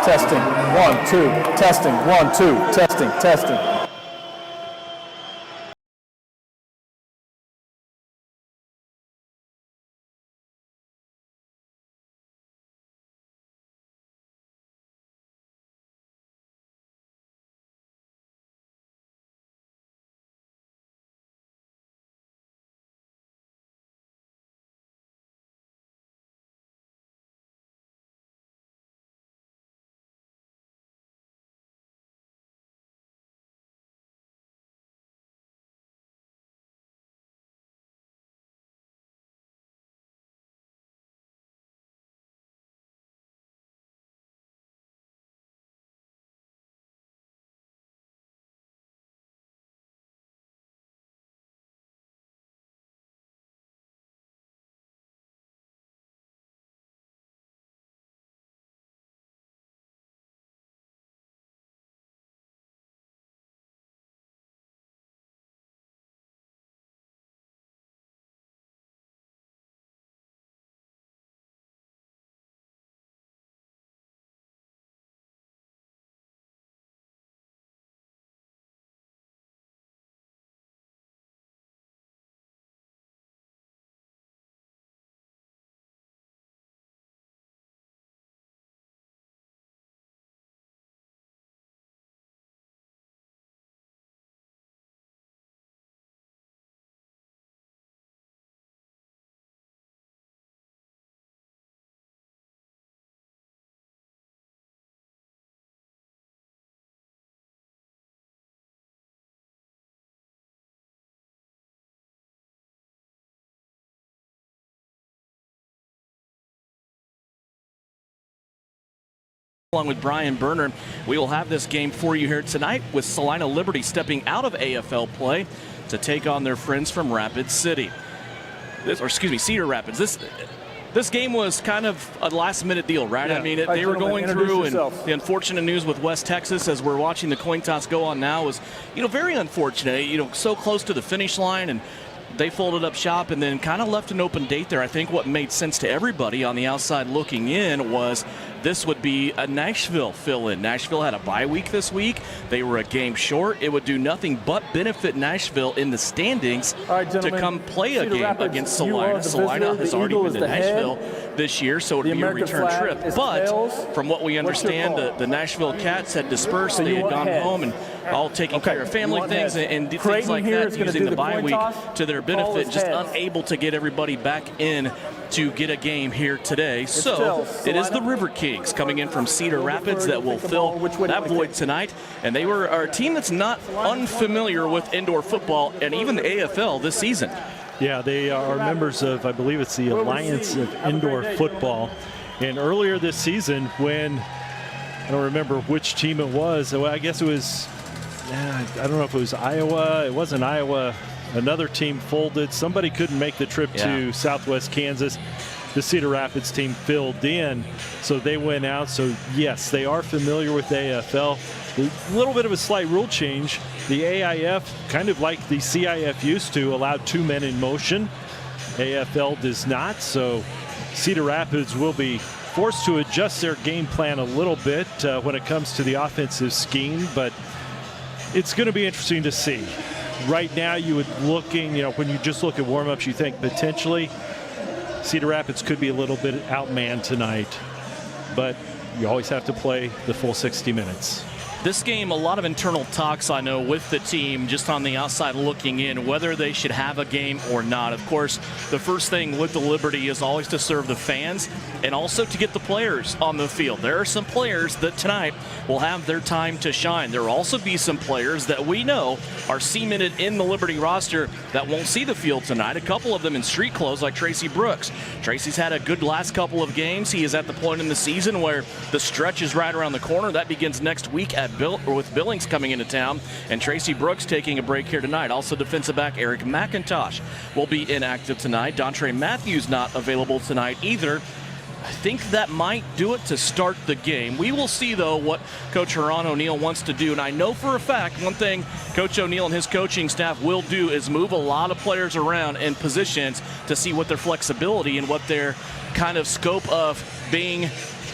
Testing, 1, 2, testing, 1, 2, testing, testing. Along with Brian Berner, we will have this game for you here tonight with Salina Liberty stepping out of AFL play to take on their friends from Rapid City. Cedar Rapids. This game was kind of a last-minute deal, right? Yeah. I mean, they were going through, and the unfortunate news with West Texas, as we're watching the coin toss go on now, was, very unfortunate. So close to the finish line, and they folded up shop and then kind of left an open date there. I think what made sense to everybody on the outside looking in was this would be a Nashville fill-in. Nashville had a bye week this week. They were a game short. It would do nothing but benefit Nashville in the standings to come play a game against Salina. Salina has already been to Nashville this year, so it would be a return trip. But from what we understand, the Nashville Cats had dispersed. They had gone home and all taking care of family things and things like that, using the bye week to their benefit, just unable to get everybody back in to get a game here today. So it is the River Kings coming in from Cedar Rapids that will fill that void tonight. And they were a team that's not unfamiliar with indoor football and even the AFL this season. Yeah, they are members of, I believe it's the Alliance of Indoor Football. And earlier this season, when, I don't remember which team it was, well, I guess it was, I don't know if it was Iowa. It wasn't Iowa. Another team folded. Somebody couldn't make the trip to Southwest Kansas. The Cedar Rapids team filled in, so they went out. So, yes, they are familiar with AFL. A little bit of a slight rule change. The AIF, kind of like the CIF used to, allowed 2 men in motion. AFL does not, so Cedar Rapids will be forced to adjust their game plan a little bit when it comes to the offensive scheme, but it's going to be interesting to see. Right now, you would looking, when you just look at warm-ups, you think potentially Cedar Rapids could be a little bit outmanned tonight, but you always have to play the full 60 minutes. This game, a lot of internal talks, I know, with the team just on the outside looking in, whether they should have a game or not. Of course, the first thing with the Liberty is always to serve the fans and also to get the players on the field. There are some players that tonight will have their time to shine. There will also be some players that we know are cemented in the Liberty roster that won't see the field tonight. A couple of them in street clothes, like Tracy Brooks. Tracy's had a good last couple of games. He is at the point in the season where the stretch is right around the corner. That begins next week at with Billings coming into town, and Tracy Brooks taking a break here tonight. Also, defensive back Eric McIntosh will be inactive tonight. Dontre Matthews not available tonight either. I think that might do it to start the game. We will see, though, what Coach Ron O'Neill wants to do. And I know for a fact one thing Coach O'Neill and his coaching staff will do is move a lot of players around in positions to see what their flexibility and what their kind of scope of being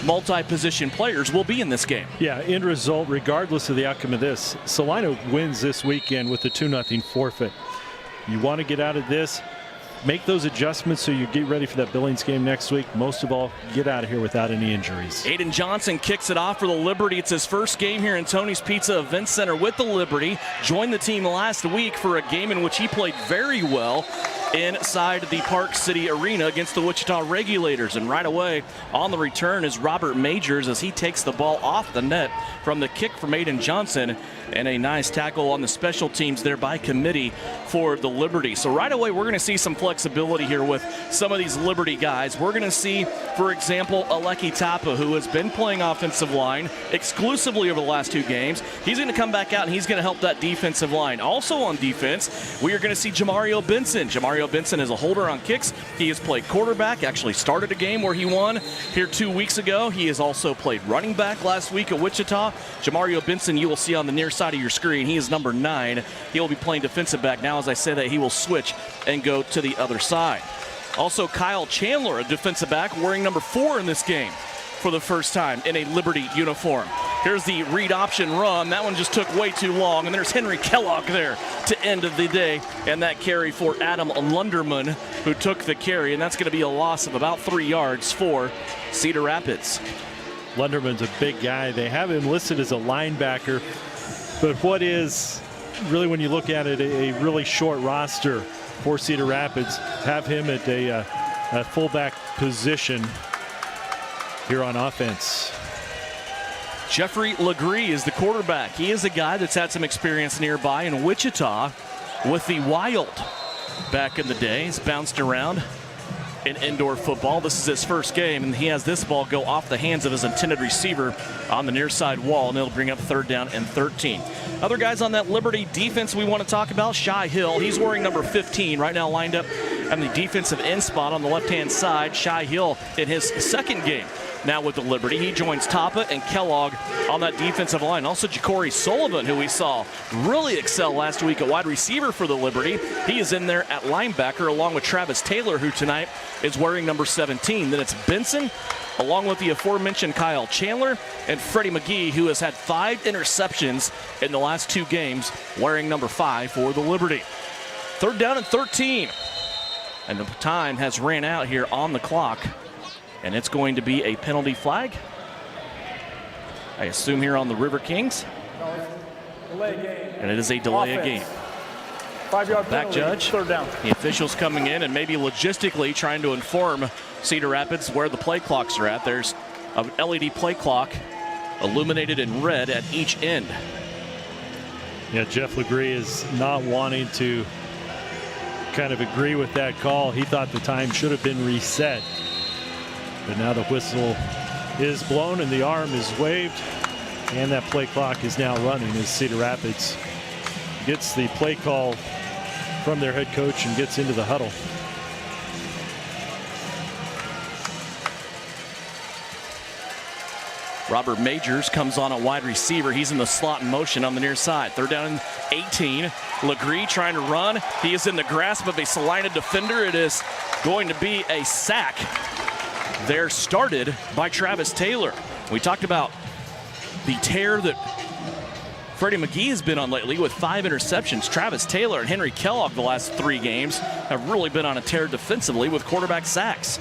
multi-position players will be in this game. Yeah, end result, regardless of the outcome of this, Salina wins this weekend with a 2-0 forfeit. You want to get out of this, make those adjustments so you get ready for that Billings game next week. Most of all, get out of here without any injuries. Aiden Johnson kicks it off for the Liberty. It's his first game here in Tony's Pizza Event Center with the Liberty. Joined the team last week for a game in which he played very well inside the Park City Arena against the Wichita Regulators. And right away on the return is Robert Majors as he takes the ball off the net from the kick from Aiden Johnson, and a nice tackle on the special teams there by committee for the Liberty. So right away we're going to see some flexibility here with some of these Liberty guys. We're going to see, for example, Aleki Tapa, who has been playing offensive line exclusively over the last 2 games. He's going to come back out and he's going to help that defensive line. Also on defense, we are going to see Jamario Benson. Jamario Benson is a holder on kicks. He has played quarterback, actually started a game where he won here 2 weeks ago. He has also played running back last week at Wichita. Jamario Benson, you will see on the near side of your screen. He is number 9. He will be playing defensive back. Now, as I say that, he will switch and go to the other side. Also, Kyle Chandler, a defensive back, wearing number 4 in this game for the first time in a Liberty uniform. Here's the read option run. That one just took way too long. And there's Henry Kellogg there to end of the day. And that carry for Adam Lunderman, who took the carry. And that's going to be a loss of about 3 yards for Cedar Rapids. Lunderman's a big guy. They have him listed as a linebacker. But what is really, when you look at it, a really short roster for Cedar Rapids, have him at a fullback position here on offense. Jeffrey Legree is the quarterback. He is a guy that's had some experience nearby in Wichita with the Wild back in the day. He's bounced around in indoor football. This is his first game, and he has this ball go off the hands of his intended receiver on the near side wall, and it'll bring up 3rd down and 13. Other guys on that Liberty defense we want to talk about, Shy Hill. He's wearing number 15 right now, lined up on the defensive end spot on the left-hand side. Shy Hill in his second game now with the Liberty. He joins Tapa and Kellogg on that defensive line. Also Ja'Cory Sullivan, who we saw really excel last week at wide receiver for the Liberty. He is in there at linebacker along with Travis Taylor, who tonight is wearing number 17. Then it's Benson, along with the aforementioned Kyle Chandler and Freddie McGee, who has had 5 interceptions in the last 2 games, wearing number 5 for the Liberty. 3rd down and 13. And the time has ran out here on the clock. And it's going to be a penalty flag, I assume, here on the River Kings. And it is a delay of game. 5-yard Back judge, 3rd down. the officials coming in and maybe logistically trying to inform Cedar Rapids where the play clocks are at. There's an LED play clock illuminated in red at each end. Yeah, Jeff Legree is not wanting to kind of agree with that call. He thought the time should have been reset. But now the whistle is blown and the arm is waved, and that play clock is now running as Cedar Rapids gets the play call from their head coach and gets into the huddle. Robert Majors comes on at wide receiver. He's in the slot in motion on the near side. 3rd down and 18. Legree trying to run. He is in the grasp of a Salina defender. It is going to be a sack. There, started by Travis Taylor. We talked about the tear that Freddie McGee has been on lately with 5 interceptions. Travis Taylor and Henry Kellogg the last 3 games have really been on a tear defensively with quarterback sacks.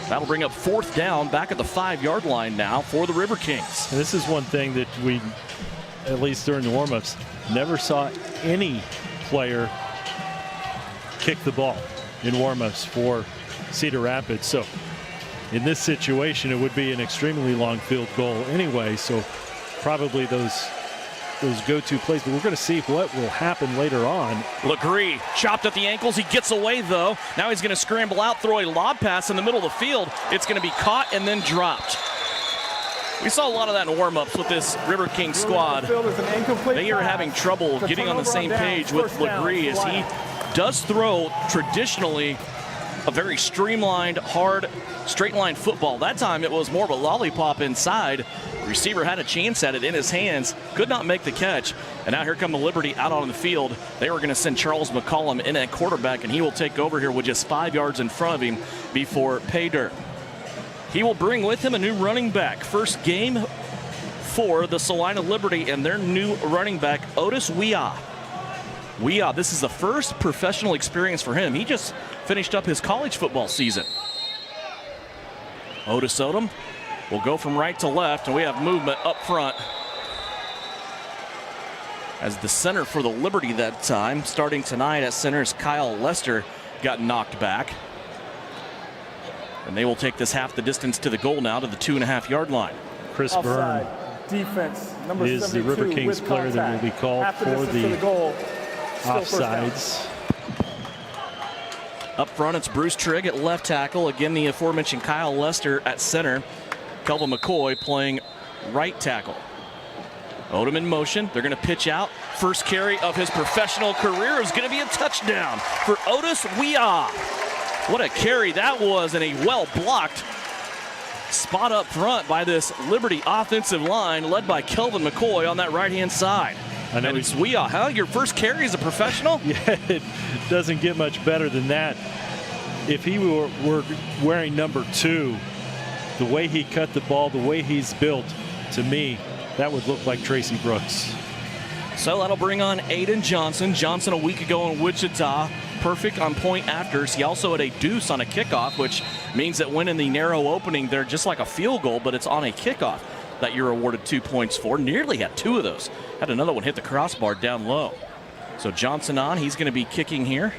That'll bring up 4th down back at the 5-yard line now for the River Kings. And this is one thing that we, at least during the warmups, never saw any player kick the ball in warmups for Cedar Rapids. So in this situation, it would be an extremely long field goal anyway. So probably those go-to plays. But we're going to see what will happen later on. Legree chopped at the ankles. He gets away, though. Now he's going to scramble out, throw a lob pass in the middle of the field. It's going to be caught and then dropped. We saw a lot of that in warm-ups with this River Kings squad. They are having trouble getting on the same page with Legree as he does throw traditionally a very streamlined, hard, straight-line football. That time it was more of a lollipop inside. The receiver had a chance at it in his hands, could not make the catch. And now here come the Liberty out on the field. They were going to send Charles McCollum in at quarterback, and he will take over here with just 5 yards in front of him before pay dirt. He will bring with him a new running back. First game for the Salina Liberty and their new running back, Otis Weah. Weah, this is the first professional experience for him. He just finished up his college football season. Otis Odom will go from right to left, and we have movement up front. As the center for the Liberty that time, starting tonight at center, is Kyle Lester, got knocked back. And they will take this half the distance to the goal now, to the 2.5-yard line. Chris Byrne defense, number is the River Kings player that will be called for the offsides. Up front, it's Bruce Trigg at left tackle. Again, the aforementioned Kyle Lester at center. Kelvin McCoy playing right tackle. Odom in motion. They're going to pitch out. First carry of his professional career is going to be a touchdown for Otis Weah. What a carry that was, and a well-blocked spot up front by this Liberty offensive line led by Kelvin McCoy on that right-hand side. I know, and it's Weah. Huh? Your first carry as a professional? Yeah, it doesn't get much better than that. If he were wearing number 2, the way he cut the ball, the way he's built, to me, that would look like Tracy Brooks. So that'll bring on Aiden Johnson. Johnson a week ago in Wichita, perfect on point afters. He also had a deuce on a kickoff, which means that when in the narrow opening, they're just like a field goal, but it's on a kickoff that you're awarded 2 points for. Nearly had 2 of those. Had another one hit the crossbar down low. So Johnson on, he's going to be kicking here.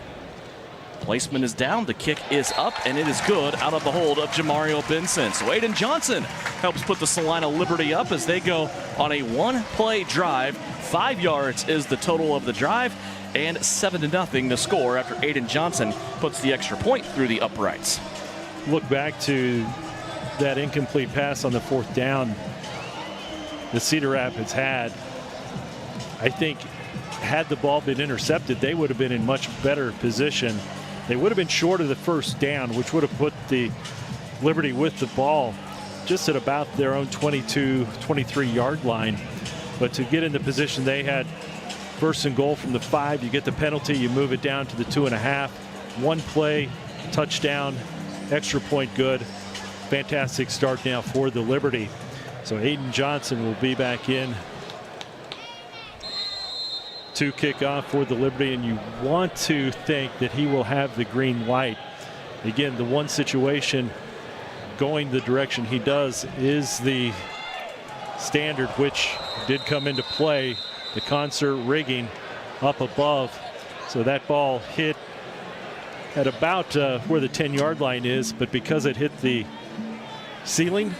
Placement is down, the kick is up, and it is good out of the hold of Jamario Benson. So Aiden Johnson helps put the Salina Liberty up as they go on a 1-play drive. 5 yards is the total of the drive, and 7-0 the score after Aiden Johnson puts the extra point through the uprights. Look back to that incomplete pass on the 4th down the Cedar Rapids had. I think had the ball been intercepted, they would have been in much better position. They would have been short of the first down, which would have put the Liberty with the ball just at about their own 22, 23-yard line. But to get in the position they had, first and goal from the 5, you get the penalty, you move it down to the 2.5. 1 play, touchdown, extra point good. Fantastic start now for the Liberty. So Aiden Johnson will be back in to kick off for the Liberty, and you want to think that he will have the green light. Again, the one situation going the direction he does is the standard, which did come into play, the concert rigging up above. So that ball hit at about where the 10-yard line is, but because it hit the ceiling,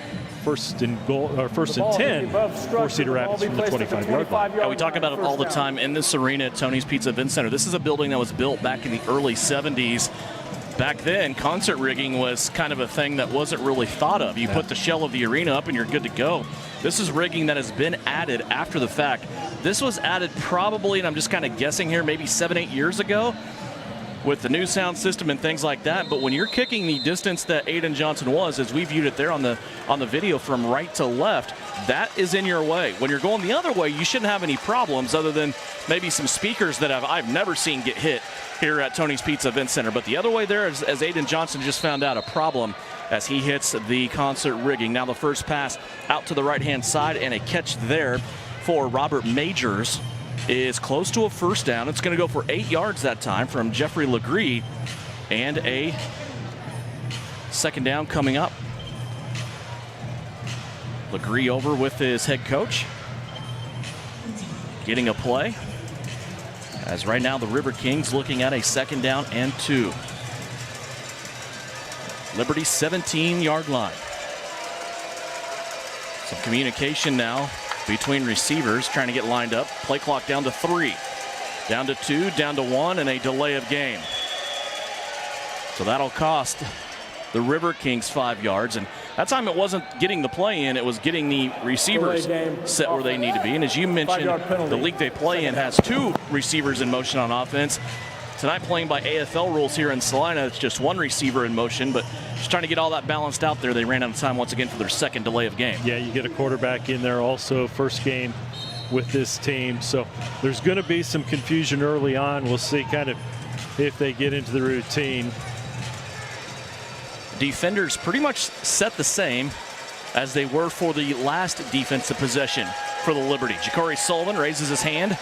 first and goal, or first and 10 for Cedar Rapids from the 25-yard line. Yeah, we talk about it all the time in this arena at Tony's Pizza Event Center. This is a building that was built back in the early 70s. Back then, concert rigging was kind of a thing that wasn't really thought of. You put the shell of the arena up and you're good to go. This is rigging that has been added after the fact. This was added probably, and I'm just kind of guessing here, maybe 7-8 years ago with the new sound system and things like that. But when you're kicking the distance that Aiden Johnson was, as we viewed it there on the video from right to left, that is in your way. When you're going the other way, you shouldn't have any problems other than maybe some speakers that I've never seen get hit here at Tony's Pizza Event Center. But the other way there, as Aiden Johnson just found out, a problem as he hits the concert rigging. Now the first pass out to the right-hand side, and a catch there for Robert Majors is close to a first down. It's going to go for 8 yards that time from Jeffrey Legree, and a second down coming up. Legree over with his head coach, getting a play. As right now the River Kings looking at a 2nd down and 2. Liberty 17-yard line. Some communication now between receivers trying to get lined up. Play clock down to 3, down to 2, down to 1, and a delay of game. So that'll cost the River Kings 5 yards. And that time it wasn't getting the play in, it was getting the receivers set where they need to be. And as you mentioned, the league they play in has 2 receivers in motion on offense. Tonight playing by AFL rules here in Salina. It's just one receiver in motion, but just trying to get all that balanced out there. They ran out of time once again for their second delay of game. Yeah, you get a quarterback in there also, first game with this team. So there's going to be some confusion early on. We'll see kind of if they get into the routine. Defenders pretty much set the same as they were for the last defensive possession for the Liberty. Ja'Cory Sullivan raises his hand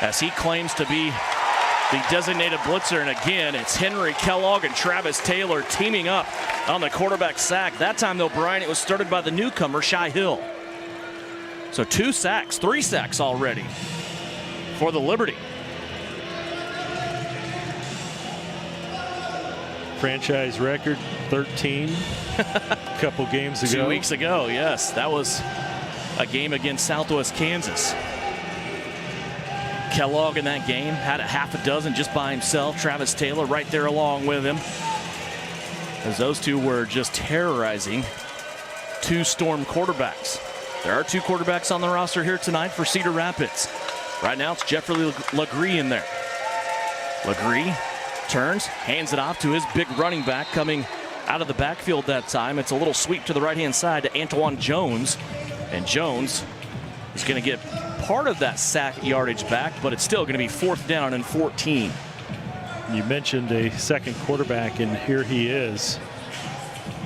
as he claims to be the designated blitzer. And again, it's Henry Kellogg and Travis Taylor teaming up on the quarterback sack. That time, though, Brian, it was started by the newcomer, Shai Hill. So 2 sacks, 3 sacks already for the Liberty. Franchise record 13 a couple games ago. 2 weeks ago, yes. That was a game against Southwest Kansas. Kellogg in that game had a half a dozen just by himself. Travis Taylor right there along with him, as those two were just terrorizing 2 Storm quarterbacks. There are 2 quarterbacks on the roster here tonight for Cedar Rapids. Right now it's Jeffrey Legree in there. Legree turns, hands it off to his big running back coming out of the backfield that time. It's a little sweep to the right-hand side to Antoine Jones. And Jones is going to get part of that sack yardage back, but it's still going to be 4th down and 14. You mentioned a second quarterback, and here he is.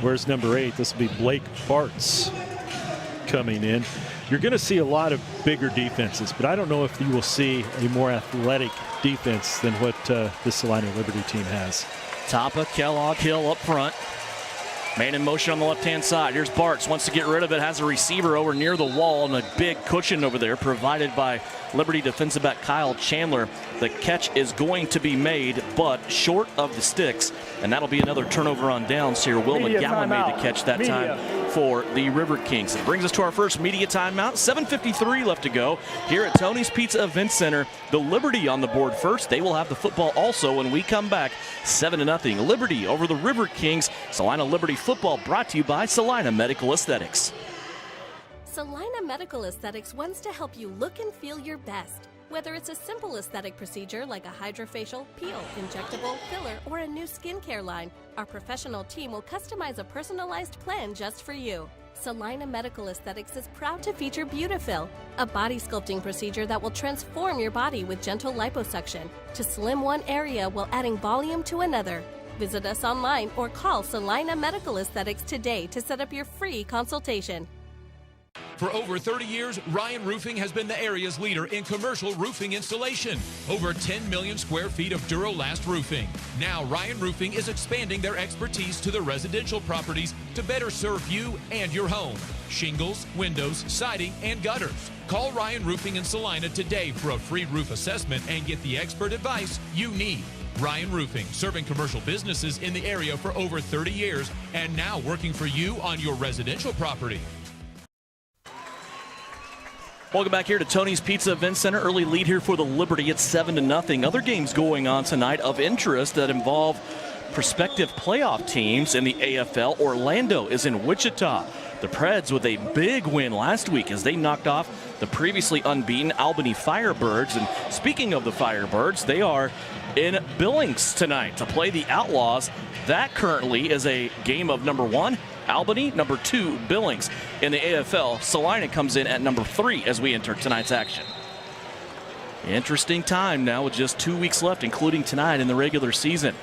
Where's number 8? This will be Blake Bartz coming in. You're going to see a lot of bigger defenses, but I don't know if you will see a more athletic defense than what the Salina Liberty team has. Tapa, Kellogg, Hill up front. Man in motion on the left-hand side. Here's Bartz, wants to get rid of it, has a receiver over near the wall and a big cushion over there provided by Liberty defensive back Kyle Chandler. The catch is going to be made, but short of the sticks, and that'll be another turnover on downs here. Will McGowan made the catch that time for the River Kings. It brings us to our first media timeout. 7:53 left to go here at Tony's Pizza Event Center. The Liberty on the board first. They will have the football also when we come back. 7-0 Liberty over the River Kings. Salina Liberty football brought to you by Salina Medical Aesthetics. Salina Medical Aesthetics wants to help you look and feel your best. Whether it's a simple aesthetic procedure like a hydrofacial, peel, injectable, filler, or a new skincare line, our professional team will customize a personalized plan just for you. Salina Medical Aesthetics is proud to feature Beautifil, a body sculpting procedure that will transform your body with gentle liposuction to slim one area while adding volume to another. Visit us online or call Salina Medical Aesthetics today to set up your free consultation. For over 30 years, Ryan Roofing has been the area's leader in commercial roofing installation. Over 10 million square feet of Durolast roofing. Now, Ryan Roofing is expanding their expertise to the residential properties to better serve you and your home. Shingles, windows, siding, and gutters. Call Ryan Roofing in Salina today for a free roof assessment and get the expert advice you need. Ryan Roofing, serving commercial businesses in the area for over 30 years and now working for you on your residential property. Welcome back here to Tony's Pizza Event Center. Early lead here for the Liberty. It's 7-0. Other games going on tonight of interest that involve prospective playoff teams in the AFL. Orlando is in Wichita. The Preds with a big win last week as they knocked off the previously unbeaten Albany Firebirds. And speaking of the Firebirds, they are in Billings tonight to play the Outlaws. That currently is a game of number 1. Albany, number 2, Billings. In the AFL, Salina comes in at number 3 as we enter tonight's action. Interesting time now with just 2 weeks left, including tonight in the regular season.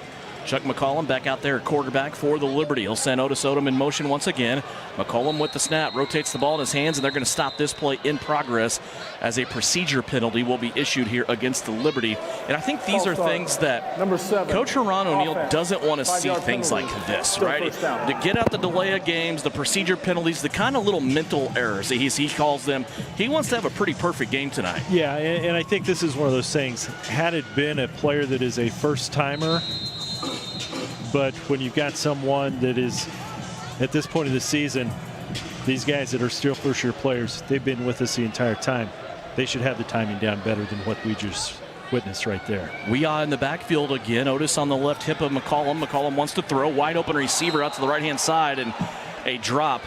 Chuck McCollum back out there at quarterback for the Liberty. He'll send Otis Odom in motion once again. McCollum with the snap, rotates the ball in his hands, and they're going to stop this play in progress as a procedure penalty will be issued here against the Liberty. And I think these are things that Coach Ron O'Neill doesn't want to see things like this, right? To get out the delay of games, the procedure penalties, the kind of little mental errors that he calls them. He wants to have a pretty perfect game tonight. Yeah, and I think this is one of those things. Had it been a player that is a first-timer, but when you've got someone that is, at this point of the season, these guys that are still first-year players, they've been with us the entire time. They should have the timing down better than what we just witnessed right there. We are in the backfield again. Otis on the left hip of McCollum. McCollum wants to throw. Wide open receiver out to the right-hand side, and a drop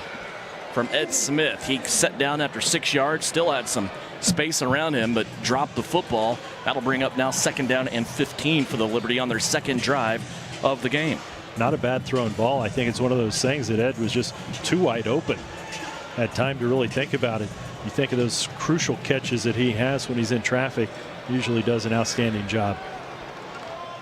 from Ed Smith. He set down after 6 yards, still had some space around him, but dropped the football. That'll bring up now 2nd down and 15 for the Liberty on their second drive of the game. Not a bad thrown ball. I think it's one of those things that Ed was just too wide open. Had time to really think about it. You think of those crucial catches that he has when he's in traffic. Usually does an outstanding job.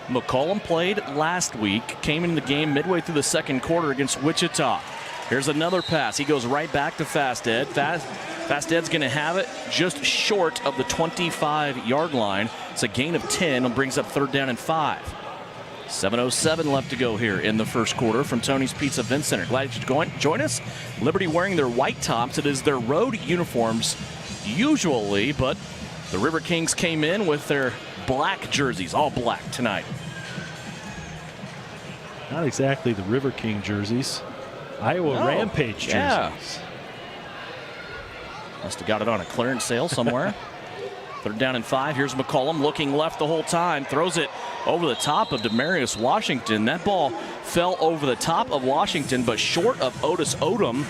McCollum played last week, came into the game midway through the second quarter against Wichita. Here's another pass. He goes right back to Fast Ed. Fast Ed's going to have it just short of the 25-yard line. It's a gain of 10 and brings up 3rd down and 5. 7:07 left to go here in the first quarter from Tony's Pizza Event Center. Glad you could join us. Liberty wearing their white tops. It is their road uniforms usually, but the River Kings came in with their black jerseys, all black tonight. Not exactly the River King jerseys. Iowa Rampage jerseys. Yeah. Must have got it on a clearance sale somewhere. 3rd down and 5. Here's McCollum looking left the whole time. Throws it over the top of Demarius Washington. That ball fell over the top of Washington, but short of Otis Odom.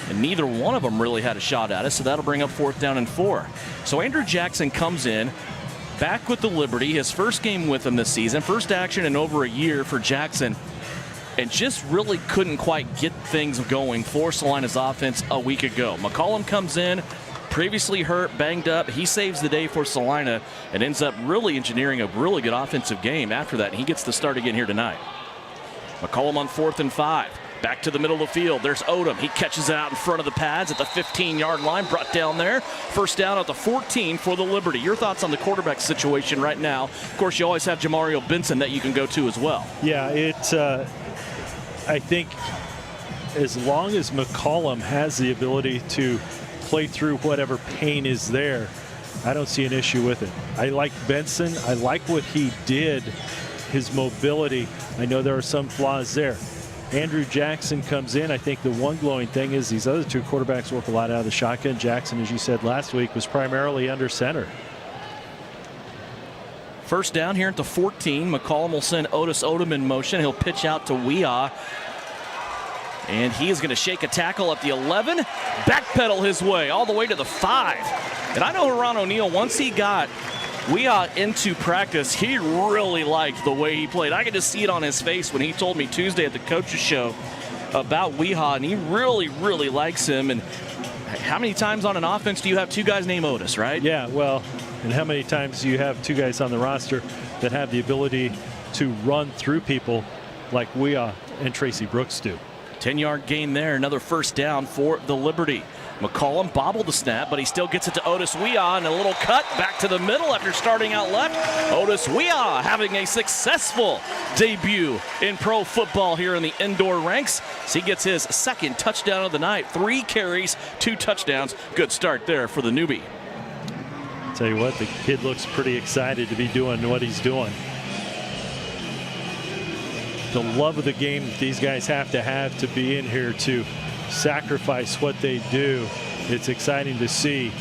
And neither one of them really had a shot at it, so that'll bring up 4th down and 4. So Andrew Jackson comes in, back with the Liberty. His first game with them this season. First action in over a year for Jackson. And just really couldn't quite get things going for Salina's offense a week ago. McCollum comes in, previously hurt, banged up. He saves the day for Salina and ends up really engineering a really good offensive game after that. And he gets the start again here tonight. McCollum on 4th and 5. Back to the middle of the field. There's Odom. He catches it out in front of the pads at the 15-yard line. Brought down there. First down at the 14 for the Liberty. Your thoughts on the quarterback situation right now? Of course, you always have Jamario Benson that you can go to as well. Yeah, I think as long as McCollum has the ability to play through whatever pain is there, I don't see an issue with it. I like Benson. I like what he did, his mobility. I know there are some flaws there. Andrew Jackson comes in. I think the one glowing thing is these other two quarterbacks work a lot out of the shotgun. Jackson, as you said last week, was primarily under center. First down here at the 14. McCollum will send Otis Odom in motion. He'll pitch out to Weah. And he is going to shake a tackle at the 11. Backpedal his way all the way to the 5. And I know Ron O'Neal, once he got Weah into practice, he really liked the way he played. I could just see it on his face when he told me Tuesday at the coaches show about Weah, and he really, really likes him. And how many times on an offense do you have two guys named Otis, right? Yeah, well, and how many times do you have two guys on the roster that have the ability to run through people like Weah and Tracy Brooks do? 10-yard gain there, another first down for the Liberty. McCollum bobbled the snap, but he still gets it to Otis Weah, and a little cut back to the middle after starting out left. Otis Weah having a successful debut in pro football here in the indoor ranks. So he gets his second touchdown of the night. 3 carries, 2 touchdowns. Good start there for the newbie. Tell you what, the kid looks pretty excited to be doing what he's doing. The love of the game that these guys have to be in here to sacrifice what they do. It's exciting to see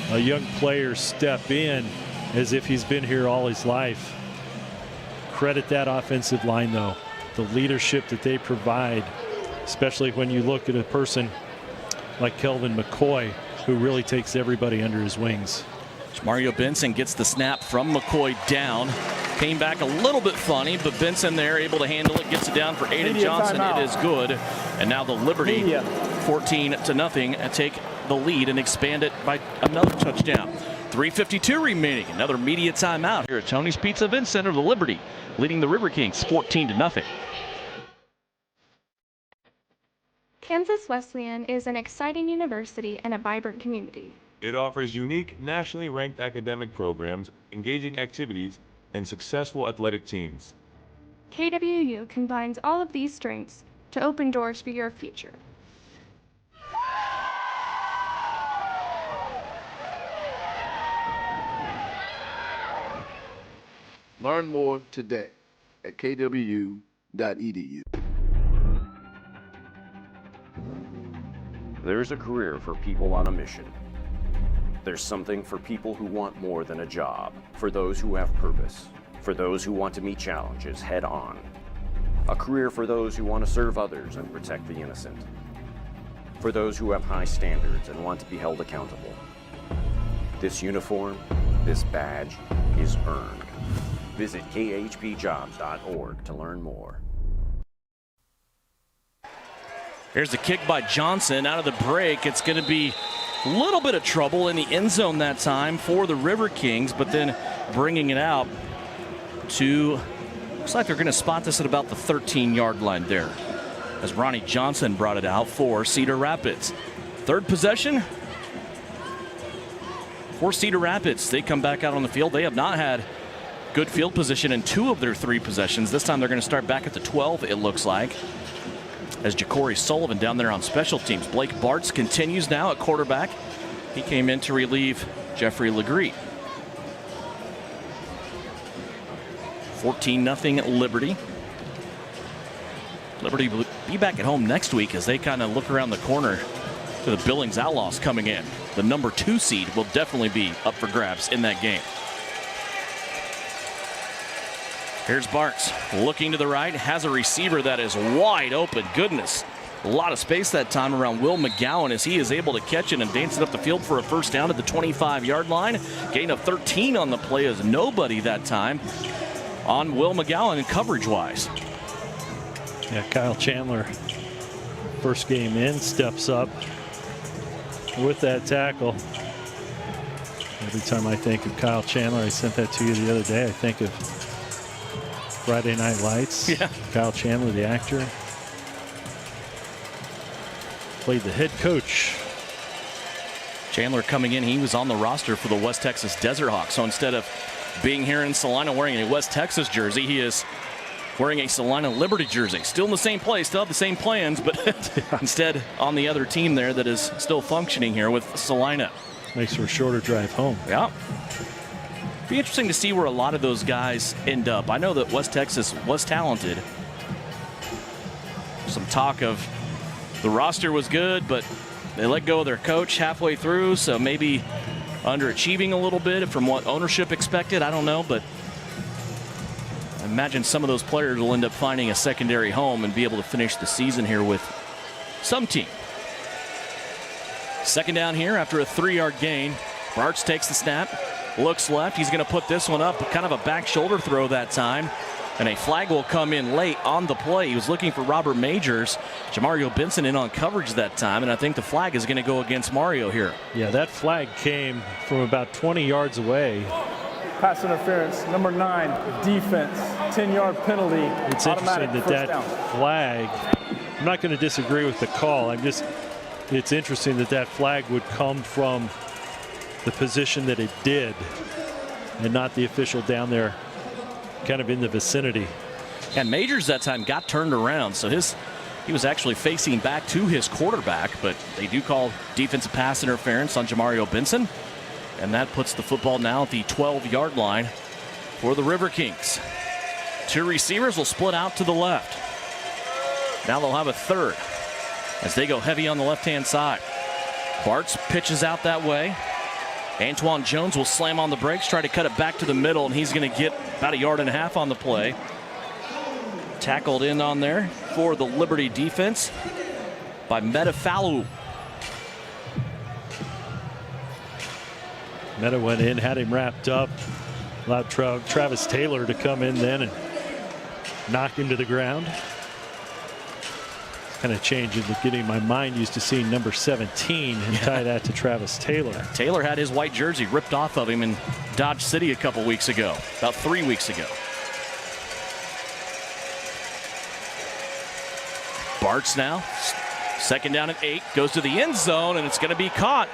a young player step in as if he's been here all his life. Credit that offensive line, though. The leadership that they provide, especially when you look at a person like Kelvin McCoy, who really takes everybody under his wings. Mario Benson gets the snap from McCoy down. Came back a little bit funny, but Benson there able to handle it, gets it down for Aiden Johnson. It is good. And now the Liberty 14-0 take the lead and expand it by another touchdown. 3:52 remaining. Another media timeout here at Tony's Pizza Event Center. The Liberty leading the River Kings 14-0. Kansas Wesleyan is an exciting university and a vibrant community. It offers unique, nationally ranked academic programs, engaging activities, and successful athletic teams. KWU combines all of these strengths to open doors for your future. Learn more today at kwu.edu. There's a career for people on a mission. There's something for people who want more than a job, for those who have purpose, for those who want to meet challenges head on. A career for those who want to serve others and protect the innocent. For those who have high standards and want to be held accountable. This uniform, this badge, is earned. Visit khpjobs.org to learn more. Here's the kick by Johnson out of the break. It's going to be a little bit of trouble in the end zone that time for the River Kings, but then bringing it out to, looks like they're going to spot this at about the 13-yard line there, as Ronnie Johnson brought it out for Cedar Rapids. Third possession for Cedar Rapids. They come back out on the field. They have not had good field position in 2 of their 3 possessions. This time they're going to start back at the 12, it looks like, as Ja'Cory Sullivan down there on special teams. Blake Bartz continues now at quarterback. He came in to relieve Jeffrey Legree. 14-0 Liberty. Liberty will be back at home next week as they kind of look around the corner to the Billings Outlaws coming in. The number 2 seed will definitely be up for grabs in that game. Here's Bartz looking to the right, has a receiver that is wide open. Goodness, a lot of space that time around Will McGowan as he is able to catch it and dance it up the field for a first down at the 25-yard line. Gain of 13 on the play as nobody that time on Will McGowan coverage-wise. Yeah, Kyle Chandler, first game in, steps up with that tackle. Every time I think of Kyle Chandler, I sent that to you the other day, I think of Friday Night Lights. Yeah. Kyle Chandler, the actor, played the head coach. Chandler coming in, he was on the roster for the West Texas Desert Hawks. So instead of being here in Salina wearing a West Texas jersey, he is wearing a Salina Liberty jersey. Still in the same place, still have the same plans, but instead on the other team there that is still functioning here with Salina. Makes for a shorter drive home. Yeah. Be interesting to see where a lot of those guys end up. I know that West Texas was talented. Some talk of the roster was good, but they let go of their coach halfway through, so maybe underachieving a little bit from what ownership expected. I don't know, but I imagine some of those players will end up finding a secondary home and be able to finish the season here with some team. Second down here after a 3-yard gain. Bartz takes the snap, looks left. He's going to put this one up, kind of a back shoulder throw that time. And a flag will come in late on the play. He was looking for Robert Majors. Jamario Benson in on coverage that time, and I think the flag is going to go against Mario here. Yeah, that flag came from about 20 yards away. Pass interference, number 9, defense, 10-yard penalty. It's interesting that flag, I'm not going to disagree with the call. It's interesting that flag would come from the position that it did and not the official down there kind of in the vicinity. And Majors that time got turned around, so he was actually facing back to his quarterback, but they do call defensive pass interference on Jamario Benson, and that puts the football now at the 12-yard line for the River Kings. 2 receivers will split out to the left. Now they'll have a third as they go heavy on the left-hand side. Bartz pitches out that way. Antoine Jones will slam on the brakes, try to cut it back to the middle, and he's going to get about 1.5 yards on the play. Tackled in on there for the Liberty defense by Metafalu. Meta went in, had him wrapped up, allowed Travis Taylor to come in then and knock him to the ground. Kind of changing, getting my mind used to seeing number 17 and tie that to Travis Taylor. Taylor had his white jersey ripped off of him in Dodge City a couple weeks ago, about 3 weeks ago. Bartz now, second down at 8, goes to the end zone, and it's going to be caught.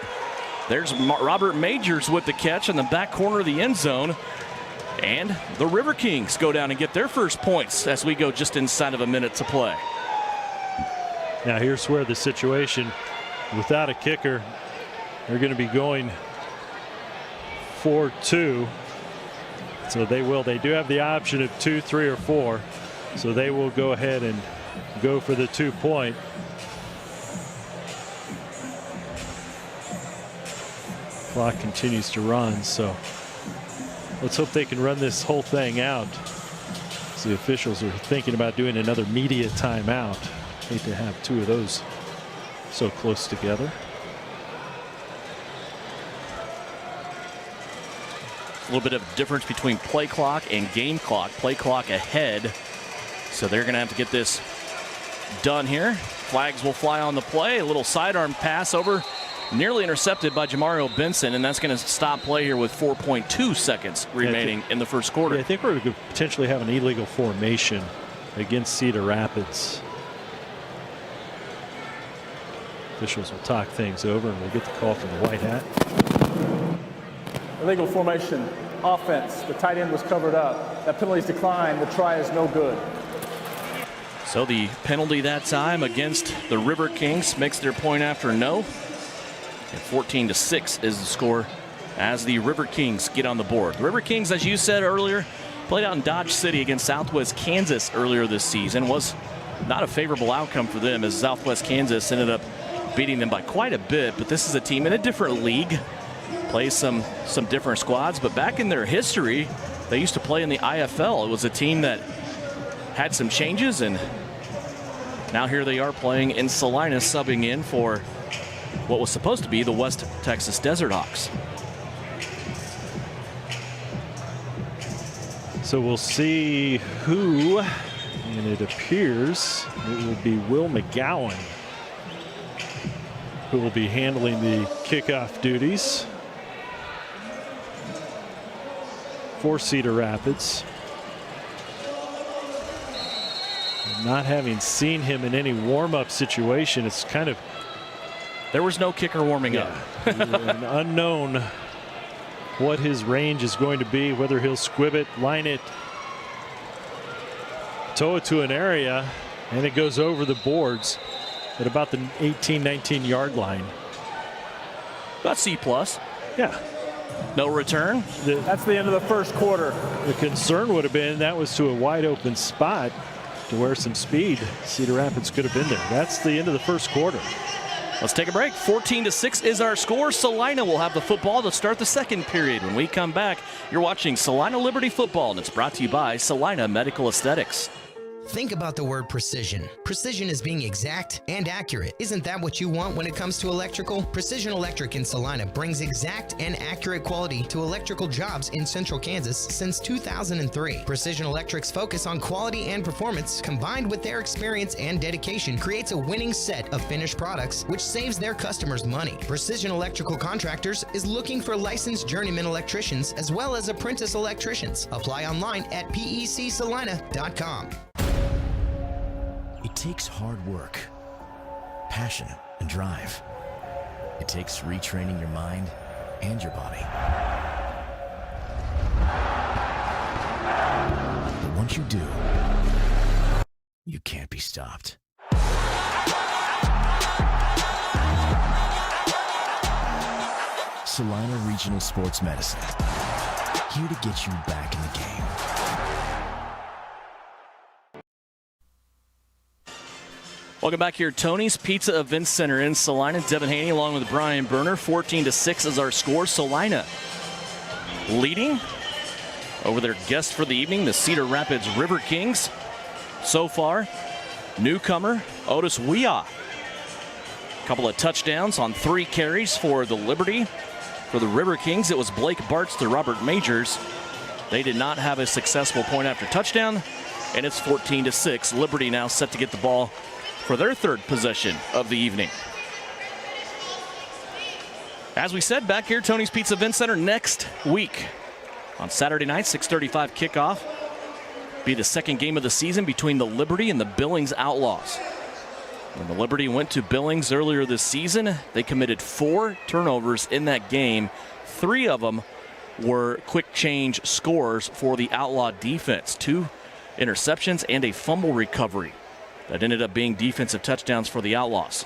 There's Robert Majors with the catch in the back corner of the end zone. And the River Kings go down and get their first points as we go just inside of a minute to play. Now here's where the situation, without a kicker, they're going to be going 4-2. So they do have the option of 2, 3, or 4. So they will go ahead and go for the 2-point. Clock continues to run, so let's hope they can run this whole thing out. So the officials are thinking about doing another media timeout. Hate to have 2 of those so close together. A little bit of difference between play clock and game clock. Play clock ahead. So they're going to have to get this done here. Flags will fly on the play. A little sidearm pass over. Nearly intercepted by Jamario Benson, and that's going to stop play here with 4.2 seconds remaining in the first quarter. Yeah, I think we're going to potentially have an illegal formation against Cedar Rapids. Officials will talk things over, and we'll get the call from the white hat. Illegal formation, offense. The tight end was covered up. That penalty's declined. The try is no good. So the penalty that time against the River Kings makes their point after no. And 14-6 is the score as the River Kings get on the board. The River Kings, as you said earlier, played out in Dodge City against Southwest Kansas earlier this season. Was not a favorable outcome for them as Southwest Kansas ended up beating them by quite a bit. But this is a team in a different league. Plays some different squads. But back in their history, they used to play in the IFL. It was a team that had some changes, and now here they are playing in Salina, subbing in for what was supposed to be the West Texas Desert Hawks. So we'll see who, and it appears it will be Will McGowan who will be handling the kickoff duties for Cedar Rapids. Not having seen him in any warm-up situation, it's kind of... There was no kicker warming up. An unknown what his range is going to be, whether he'll squib it, line it, tow it to an area, and it goes over the boards at about the 18-19 yard line. About C+. Yeah. No return. That's the end of the first quarter. The concern would have been that was to a wide open spot to where some speed Cedar Rapids could have been there. That's the end of the first quarter. Let's take a break. 14-6 is our score. Salina will have the football to start the second period. When we come back, you're watching Salina Liberty Football, and it's brought to you by Salina Medical Aesthetics. Think about the word precision. Precision is being exact and accurate. Isn't that what you want when it comes to electrical? Precision Electric in Salina brings exact and accurate quality to electrical jobs in central Kansas since 2003. Precision Electric's focus on quality and performance, combined with their experience and dedication, creates a winning set of finished products which saves their customers money. Precision Electrical Contractors is looking for licensed journeyman electricians as well as apprentice electricians. Apply online at pecsalina.com. It takes hard work, passion, and drive. It takes retraining your mind and your body. But once you do, you can't be stopped. Salina Regional Sports Medicine, here to get you back in the game. Welcome back here, Tony's Pizza Event Center in Salina. Devin Haney along with Brian Berner. 14-6 is our score. Salina leading over their guest for the evening, the Cedar Rapids River Kings. So far, newcomer Otis Weah. A couple of touchdowns on 3 carries for the Liberty. For the River Kings, it was Blake Bartz to Robert Majors. They did not have a successful point after touchdown, and it's 14-6. Liberty now set to get the ball for their third possession of the evening. As we said, back here, Tony's Pizza Event Center next week. On Saturday night, 6:35 kickoff. Be the second game of the season between the Liberty and the Billings Outlaws. When the Liberty went to Billings earlier this season, they committed 4 turnovers in that game. 3 of them were quick change scores for the Outlaw defense. 2 interceptions and a fumble recovery that ended up being defensive touchdowns for the Outlaws.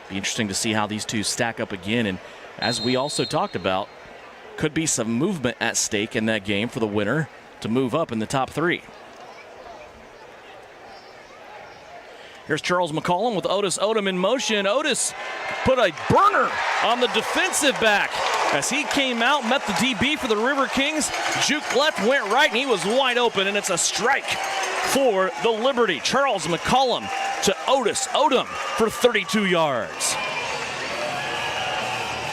Be interesting to see how these two stack up again. And as we also talked about, could be some movement at stake in that game for the winner to move up in the top 3. Here's Charles McCollum with Otis Odom in motion. Otis put a burner on the defensive back as he came out, met the DB for the River Kings. Juke left, went right, and he was wide open, and it's a strike for the Liberty. Charles McCollum to Otis Odom for 32 yards.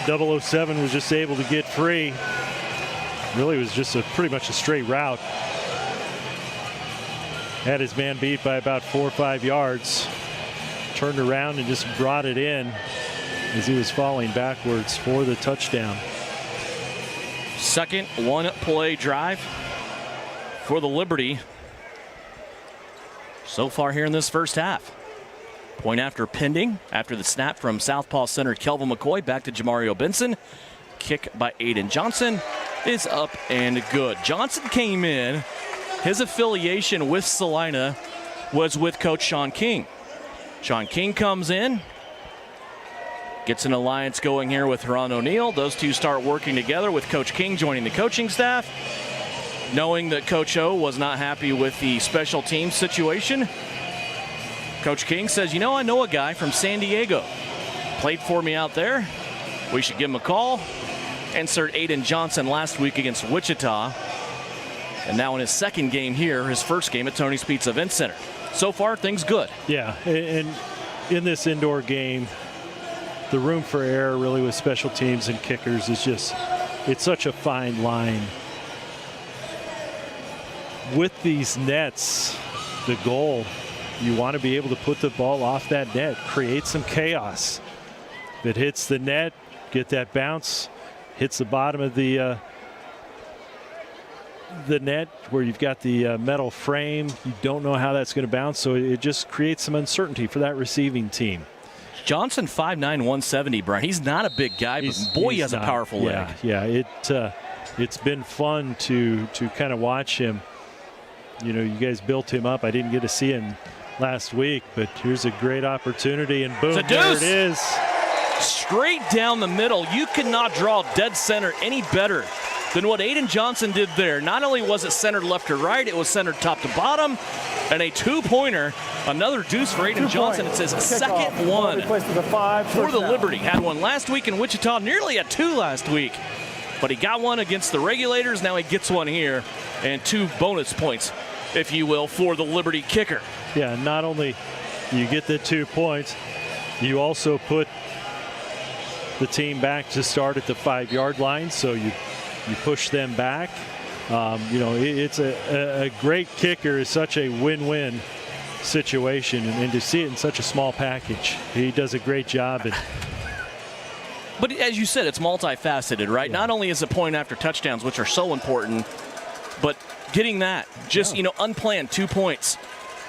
007 was just able to get free. Really was just pretty much a straight route. Had his man beat by about 4 or 5 yards. Turned around and just brought it in as he was falling backwards for the touchdown. Second one-play drive for the Liberty so far here in this first half. Point after pending after the snap from Southpaw center Kelvin McCoy back to Jamario Benson. Kick by Aiden Johnson is up and good. Johnson came in. His affiliation with Salina was with Coach Sean King. Sean King comes in, gets an alliance going here with Ron O'Neill. Those two start working together with Coach King joining the coaching staff. Knowing that Coach O was not happy with the special teams situation, Coach King says, you know, I know a guy from San Diego. Played for me out there. We should give him a call. Insert Aiden Johnson last week against Wichita. And now in his second game here, his first game at Tony's Pizza Event Center. So far, things good. Yeah, and in this indoor game, the room for error really with special teams and kickers is just, it's such a fine line. With these nets, the goal, you want to be able to put the ball off that net, create some chaos. If it hits the net, get that bounce, hits the bottom of the net where you've got the metal frame, you don't know how that's going to bounce, so it just creates some uncertainty for that receiving team. Johnson 5'9", 170, Brian. He's not a big guy, but boy, he has a powerful leg. Yeah, it's been fun to kind of watch him. You know, you guys built him up. I didn't get to see him last week, but here's a great opportunity, and boom, there it is. Straight down the middle. You cannot draw dead center any better than what Aiden Johnson did there. Not only was it centered left to right, it was centered top to bottom, and a two-pointer. Another deuce for Aiden Johnson. It's his second one for the Liberty. Had one last week in Wichita, nearly had 2 last week. But he got one against the Regulators. Now he gets one here, and 2 bonus points, if you will, for the Liberty kicker. Yeah, not only you get the 2 points, you also put the team back to start at the 5-yard line, so you push them back. You know, it's a great kicker is such a win-win situation, and to see it in such a small package, he does a great job. But as you said, it's multifaceted, right? Yeah. Not only is it point after touchdowns, which are so important, but getting that, just, you know, unplanned 2 points.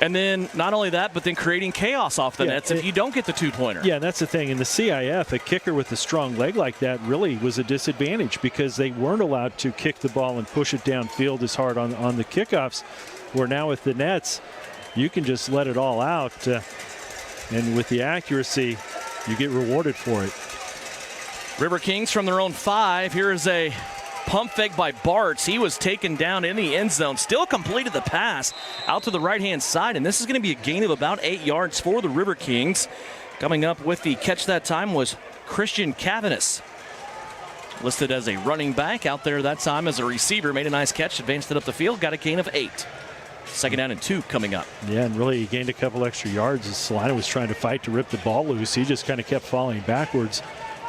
And then not only that, but then creating chaos off the nets if you don't get the 2-pointer. Yeah, that's the thing. In the CIF, a kicker with a strong leg like that really was a disadvantage because they weren't allowed to kick the ball and push it downfield as hard on the kickoffs. Where now with the nets, you can just let it all out. And with the accuracy, you get rewarded for it. River Kings from their own 5. Here is a pump fake by Bartz. He was taken down in the end zone. Still completed the pass out to the right-hand side, and this is going to be a gain of about 8 yards for the River Kings. Coming up with the catch that time was Christian Cavanis. Listed as a running back, out there that time as a receiver. Made a nice catch, advanced it up the field, got a gain of 8. Second down and 2 coming up. Yeah, and really he gained a couple extra yards as Salina was trying to fight to rip the ball loose. He just kind of kept falling backwards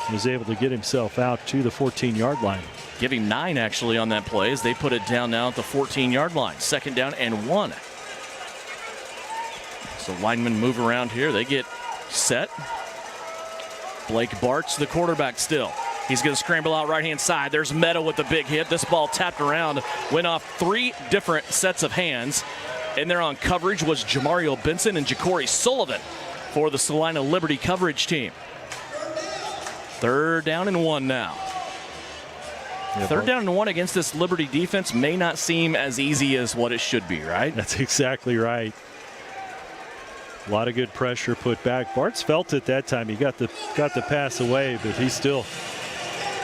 and was able to get himself out to the 14-yard line. Give him 9 actually on that play as they put it down now at the 14-yard line. Second down and 1. So linemen move around here. They get set. Blake Bartz, the quarterback still. He's going to scramble out right-hand side. There's Meta with the big hit. This ball tapped around, went off 3 different sets of hands. In there on coverage was Jamario Benson and Ja'Cory Sullivan for the Salina Liberty coverage team. Third down and 1 now. Yeah, third down and 1 against this Liberty defense may not seem as easy as what it should be, right? That's exactly right. A lot of good pressure put back. Bartz felt it that time. He got the pass away, but he still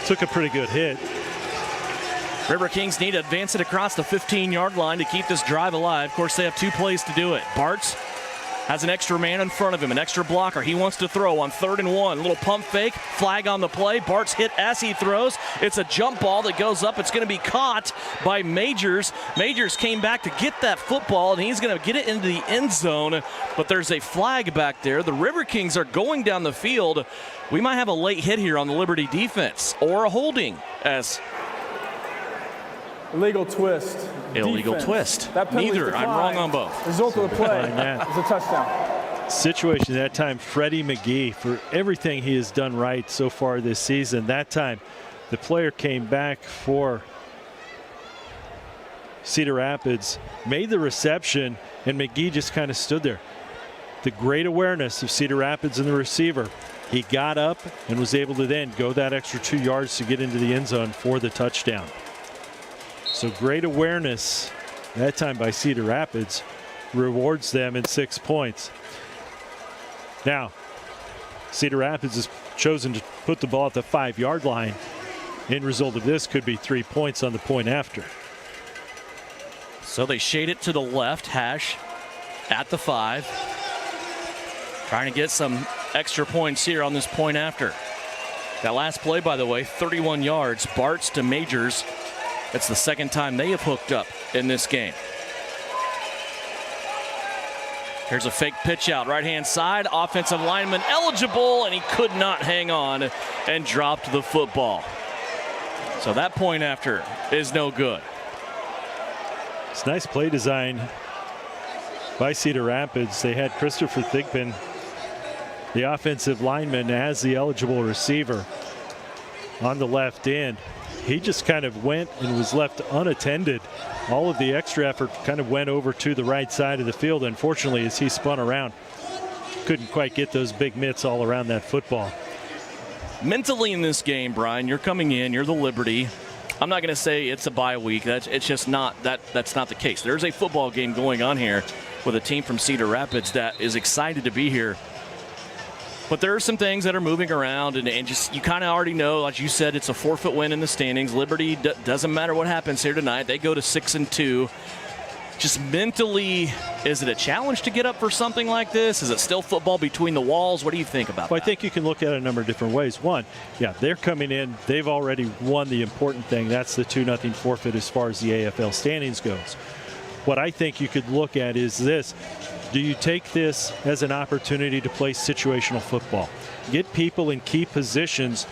took a pretty good hit. River Kings need to advance it across the 15-yard line to keep this drive alive. Of course, they have 2 plays to do it. Bartz has an extra man in front of him, an extra blocker. He wants to throw on 3rd and 1. Little pump fake, flag on the play. Bartz hit as he throws. It's a jump ball that goes up. It's going to be caught by Majors. Majors came back to get that football, and he's going to get it into the end zone. But there's a flag back there. The River Kings are going down the field. We might have a late hit here on the Liberty defense, or a holding, as Illegal twist. Illegal Defense. twist. That penalty's Neither. I'm declined. wrong on both. Result of the play is a touchdown. Situation that time, Freddie McGee, for everything he has done right so far this season, that time the player came back for Cedar Rapids, made the reception, and McGee just kind of stood there. The great awareness of Cedar Rapids and the receiver. He got up and was able to then go that extra 2 yards to get into the end zone for the touchdown. So great awareness that time by Cedar Rapids rewards them in 6 points. Now, Cedar Rapids has chosen to put the ball at the 5-yard line. End result of this could be 3 points on the point after. So they shade it to the left hash at the 5. Trying to get some extra points here on this point after. That last play, by the way, 31 yards. Bartz to Majors. That's the second time they have hooked up in this game. Here's a fake pitch out, right-hand side. Offensive lineman eligible, and he could not hang on and dropped the football. So that point after is no good. It's nice play design by Cedar Rapids. They had Christopher Thigpen, the offensive lineman, as the eligible receiver on the left end. He just kind of went and was left unattended. All of the extra effort kind of went over to the right side of the field. Unfortunately, as he spun around, couldn't quite get those big mitts all around that football. Mentally in this game, Brian, you're coming in, you're the Liberty. I'm not going to say it's a bye week. It's just not that's not the case. There's a football game going on here with a team from Cedar Rapids that is excited to be here. But there are some things that are moving around, and just you kind of already know, like you said, it's a forfeit win in the standings. Liberty, doesn't matter what happens here tonight. They go to 6-2. Just mentally, is it a challenge to get up for something like this? Is it still football between the walls? What do you think about that? I think you can look at it a number of different ways. One, yeah, they're coming in. They've already won the important thing. That's the 2-0 forfeit as far as the AFL standings goes. What I think you could look at is this. Do you take this as an opportunity to play situational football? Get people in key positions,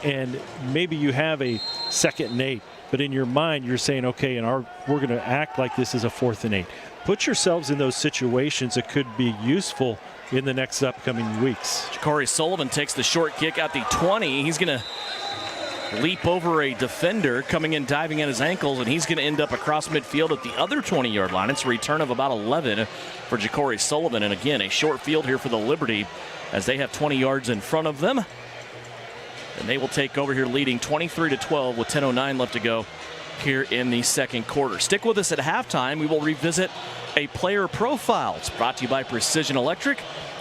and maybe you have a 2nd and 8. But in your mind, you're saying, okay, we're going to act like this is a 4th and 8. Put yourselves in those situations that could be useful in the next upcoming weeks. Ja'Cory Sullivan takes the short kick at the 20. He's going to leap over a defender coming in, diving at his ankles, and he's going to end up across midfield at the other 20-yard line. It's a return of about 11 for Ja'Cory Sullivan. And again, a short field here for the Liberty as they have 20 yards in front of them. And they will take over here leading 23-12 with 10:09 left to go here in the second quarter. Stick with us at halftime. We will revisit a player profile. It's brought to you by Precision Electric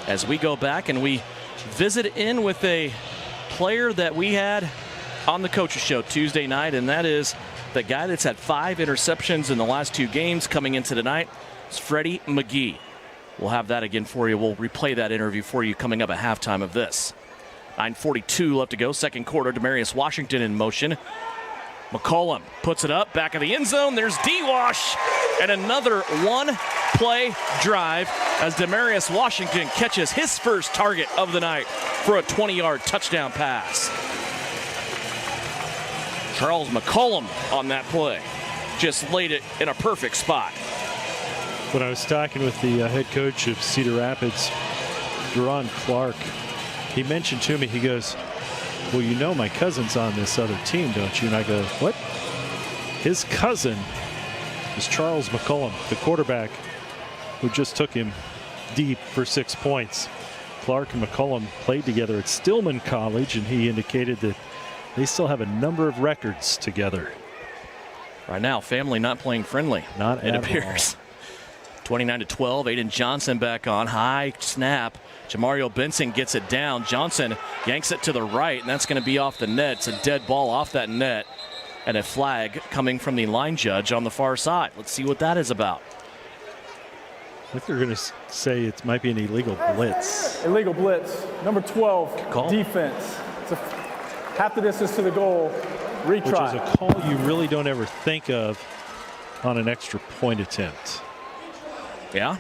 as we go back and we visit in with a player that we had on the Coaches Show Tuesday night, and that is the guy that's had 5 interceptions in the last 2 games coming into tonight. It's Freddie McGee. We'll have that again for you. We'll replay that interview for you coming up at halftime of this. 9:42 left to go, second quarter. Demarius Washington in motion. McCollum puts it up, back of the end zone. There's D-Wash, and another one-play drive as Demarius Washington catches his first target of the night for a 20-yard touchdown pass. Charles McCollum on that play just laid it in a perfect spot. When I was talking with the head coach of Cedar Rapids, Duron Clark, he mentioned to me, he goes, well, you know my cousin's on this other team, don't you? And I go, what? His cousin is Charles McCollum, the quarterback who just took him deep for 6 points. Clark and McCollum played together at Stillman College, and he indicated that they still have a number of records together. Right now, family not playing friendly. Not it at appears. 29-12, Aiden Johnson back on. High snap. Jamario Benson gets it down. Johnson yanks it to the right, and that's going to be off the net. It's a dead ball off that net, and a flag coming from the line judge on the far side. Let's see what that is about. I think they're going to say it might be an illegal blitz. Illegal blitz. Number 12, call. Defense. It's half the distance to the goal. Retry. Which is a call you really don't ever think of on an extra point attempt. Yeah.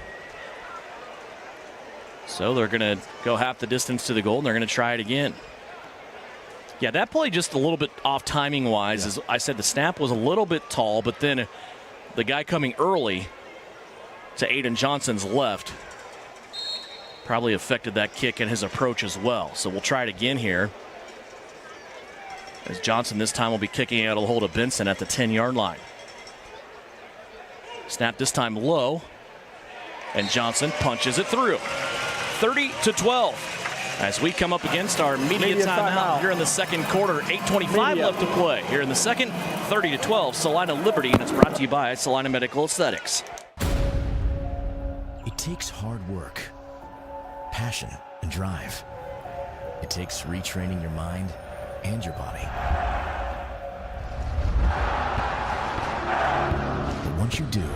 So they're going to go half the distance to the goal, and they're going to try it again. Yeah, that play just a little bit off timing-wise. As I said, the snap was a little bit tall, but then the guy coming early to Aiden Johnson's left probably affected that kick and his approach as well. So we'll try it again here. As Johnson this time will be kicking out a hold of Benson at the 10-yard line. Snap this time low, and Johnson punches it through. 30-12. As we come up against our media timeout here in the second quarter, 8:25 left to play. Here in the second, 30-12, Salina Liberty, and it's brought to you by Salina Medical Aesthetics. It takes hard work, passion, and drive. It takes retraining your mind and your body. But once you do,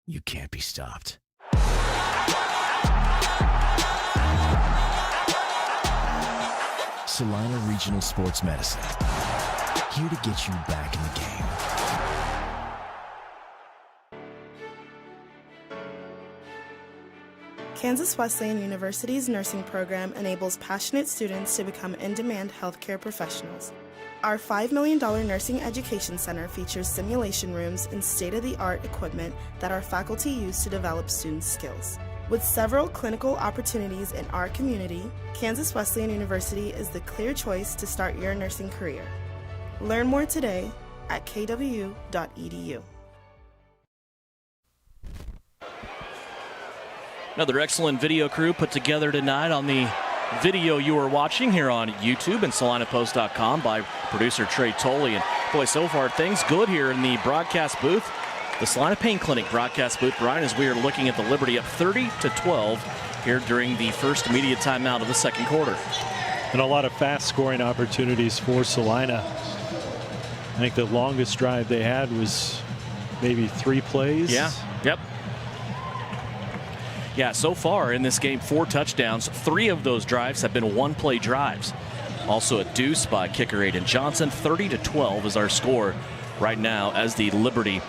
you can't be stopped. Salina Regional Sports Medicine, here to get you back in the game. Kansas Wesleyan University's nursing program enables passionate students to become in-demand healthcare professionals. Our $5 million nursing education center features simulation rooms and state-of-the-art equipment that our faculty use to develop students' skills. With several clinical opportunities in our community, Kansas Wesleyan University is the clear choice to start your nursing career. Learn more today at kw.edu. Another excellent video crew put together tonight on the video you are watching here on YouTube and SalinaPost.com by producer Trey Tolley. And boy, so far things good here in the broadcast booth. The Salina Pain Clinic broadcast booth, Brian, as we are looking at the Liberty up 30-12 here during the first media timeout of the second quarter. And a lot of fast scoring opportunities for Salina. I think the longest drive they had was maybe 3 plays. Yeah, yep. Yeah, so far in this game, 4 touchdowns. 3 of those drives have been one-play drives. Also a deuce by kicker Aiden Johnson. 30-12 is our score right now as the Liberty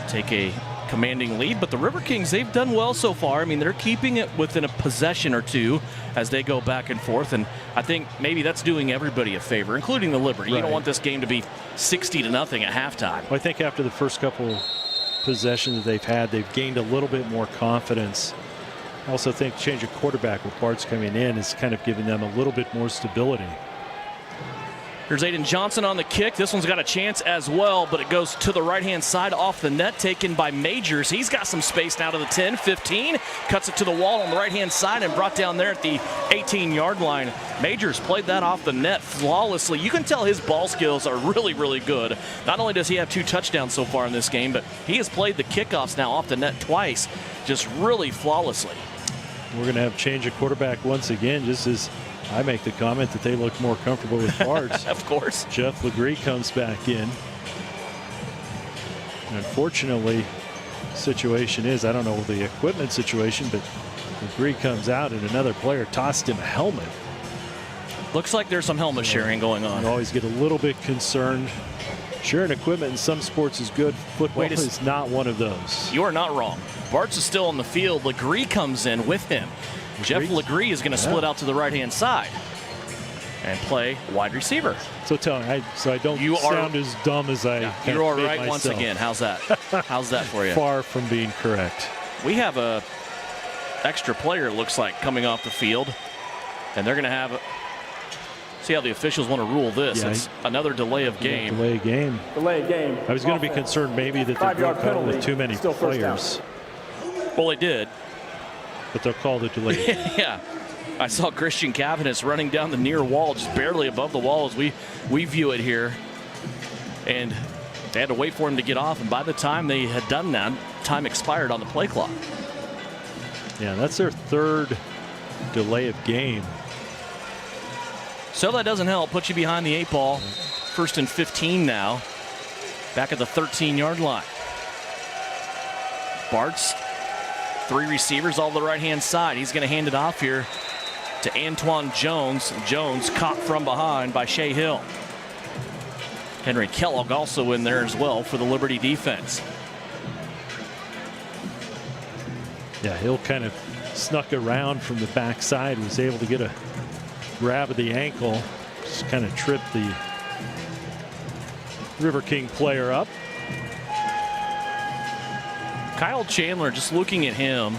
take a commanding lead. But the River Kings, they've done well so far. I mean, they're keeping it within a possession or two as they go back and forth. And I think maybe that's doing everybody a favor, including the Liberty. Right. You don't want this game to be 60-0 at halftime. Well, I think after the first couple possessions that they've had, they've gained a little bit more confidence. I also think change of quarterback with Bart's coming in is kind of giving them a little bit more stability. Here's Aiden Johnson on the kick. This one's got a chance as well, but it goes to the right-hand side off the net, taken by Majors. He's got some space now to the 10, 15, cuts it to the wall on the right-hand side and brought down there at the 18-yard line. Majors played that off the net flawlessly. You can tell his ball skills are really, really good. Not only does he have 2 touchdowns so far in this game, but he has played the kickoffs now off the net twice, just really flawlessly. We're going to have change of quarterback once again, just as I make the comment that they look more comfortable with Bards. Of course. Jeff Legree comes back in. And unfortunately, the situation is, I don't know the equipment situation, but Legree comes out and another player tossed him a helmet. Looks like there's some helmet sharing going on. You always get a little bit concerned. Sharing equipment in some sports is good. Football is not one of those. You are not wrong. Bartz is still on the field. Legree comes in with him. Jeff Legree is going to split out to the right-hand side and play wide receiver. So tell me, I don't sound as dumb as I You are right myself. once again. How's that? How's that for you? Far from being correct. We have a extra player, it looks like, coming off the field, and they're going to have see how the officials want to rule this. Yeah, it's another delay of game. Delay of game. Delay of game. I was going to be concerned maybe that they're going to call with too many players. Well, they did. But they'll call the delay. Yeah. I saw Christian Cavanis running down the near wall, just barely above the wall as we view it here. And they had to wait for him to get off, and by the time they had done that, time expired on the play clock. Yeah, that's their 3rd delay of game. So that doesn't help. Put you behind the 8 ball. 1st and 15 now. Back at the 13-yard line. Bartz, 3 receivers all the right-hand side. He's going to hand it off here to Antoine Jones. Jones caught from behind by Shea Hill. Henry Kellogg also in there as well for the Liberty defense. Yeah, Hill kind of snuck around from the backside, was able to get a grab of the ankle. Just kind of tripped the River King player up. Kyle Chandler, just looking at him,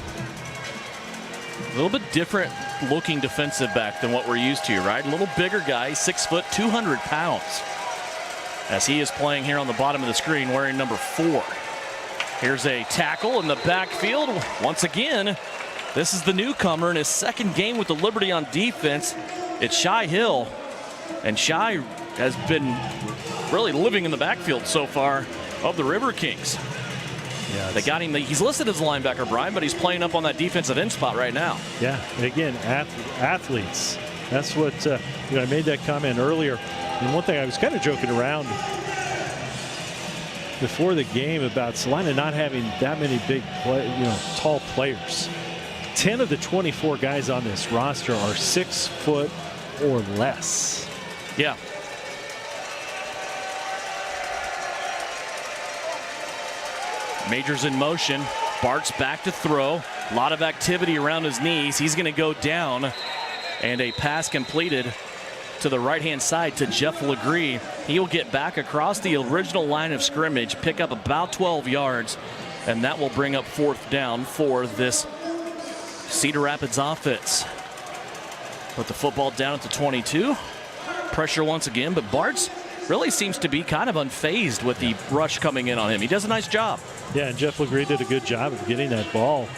a little bit different looking defensive back than what we're used to, right? A little bigger guy, 6 foot, 200 pounds. As he is playing here on the bottom of the screen wearing number 4. Here's a tackle in the backfield. Once again, this is the newcomer in his second game with the Liberty on defense. It's Shai Hill. And Shai has been really living in the backfield so far of the River Kings. Yeah, they got him. He's listed as a linebacker, Brian, but he's playing up on that defensive end spot right now. Yeah, and again, athletes. That's what, I made that comment earlier. And one thing I was kind of joking around before the game about Salina not having that many tall players. 10 of the 24 guys on this roster are 6 foot or less. Yeah. Majors in motion. Bart's back to throw. A lot of activity around his knees. He's going to go down. And a pass completed to the right-hand side to Jeff Legree. He'll get back across the original line of scrimmage, pick up about 12 yards, and that will bring up 4th down for this Cedar Rapids offense. Put the football down at the 22. Pressure once again, but Bart's really seems to be kind of unfazed with the rush coming in on him. He does a nice job. Yeah, and Jeff Legree did a good job of getting that ball.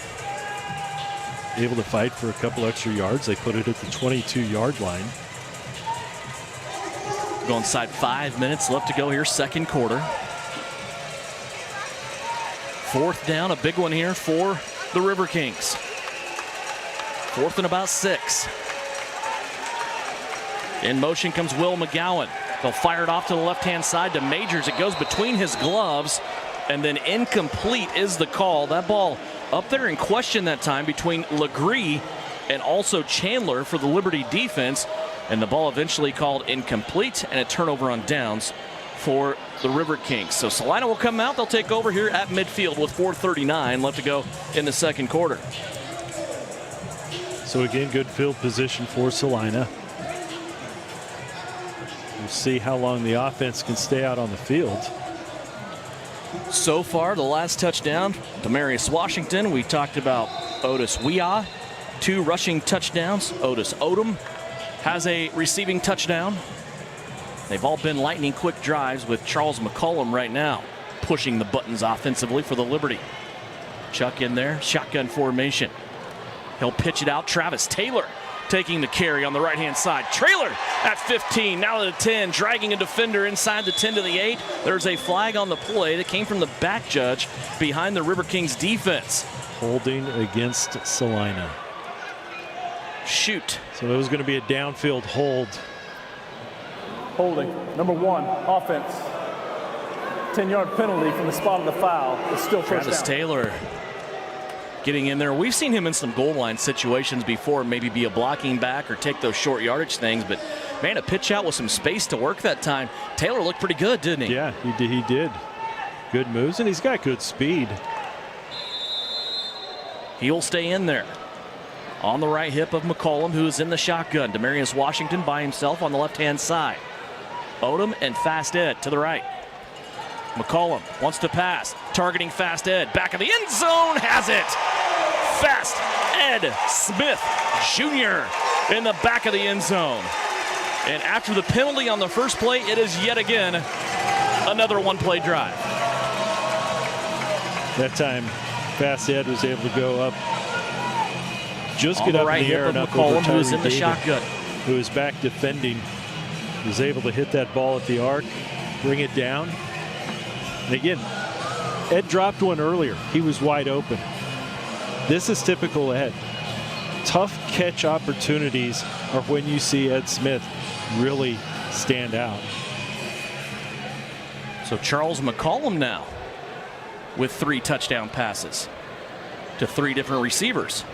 Able to fight for a couple extra yards. They put it at the 22-yard line. Go inside 5 minutes left to go here, second quarter. 4th down, a big one here for the River Kings. 4th and about 6. In motion comes Will McGowan. They'll fire it off to the left-hand side to Majors. It goes between his gloves, and then incomplete is the call. That ball up there in question that time between Legree and also Chandler for the Liberty defense, and the ball eventually called incomplete and a turnover on downs for the River Kings. So Salina will come out. They'll take over here at midfield with 4:39 left to go in the second quarter. So again, good field position for Salina. We'll see how long the offense can stay out on the field. So far, the last touchdown, Demarius Washington. We talked about Otis Weah, 2 rushing touchdowns. Otis Odom has a receiving touchdown. They've all been lightning quick drives with Charles McCollum right now pushing the buttons offensively for the Liberty. Chuck in there, shotgun formation. He'll pitch it out. Travis Taylor taking the carry on the right-hand side. Trailer at 15, now at the 10, dragging a defender inside the 10 to the 8. There's a flag on the play that came from the back judge behind the River Kings defense. Holding against Salina. Shoot. So it was going to be a downfield hold. Holding, number 1, offense. 10-yard penalty from the spot of the foul. It's still first down. Travis Taylor getting in there. We've seen him in some goal line situations before, maybe be a blocking back or take those short yardage things, but man, a pitch out with some space to work that time. Taylor looked pretty good, didn't he? Yeah, he did. Good moves, and he's got good speed. He'll stay in there. On the right hip of McCollum, who is in the shotgun. Demarius Washington by himself on the left-hand side. Odom and Fast Ed to the right. McCollum wants to pass, targeting Fast Ed. Back of the end zone, has it. Fast Ed Smith Jr. in the back of the end zone. And after the penalty on the first play, it is yet again another one-play drive. That time, Fast Ed was able to go up, just get up in the air and up over McCollum, who is in the David, shotgun. who is back defending, was able to hit that ball at the arc, bring it down. And again, Ed dropped one earlier. He was wide open. This is typical Ed. Tough catch opportunities are when you see Ed Smith really stand out. So Charles McCollum now with 3 touchdown passes to 3 different receivers.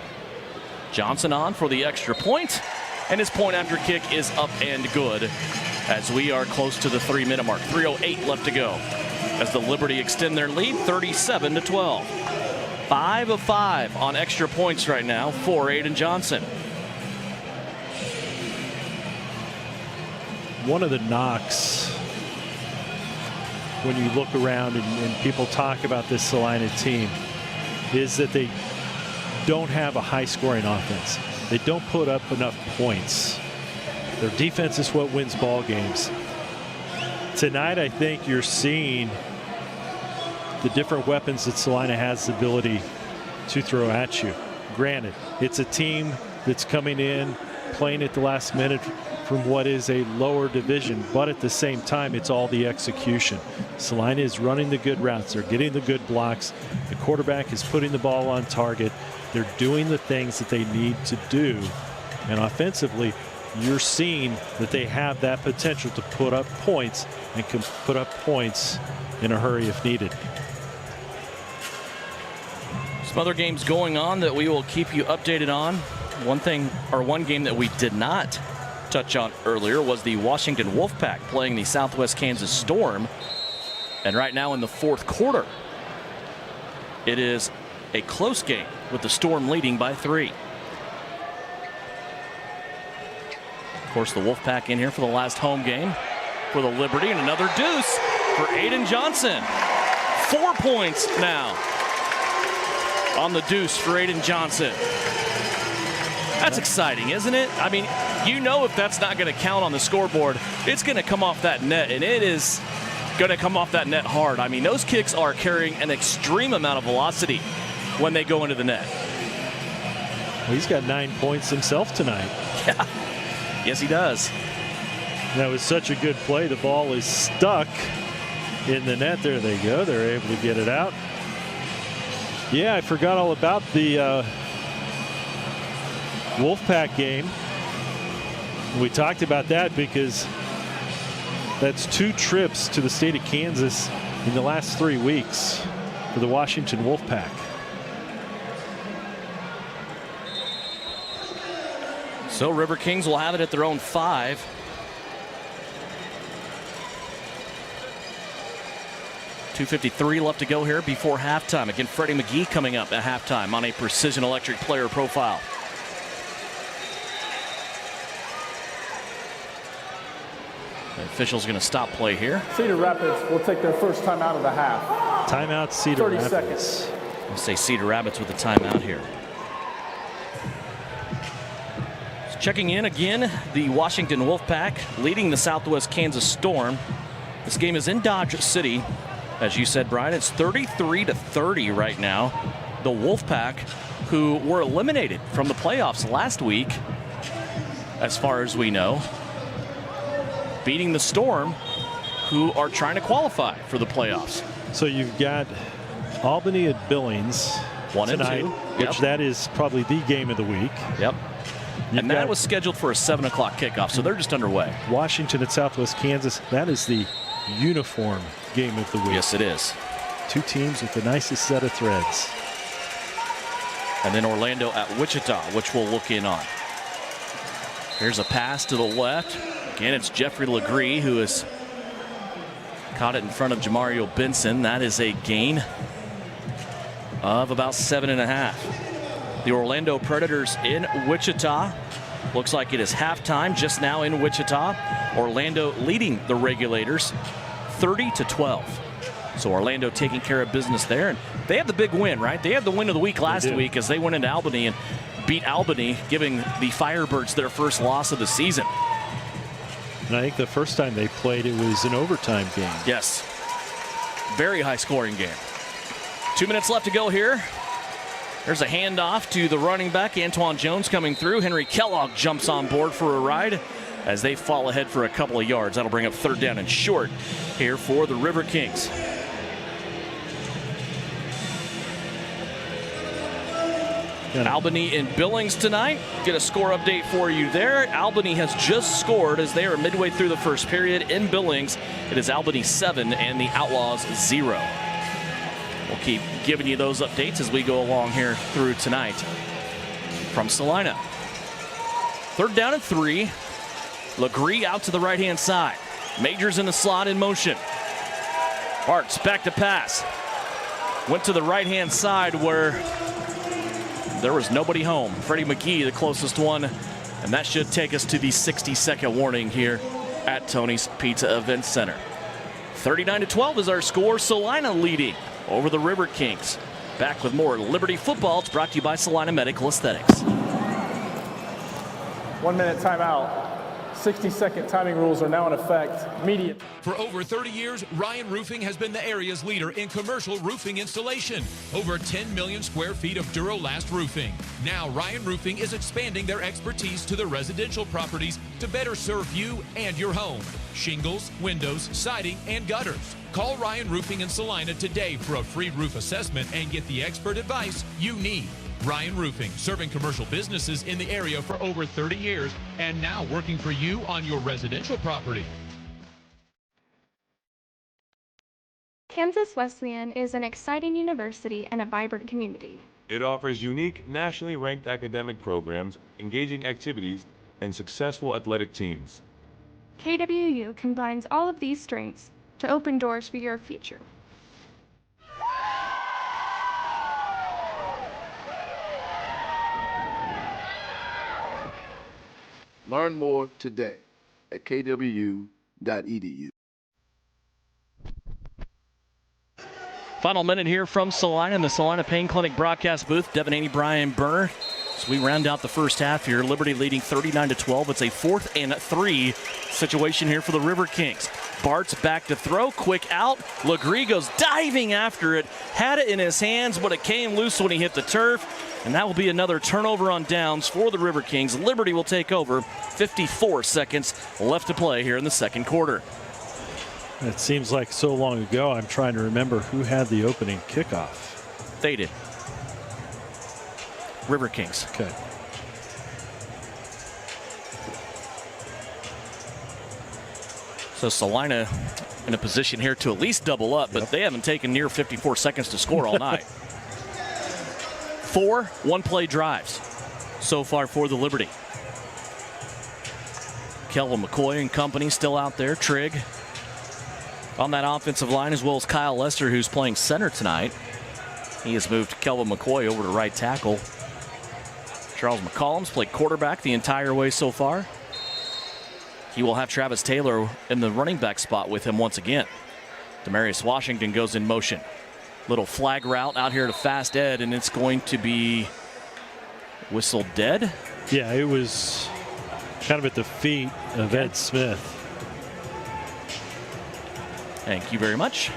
Johnson on for the extra point, and his point after kick is up and good as we are close to the 3-minute mark. 3:08 left to go as the Liberty extend their lead 37-12. 5 of 5 on extra points right now for Aiden Johnson. one of the knocks when you look around and people talk about this Salina team is that they don't have a high-scoring offense. They don't put up enough points. Their defense is what wins ball games. Tonight, I think you're seeing the different weapons that Salina has the ability to throw at you. Granted, it's a team that's coming in, playing at the last minute from what is a lower division, but at the same time, it's all the execution. Salina is running the good routes. They're getting the good blocks. The quarterback is putting the ball on target. They're doing the things that they need to do. And offensively, you're seeing that they have that potential to put up points and can put up points in a hurry if needed. Some other games going on that we will keep you updated on. One game that we did not touch on earlier was the Washington Wolfpack playing the Southwest Kansas Storm. And right now in the fourth quarter, it is a close game with the Storm leading by 3. Of course, the Wolfpack in here for the last home game for the Liberty, and another deuce for Aiden Johnson. 4 points now on the deuce for Aiden Johnson. That's exciting, isn't it? I mean, you know, if that's not going to count on the scoreboard, it's going to come off that net, and it is going to come off that net hard. I mean, those kicks are carrying an extreme amount of velocity when they go into the net. Well, he's got 9 points himself tonight. Yeah. Yes, he does. That was such a good play. The ball is stuck in the net. There they go. They're able to get it out. Yeah, I forgot all about the Wolfpack game. We talked about that because that's 2 trips to the state of Kansas in the last 3 weeks for the Washington Wolfpack. So River Kings will have it at their own 5. .253 left to go here before halftime. Again, Freddie McGee coming up at halftime on a Precision Electric player profile. The official's going to stop play here. Cedar Rapids will take their first time out of the half. Timeout, Cedar 30 Rapids. seconds. I'll say Cedar Rapids with the timeout here. Checking in again, the Washington Wolfpack leading the Southwest Kansas Storm. This game is in Dodge City. As you said, Brian, it's 33-30 right now. The Wolfpack, who were eliminated from the playoffs last week, as far as we know, beating the Storm, who are trying to qualify for the playoffs. So you've got Albany at Billings 1 tonight, and 2. which that is probably the game of the week. Yep. And that was scheduled for a 7 o'clock kickoff, so they're just underway. Washington at Southwest Kansas, that is the uniform game of the week. Yes, it is. 2 teams with the nicest set of threads. And then Orlando at Wichita, which we'll look in on. Here's a pass to the left. Again, it's Jeffrey Legree who has caught it in front of Jamario Benson. That is a gain of about 7.5. The Orlando Predators in Wichita. Looks like it is halftime just now in Wichita. Orlando leading the Regulators 30-12. So Orlando taking care of business there. And they had the big win, right? They had the win of the week last week as they went into Albany and beat Albany, giving the Firebirds their first loss of the season. And I think the first time they played, it was an overtime game. Yes. Very high scoring game. 2 minutes left to go here. There's a handoff to the running back, Antoine Jones coming through. Henry Kellogg jumps on board for a ride as they fall ahead for a couple of yards. That'll bring up 3rd down and short here for the River Kings. Albany and Billings tonight. Get a score update for you there. Albany has just scored as they are midway through the first period. In Billings, it is Albany 7 and the Outlaws 0. We'll keep giving you those updates as we go along here through tonight. From Salina. 3rd down and 3. Legree out to the right-hand side. Majors in the slot in motion. Arts back to pass. Went to the right-hand side where there was nobody home. Freddie McGee, the closest one, and that should take us to the 60-second warning here at Tony's Pizza Event Center. 39-12 is our score. Salina leading over the River Kings. Back with more Liberty football. It's brought to you by Salina Medical Aesthetics. 1 minute timeout. 60-second timing rules are now in effect. Immediate. For over 30 years, Ryan Roofing has been the area's leader in commercial roofing installation. Over 10 million square feet of Durolast roofing. Now, Ryan Roofing is expanding their expertise to the residential properties to better serve you and your home. Shingles, windows, siding, and gutters. Call Ryan Roofing in Salina today for a free roof assessment and get the expert advice you need. Ryan Roofing, serving commercial businesses in the area for over 30 years and now working for you on your residential property. Kansas Wesleyan is an exciting university and a vibrant community. It offers unique, nationally ranked academic programs, engaging activities, and successful athletic teams. KWU combines all of these strengths to open doors for your future. Learn more today at kwu.edu. Final minute here from Salina in the Salina Pain Clinic broadcast booth. Devin Haney, Brian Berner. As we round out the first half here, Liberty leading 39-12. It's a 4th and 3 situation here for the River Kings. Bart's back to throw, quick out. Legree goes diving after it, had it in his hands, but it came loose when he hit the turf. And that will be another turnover on downs for the River Kings. Liberty will take over. 54 seconds left to play here in the second quarter. It seems like so long ago. I'm trying to remember who had the opening kickoff. They did. River Kings. Okay. So Salina in a position here to at least double up, but they haven't taken near 54 seconds to score all night. 4 one-play drives so far for the Liberty. Kelvin McCoy and company still out there. Trigg on that offensive line, as well as Kyle Lester, who's playing center tonight. He has moved Kelvin McCoy over to right tackle. Charles McCollum's played quarterback the entire way so far. He will have Travis Taylor in the running back spot with him once again. Demarius Washington goes in motion. Little flag route out here to Fast Ed, and it's going to be whistled dead. Yeah, it was kind of at the feet of Ed Smith. Thank you very much.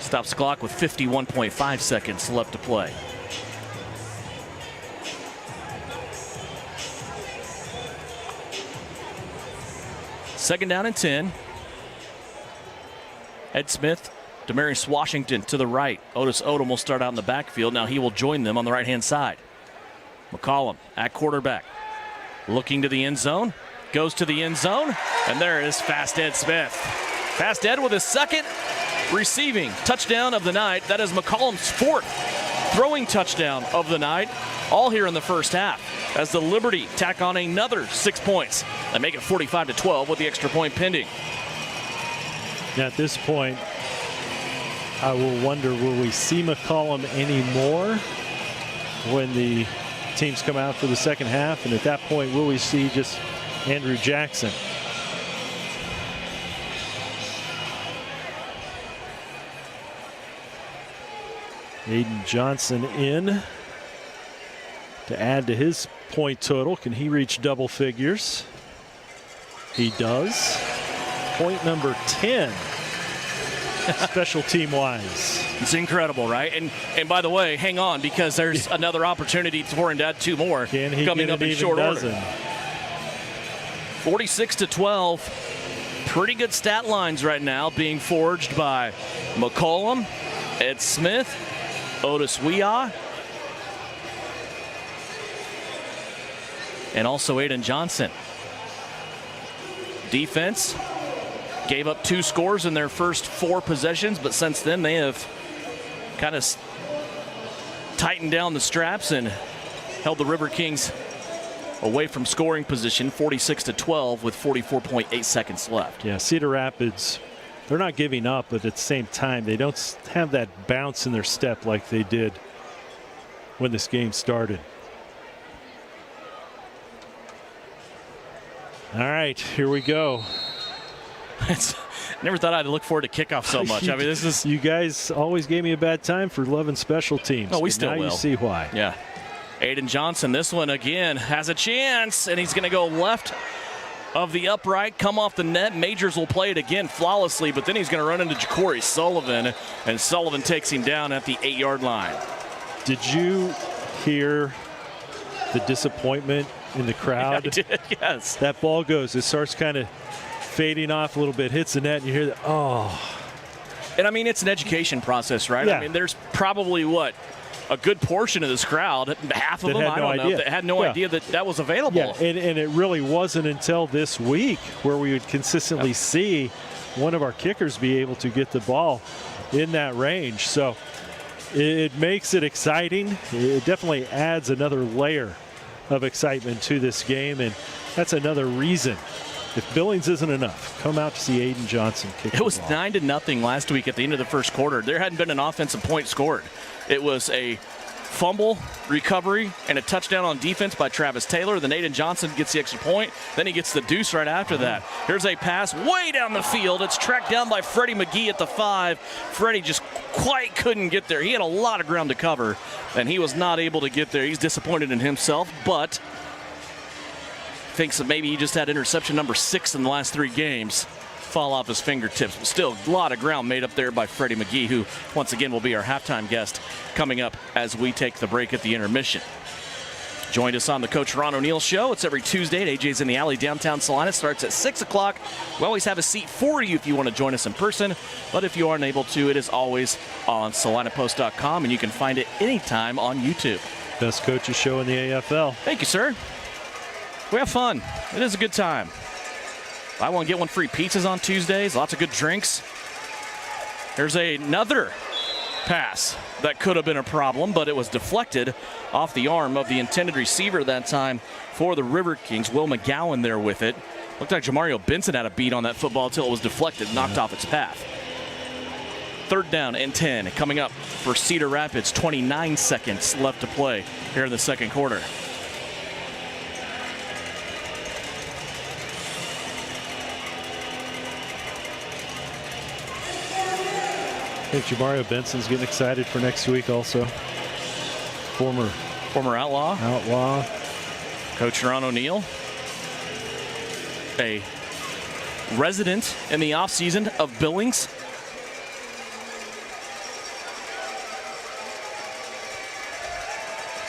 Stops the clock with 51.5 seconds left to play. Second down and 10. Ed Smith, Demarius Washington to the right. Otis Odom will start out in the backfield. Now he will join them on the right-hand side. McCollum at quarterback. Looking to the end zone. Goes to the end zone. And there is Fast Ed Smith. Fast Ed with his second receiving touchdown of the night. That is McCollum's 4th throwing touchdown of the night. All here in the first half, as the Liberty tack on another 6 points and make it 45-12 with the extra point pending. Now at this point, I will wonder, will we see McCollum anymore when the teams come out for the second half? And at that point, will we see just Andrew Jackson? Aiden Johnson in to add to his point total. Can he reach double figures? He does. Point number 10. Special team wise. It's incredible, right? And by the way, hang on, because there's another opportunity for him to add 2 more coming up in short order. 46-12. Pretty good stat lines right now being forged by McCollum, Ed Smith, Otis Weah, and also Aiden Johnson. Defense gave up 2 scores in their first 4 possessions, but since then they have kind of tightened down the straps and held the River Kings away from scoring position, 46-12 with 44.8 seconds left. Yeah, Cedar Rapids, they're not giving up, but at the same time, they don't have that bounce in their step like they did when this game started. All right, here we go. Never thought I'd look forward to kickoff so much. I mean, this is. You guys always gave me a bad time for loving special teams. Oh, we still will. Now you see why. Yeah. Aiden Johnson, this one again, has a chance, and he's going to go left of the upright, come off the net. Majors will play it again flawlessly, but then he's going to run into Ja'Cory Sullivan, and Sullivan takes him down at the 8-yard line. Did you hear the disappointment in the crowd? I did, yes. That ball goes, it starts kind of fading off a little bit, hits the net, and you hear that, oh. And I mean, it's an education process, right? Yeah. I mean, there's probably, a good portion of this crowd, half of them, I don't know, that had no idea that that was available. Yeah, and it really wasn't until this week where we would consistently see one of our kickers be able to get the ball in that range. So it makes it exciting. It definitely adds another layer of excitement to this game, and that's another reason. If Billings isn't enough, come out to see Aiden Johnson kick the ball. It was 9-0 last week at the end of the first quarter. There hadn't been an offensive point scored. It was a fumble, recovery, and a touchdown on defense by Travis Taylor. Then Aiden Johnson gets the extra point. Then he gets the deuce right after that. Here's a pass way down the field. It's tracked down by Freddie McGee at the 5. Freddie just quite couldn't get there. He had a lot of ground to cover, and he was not able to get there. He's disappointed in himself, but thinks that maybe he just had interception number 6 in the last 3 games fall off his fingertips. But still, a lot of ground made up there by Freddie McGee, who once again will be our halftime guest coming up as we take the break at the intermission. Joined us on the Coach Ron O'Neill Show. It's every Tuesday at AJ's in the Alley, downtown Salina. Starts at 6 o'clock. We always have a seat for you if you want to join us in person. But if you aren't able to, it is always on SalinaPost.com, and you can find it anytime on YouTube. Best coaches show in the AFL. Thank you, sir. We have fun. It is a good time. Buy one, get one free pizzas on Tuesdays. Lots of good drinks. There's another pass that could have been a problem, but it was deflected off the arm of the intended receiver that time for the River Kings. Will McGowan there with it. Looked like Jamario Benson had a beat on that football until it was deflected, knocked off its path. 3rd down and 10 coming up for Cedar Rapids. 29 seconds left to play here in the second quarter. I think Jamario Benson's getting excited for next week also. Former Outlaw. Coach Ron O'Neill, a resident in the offseason of Billings.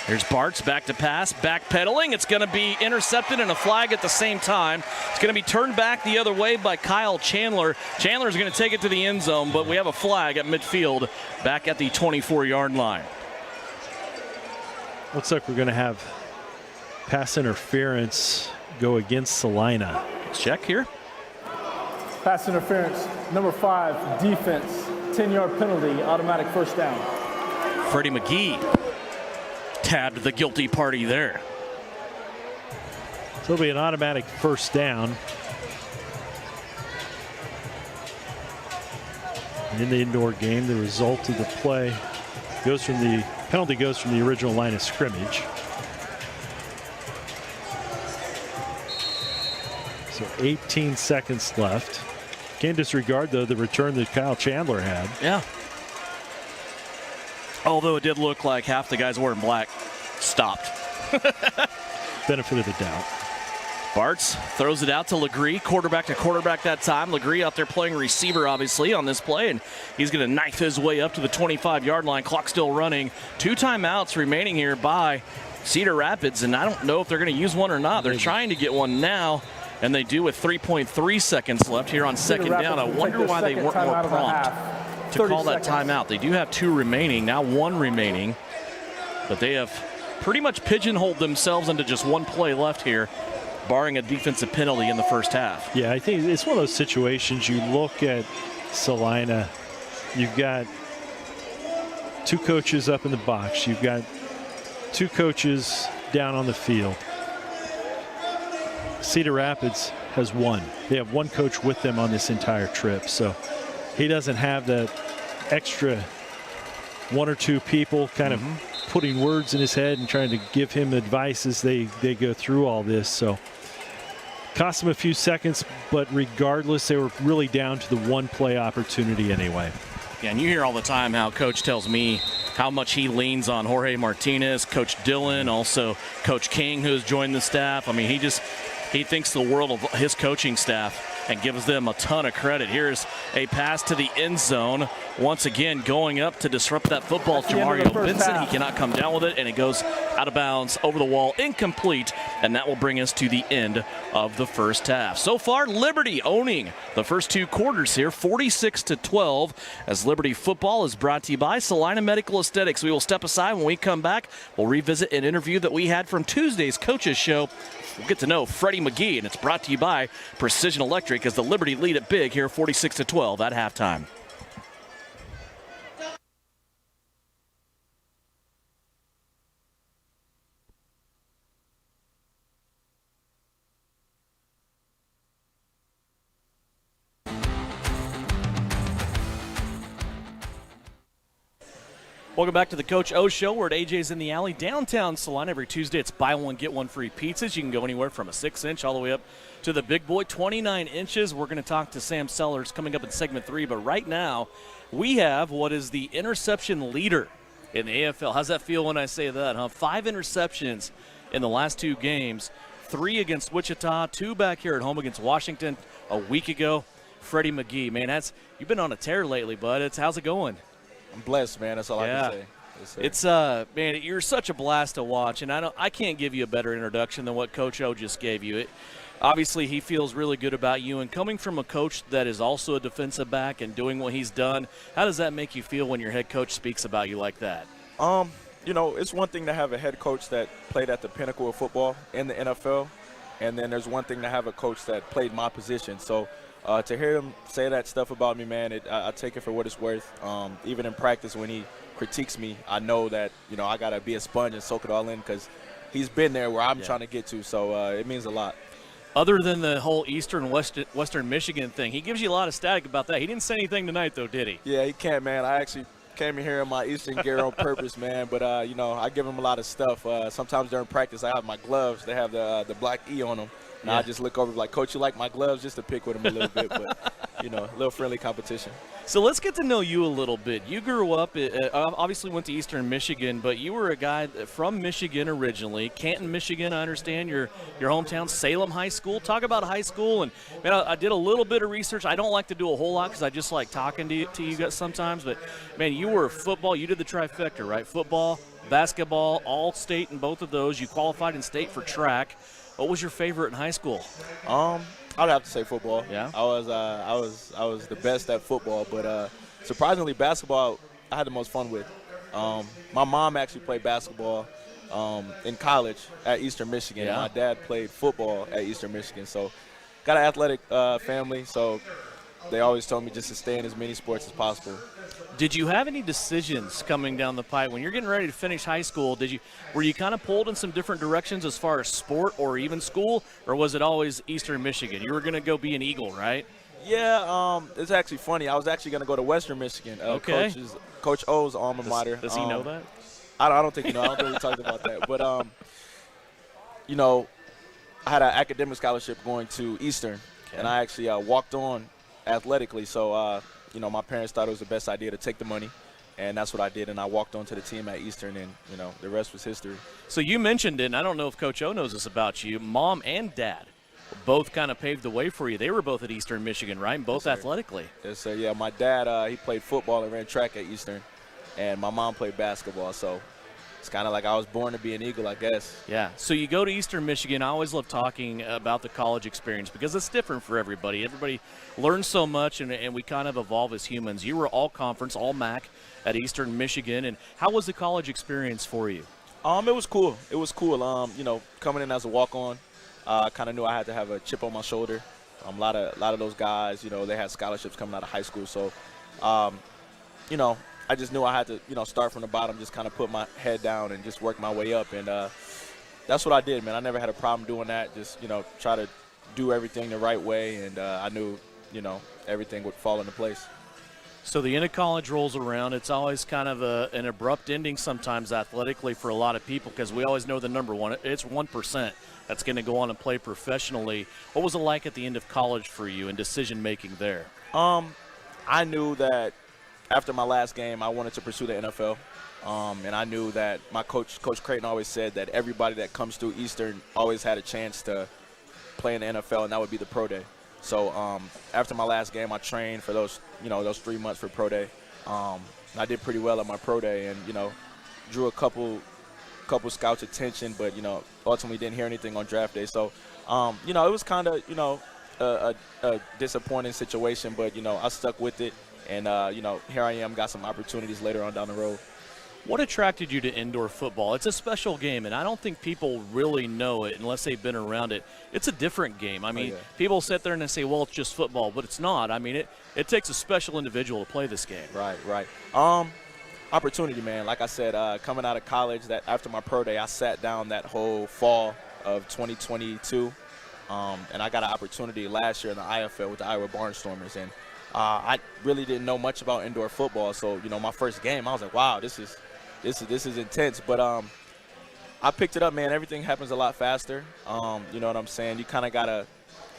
Here's Bartz back to pass, backpedaling. It's going to be intercepted and a flag at the same time. It's going to be turned back the other way by Kyle Chandler. Chandler's going to take it to the end zone, but we have a flag at midfield back at the 24-yard line. Looks like we're going to have pass interference go against Salina. Let's check here. Pass interference, number 5, defense, 10-yard penalty, automatic first down. Freddie McGee tabbed the guilty party there. So it'll be an automatic first down. And in the indoor game, the result of the play penalty goes from the original line of scrimmage. So 18 seconds left. Can't disregard, though, the return that Kyle Chandler had. Yeah. Although it did look like half the guys wearing black stopped. Benefit of the doubt. Bartz throws it out to Legree, quarterback to quarterback that time. Legree out there playing receiver, obviously, on this play, and he's going to knife his way up to the 25-yard line. Clock still running. 2 timeouts remaining here by Cedar Rapids, and I don't know if they're going to use one or not. They're trying to get one now, and they do with 3.3 seconds left here on second down. I wonder why they weren't more prompt to call that timeout. They do have 2 remaining, now 1 remaining, but they have pretty much pigeonholed themselves into just 1 play left here, barring a defensive penalty in the first half. Yeah, I think it's one of those situations. You look at Salina, you've got 2 coaches up in the box. You've got 2 coaches down on the field. Cedar Rapids has 1. They have 1 coach with them on this entire trip. So he doesn't have that extra 1 or 2 people kind of putting words in his head and trying to give him advice as they go through all this. So Cost them a few seconds, but regardless, they were really down to the one play opportunity anyway. Yeah, and you hear all the time how Coach tells me how much he leans on Jorge Martinez, Coach Dillon, also Coach King, who has joined the staff. I mean, he thinks the world of his coaching staff and gives them a ton of credit. Here's a pass to the end zone. Once again, going up to disrupt that football. Jamario Vincent, he cannot come down with it, and it goes out of bounds over the wall, incomplete, and that will bring us to the end of the first half. So far, Liberty owning the first 2 quarters here, 46-12, as Liberty football is brought to you by Salina Medical Aesthetics. We will step aside. When we come back, we'll revisit an interview that we had from Tuesday's Coaches Show. We'll get to know Freddie McGee, and it's brought to you by Precision Electric as the Liberty lead it big here, 46-12 at halftime. Welcome back to the Coach O Show. We're at AJ's in the Alley, downtown Salina. Every Tuesday, it's buy one, get one free pizzas. You can go anywhere from a 6-inch all the way up to the big boy, 29 inches. We're going to talk to Sam Sellers coming up in segment 3. But right now, we have what is the interception leader in the AFL. How's that feel when I say that, huh? 5 interceptions in the last 2 games, 3 against Wichita, 2 back here at home against Washington a week ago. Freddie McGee, man, you've been on a tear lately, bud. How's it going? I'm blessed, man. That's all I can say. It's man, you're such a blast to watch, and I can't give you a better introduction than what Coach O just gave you. Obviously, he feels really good about you, and coming from a coach that is also a defensive back and doing what he's done, how does that make you feel when your head coach speaks about you like that? You know, it's one thing to have a head coach that played at the pinnacle of football in the NFL, and then there's one thing to have a coach that played my position. So to hear him say that stuff about me, man, I take it for what it's worth. Even in practice when he critiques me, I know that, you know, I got to be a sponge and soak it all in because he's been there where I'm trying to get to. So it means a lot. Other than the whole Western Michigan thing, he gives you a lot of static about that. He didn't say anything tonight, though, did he? Yeah, he can't, man. I actually came in here in my Eastern gear on purpose, man. But, you know, I give him a lot of stuff. Sometimes during practice, I have my gloves. They have the black E on them. And I just look over like, Coach, you like my gloves? Just to pick with him a little bit. But, you know, a little friendly competition. So let's get to know you a little bit. You grew up, obviously went to Eastern Michigan, but you were a guy from Michigan originally. Canton, Michigan, I understand, your hometown. Salem High School. Talk about high school. And, man, I did a little bit of research. I don't like to do a whole lot because I just like talking to you guys sometimes. But, man, you were football. You did the trifecta, right? Football, basketball, all state in both of those. You qualified in state for track. What was your favorite in high school? I'd have to say football. Yeah. I was the best at football, but surprisingly, basketball I had the most fun with. My mom actually played basketball in college at Eastern Michigan. Yeah. My dad played football at Eastern Michigan, so got an athletic family. So they always told me just to stay in as many sports as possible. Did you have any decisions coming down the pipe when you're getting ready to finish high school? Were you kind of pulled in some different directions as far as sport or even school, or was it always Eastern Michigan? You were going to go be an Eagle, right? Yeah, it's actually funny. I was actually going to go to Western Michigan. Okay. Coach O's alma mater. Does he know that? I don't think he knows. I don't think we talked about that. But, you know, I had an academic scholarship going to Eastern, and I actually walked on athletically. So, you know, my parents thought it was the best idea to take the money, and that's what I did. And I walked onto the team at Eastern, and, you know, the rest was history. So you mentioned it, and I don't know if Coach O knows this about you. Mom and Dad both kind of paved the way for you. They were both at Eastern Michigan, right? Both athletically. Yes, sir. Yeah, my dad, he played football and ran track at Eastern, and my mom played basketball. So it's kind of like I was born to be an Eagle, I guess. Yeah. So you go to Eastern Michigan. I always love talking about the college experience because it's different for everybody. Everybody learns so much, and we kind of evolve as humans. You were all conference, all MAC at Eastern Michigan. And how was the college experience for you? It was cool. It was cool. You know, coming in as a walk-on, I kind of knew I had to have a chip on my shoulder. A lot of those guys, you know, they had scholarships coming out of high school. So, you know, I just knew I had to, you know, start from the bottom, just kind of put my head down and just work my way up. And that's what I did, man. I never had a problem doing that. Just, you know, try to do everything the right way. And I knew, you know, everything would fall into place. So the end of college rolls around. It's always kind of an abrupt ending sometimes athletically for a lot of people because we always know the number one. It's 1% that's going to go on and play professionally. What was it like at the end of college for you and decision-making there? I knew that after my last game, I wanted to pursue the NFL. And I knew that my Coach Creighton always said that everybody that comes through Eastern always had a chance to play in the NFL, and that would be the pro day. So after my last game, I trained for those 3 months for pro day. I did pretty well at my pro day, and drew a couple scouts' attention, but ultimately didn't hear anything on draft day. So it was kind of a disappointing situation, but I stuck with it, and here I am, got some opportunities later on down the road. What attracted you to indoor football? It's a special game, and I don't think people really know it unless they've been around it. It's a different game. I mean, people sit there and they say, well, it's just football, but it's not. I mean, it takes a special individual to play this game. Right. Opportunity, man. Like I said, coming out of college, that after my pro day, I sat down that whole fall of 2022, and I got an opportunity last year in the IFL with the Iowa Barnstormers, and I really didn't know much about indoor football. So, my first game, I was like, wow, this is intense. But I picked it up, man. Everything happens a lot faster. You know what I'm saying? You kind of got to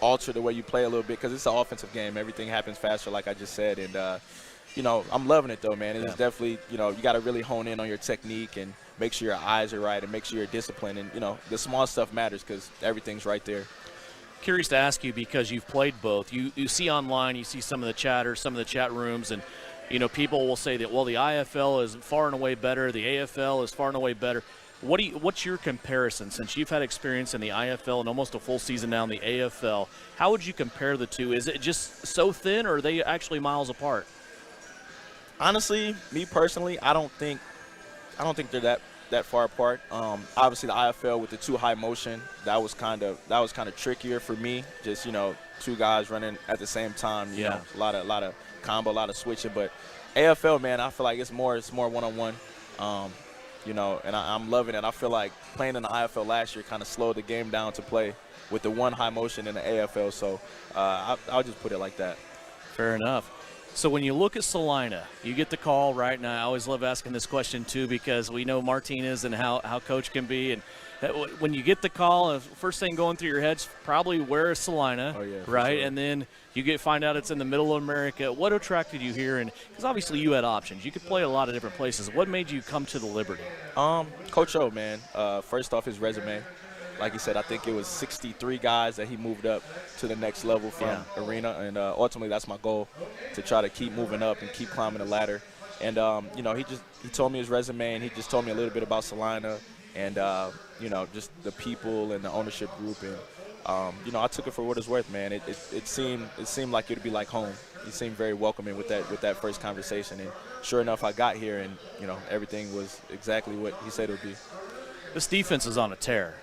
alter the way you play a little bit because it's an offensive game. Everything happens faster, like I just said. And, I'm loving it, though, man. It's definitely, you got to really hone in on your technique and make sure your eyes are right and make sure you're disciplined. And, the small stuff matters because everything's right there. Curious to ask you because you've played both. You see online, you see some of the chatter, some of the chat rooms, and people will say that, well, the IFL is far and away better, the AFL is far and away better. What's your comparison since you've had experience in the IFL and almost a full season now in the AFL? How would you compare the two? Is it just so thin, or are they actually miles apart? Honestly, me personally, I don't think they're that far apart. Obviously, the IFL with the too high motion, that was kind of trickier for me. Just two guys running at the same time. You know, a lot of combo, a lot of switching. But AFL, man, I feel like it's more one-on-one. And I'm loving it. I feel like playing in the IFL last year kind of slowed the game down to play with the one high motion in the AFL. So I'll just put it like that. Fair enough. So when you look at Salina, you get the call right now. I always love asking this question, too, because we know Martinez and how Coach can be. And when you get the call, first thing going through your head's probably where is Salina, right? Sure. And then you find out it's in the middle of America. What attracted you here? And because obviously you had options. You could play a lot of different places. What made you come to the Liberty? Coach O, man, first off, his resume. Like you said, I think it was 63 guys that he moved up to the next level from arena, and ultimately that's my goal, to try to keep moving up and keep climbing the ladder. And he told me his resume, and he just told me a little bit about Salina, and just the people and the ownership group, and I took it for what it's worth, man. It seemed like it'd be like home. He seemed very welcoming with that first conversation, and sure enough, I got here, and everything was exactly what he said it would be. This defense is on a tear.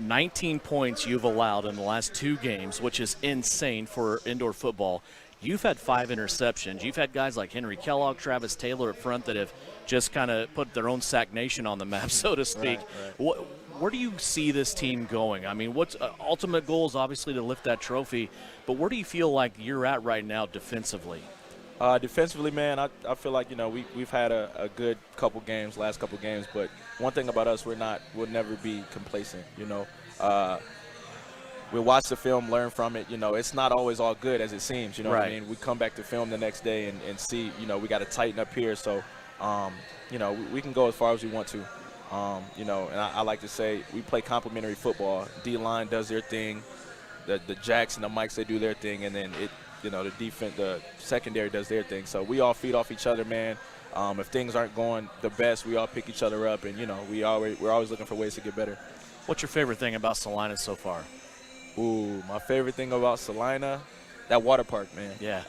19 points you've allowed in the last 2 games, which is insane for indoor football. You've had 5 interceptions. You've had guys like Henry Kellogg, Travis Taylor up front that have just kind of put their own Sac Nation on the map, so to speak. Right. Where do you see this team going? I mean, what's ultimate goal is obviously to lift that trophy, but where do you feel like you're at right now defensively? Defensively, man, I feel like, we've had a good last couple games, but one thing about us, we'll never be complacent, we watch the film, learn from it, it's not always all good as it seems, what I mean? We come back to film the next day and see, we got to tighten up here, so, we can go as far as we want to, and I like to say we play complementary football. D-line does their thing, the Jacks and the Mikes, they do their thing, and then the defense, the secondary does their thing. So we all feed off each other, man. If things aren't going the best, we all pick each other up, and we're always looking for ways to get better. What's your favorite thing about Salina so far? Ooh, my favorite thing about Salina, that water park, man. Yeah.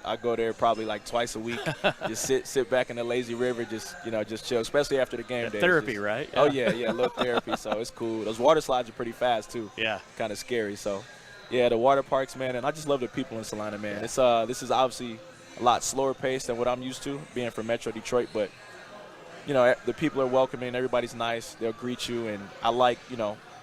I go there probably like twice a week. Just sit back in the lazy river, just chill, especially after the game day. Therapy, right? Yeah. Oh yeah, a little therapy. So it's cool. Those water slides are pretty fast too. Yeah. Kind of scary. So. Yeah, the water parks, man, and I just love the people in Salina, man. It's this is obviously a lot slower paced than what I'm used to, being from Metro Detroit, but the people are welcoming, everybody's nice, they'll greet you, and I like,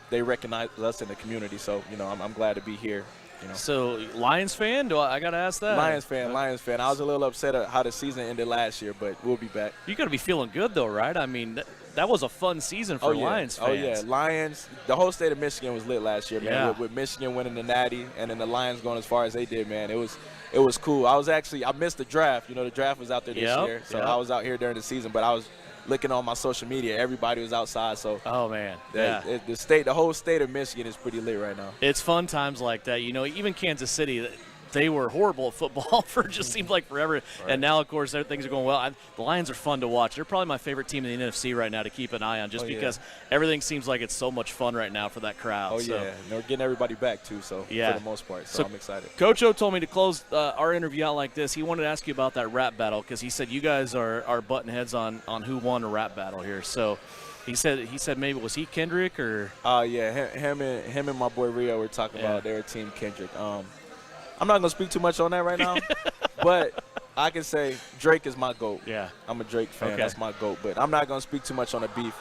they recognize us in the community, so I'm glad to be here You know? So, Lions fan? I got to ask that? Lions fan. I was a little upset at how the season ended last year, but we'll be back. You got to be feeling good, though, right? I mean, that was a fun season for Lions fans. Oh, yeah. Lions, the whole state of Michigan was lit last year, man. Yeah. With Michigan winning the Natty and then the Lions going as far as they did, man. It was cool. I missed the draft. You know, the draft was out there this year, so I was out here during the season, but I was looking on my social media. Everybody was outside, so. Oh, man. The whole state of Michigan is pretty lit right now. It's fun times like that. You know, even Kansas City, they were horrible at football for just seemed like forever. Right. And now, of course, things are going well. The Lions are fun to watch. They're probably my favorite team in the NFC right now to keep an eye on just because everything seems like it's so much fun right now for that crowd. Oh, yeah. And they're getting everybody back, too, so for the most part. So I'm excited. Coach O told me to close our interview out like this. He wanted to ask you about that rap battle because he said you guys are butting heads on who won a rap battle here. So he said maybe was he Kendrick or? Yeah, him and my boy Rio were talking about their team Kendrick. I'm not going to speak too much on that right now, but I can say Drake is my GOAT. Yeah. I'm a Drake fan. Okay. That's my GOAT. But I'm not going to speak too much on the beef.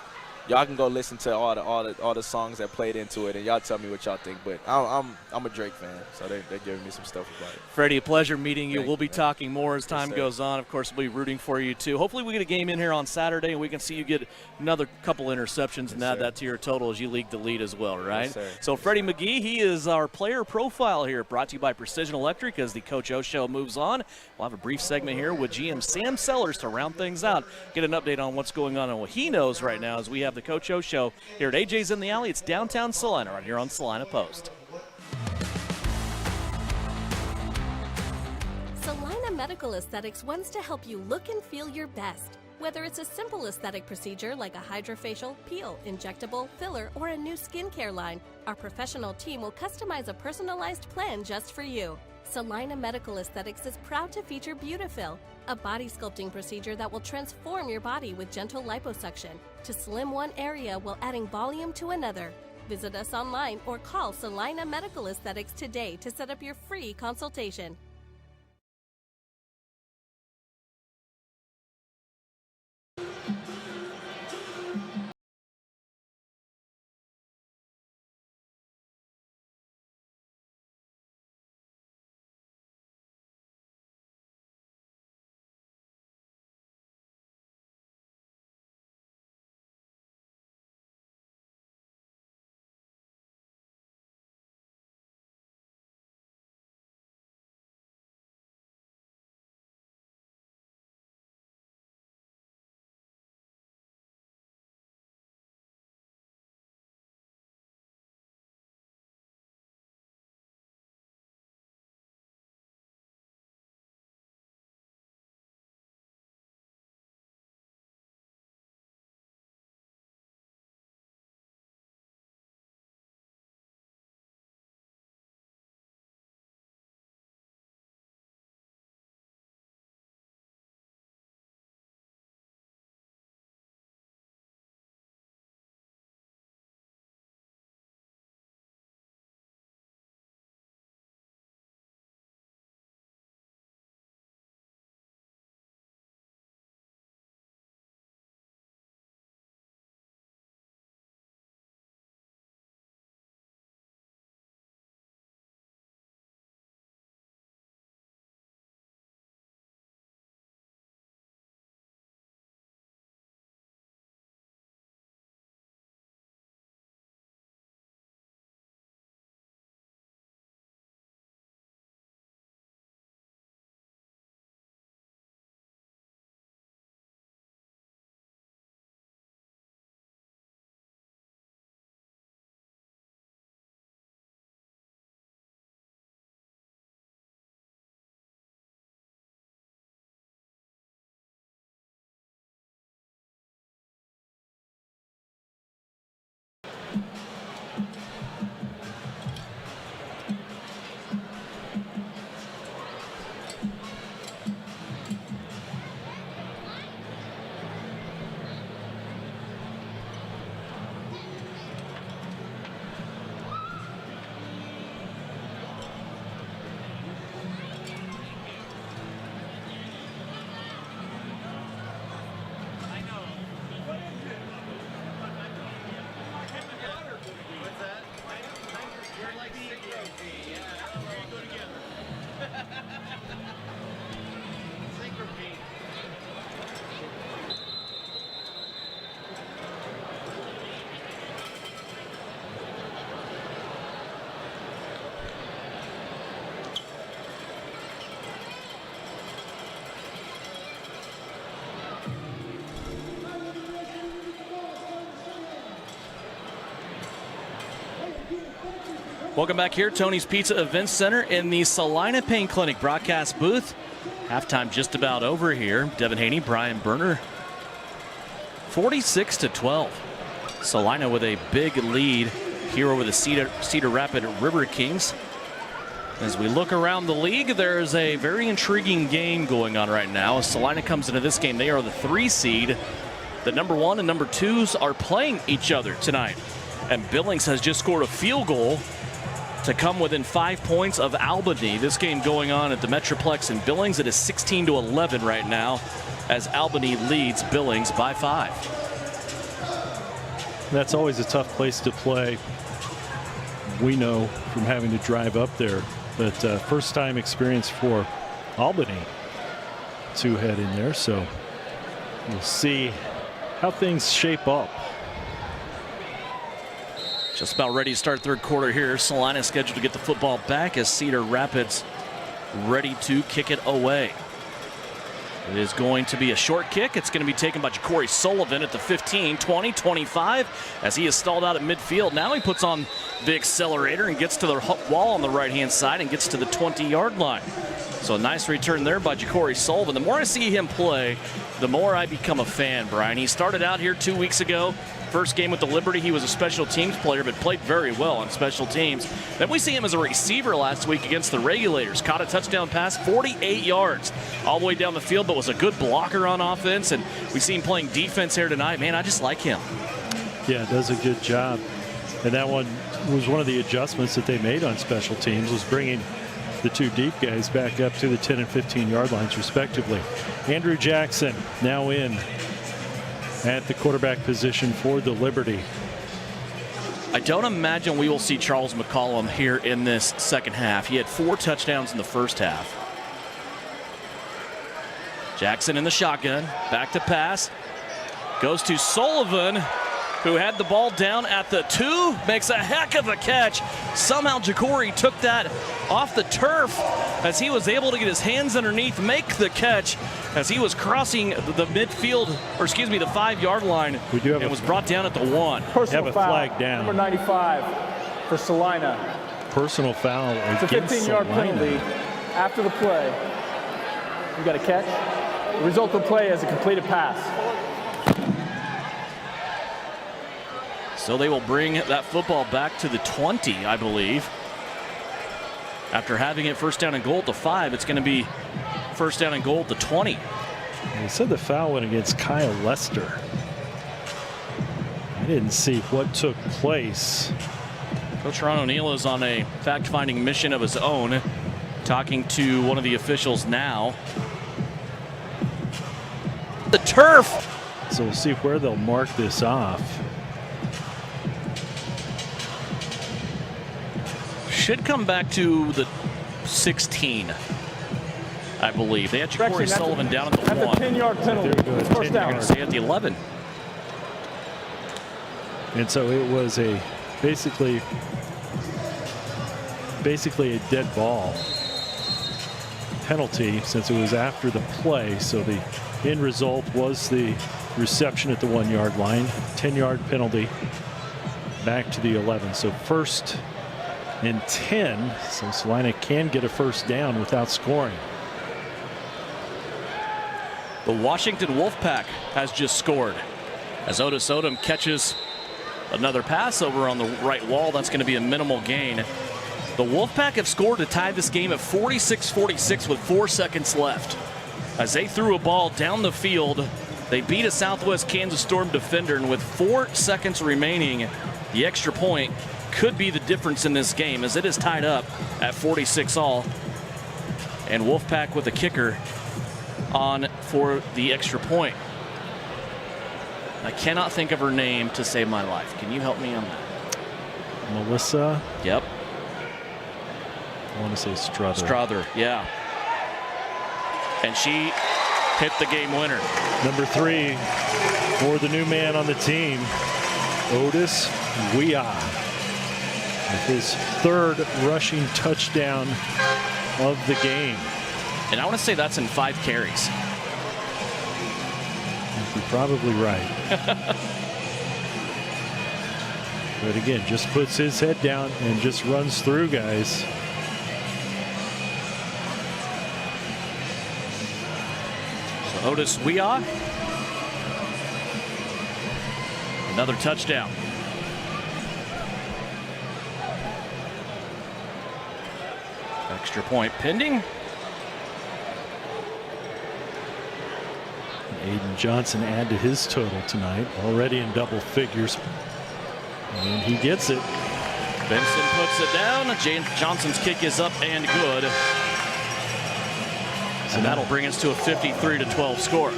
Y'all can go listen to all the songs that played into it, and y'all tell me what y'all think. But I'm a Drake fan, so they're giving me some stuff about it. Freddie, a pleasure meeting you. We'll be talking more as time goes on. Of course, we'll be rooting for you, too. Hopefully we get a game in here on Saturday, and we can see you get another couple interceptions and add that to your total as you league the lead as well, right? So Freddie McGee, he is our player profile here, brought to you by Precision Electric as the Coach O Show moves on. We'll have a brief segment here with GM Sam Sellers to round things out, get an update on what's going on and what he knows right now as we have the Coach O Show here at AJ's in the Alley. It's downtown Salina right here on Salina Post. Salina Medical Aesthetics wants to help you look and feel your best. Whether it's a simple aesthetic procedure like a hydrofacial, peel, injectable, filler, or a new skincare line, our professional team will customize a personalized plan just for you. Salina Medical Aesthetics is proud to feature Beautifil, a body sculpting procedure that will transform your body with gentle liposuction to slim one area while adding volume to another. Visit us online or call Salina Medical Aesthetics today to set up your free consultation. Welcome back here, Tony's Pizza Event Center in the Salina Pain Clinic broadcast booth. Halftime just about over here. Devin Haney, Brian Berner, 46-12. Salina with a big lead here over the Cedar Rapids River Kings. As we look around the league, there's a very intriguing game going on right now. As Salina comes into this game, they are the 3 seed. The number 1 and number 2s are playing each other tonight. And Billings has just scored a field goal to come within 5 points of Albany. This game going on at the Metroplex in Billings. It is 16-11 right now as Albany leads Billings by 5. That's always a tough place to play. We know from having to drive up there, but first time experience for Albany to head in there. So we'll see how things shape up. Just about ready to start third quarter here. Salina scheduled to get the football back as Cedar Rapids ready to kick it away. It is going to be a short kick. It's going to be taken by Ja'Cory Sullivan at the 15, 20, 25 as he is stalled out at midfield. Now he puts on the accelerator and gets to the wall on the right-hand side and gets to the 20-yard line. So a nice return there by Ja'Cory Sullivan. The more I see him play, the more I become a fan, Brian. He started out here 2 weeks ago. First game with the Liberty, he was a special teams player, but played very well on special teams. Then we see him as a receiver last week against the Regulators. Caught a touchdown pass, 48 yards, all the way down the field, but was a good blocker on offense. And we see him playing defense here tonight. Man, I just like him. Yeah, does a good job. And that one was one of the adjustments that they made on special teams, was bringing the 2 deep guys back up to the 10 and 15-yard lines, respectively. Andrew Jackson now in at the quarterback position for the Liberty. I don't imagine we will see Charles McCollum here in this second half. He had 4 touchdowns in the first half. Jackson in the shotgun, back to pass, goes to Sullivan, who had the ball down at the 2, makes a heck of a catch. Somehow Ja'Cory took that off the turf as he was able to get his hands underneath, make the catch as he was crossing the midfield, or excuse me, the 5-yard line. We do have and was brought down at the 1. Personal have a foul, flag down. Number 95 for Salina. Personal foul It's a against 15-yard Salina. penalty after the play. You got a catch? The result of the play is a completed pass. So they will bring that football back to the 20, I believe. After having it first down and goal at the 5, it's going to be first down and goal at the 20. They said the foul went against Kyle Lester. I didn't see what took place. Coach Ron O'Neill is on a fact-finding mission of his own, talking to one of the officials now. The turf! So we'll see where they'll mark this off. Should come back to the 16, I believe. They had Ja'Cory Sullivan down at the 1. 10-yard penalty. First down. Say at the 11. And so it was a basically a dead ball penalty since it was after the play. So the end result was the reception at the 1-yard line, 10-yard penalty back to the 11. So first and 10, so Salina can get a first down without scoring. The Washington Wolfpack has just scored as Otis Odom catches another pass over on the right wall. That's going to be a minimal gain. The Wolfpack have scored to tie this game at 46-46 with 4 seconds left. As they threw a ball down the field, they beat a Southwest Kansas Storm defender, and with 4 seconds remaining, the extra point could be the difference in this game as it is tied up at 46-all. And Wolfpack with a kicker on for the extra point. I cannot think of her name to save my life. Can you help me on that? Melissa? Yep. I want to say Strother. Strother, yeah. And she hit the game winner. Number 3 for the new man on the team, Otis Weah, with his 3rd rushing touchdown of the game. And I want to say that's in 5 carries. You're probably right. But again, just puts his head down and just runs through guys. So Otis Weah, another touchdown. Extra point pending. Aiden Johnson add to his total tonight, already in double figures. And he gets it. Benson puts it down. James Johnson's kick is up and good. So that'll bring us to a 53-12 score.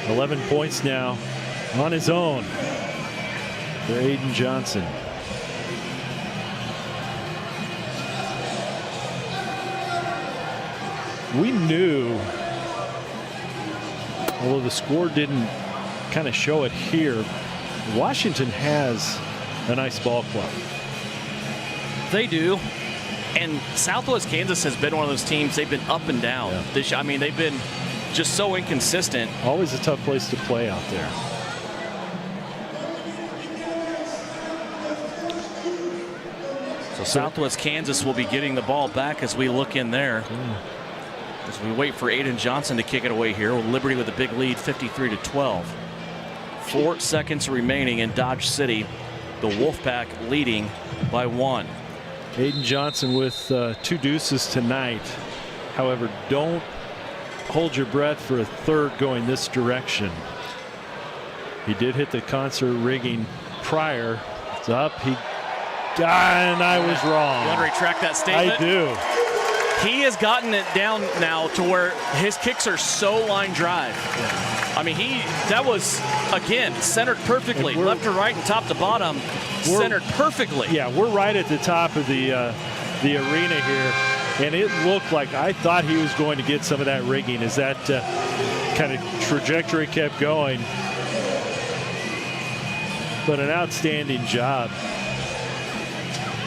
11 points now on his own for Aiden Johnson. We knew, although the score didn't kind of show it here, Washington has a nice ball club. They do. And Southwest Kansas has been one of those teams, they've been up and down. Yeah. I mean, they've been just so inconsistent. Always a tough place to play out there. So Southwest Kansas will be getting the ball back as we look in there. As we wait for Aiden Johnson to kick it away here. Liberty with a big lead, 53-12. 4 seconds remaining in Dodge City. The Wolfpack leading by 1. Aiden Johnson with 2 deuces tonight. However, don't hold your breath for a third going this direction. He did hit the concert rigging prior. It's up. And I was wrong. You want to retract that statement? I do. He has gotten it down now to where his kicks are so line drive. I mean, that was, again, centered perfectly. Left to right and top to bottom, centered perfectly. Yeah, we're right at the top of the arena here. And it looked like I thought he was going to get some of that rigging as that kind of trajectory kept going. But an outstanding job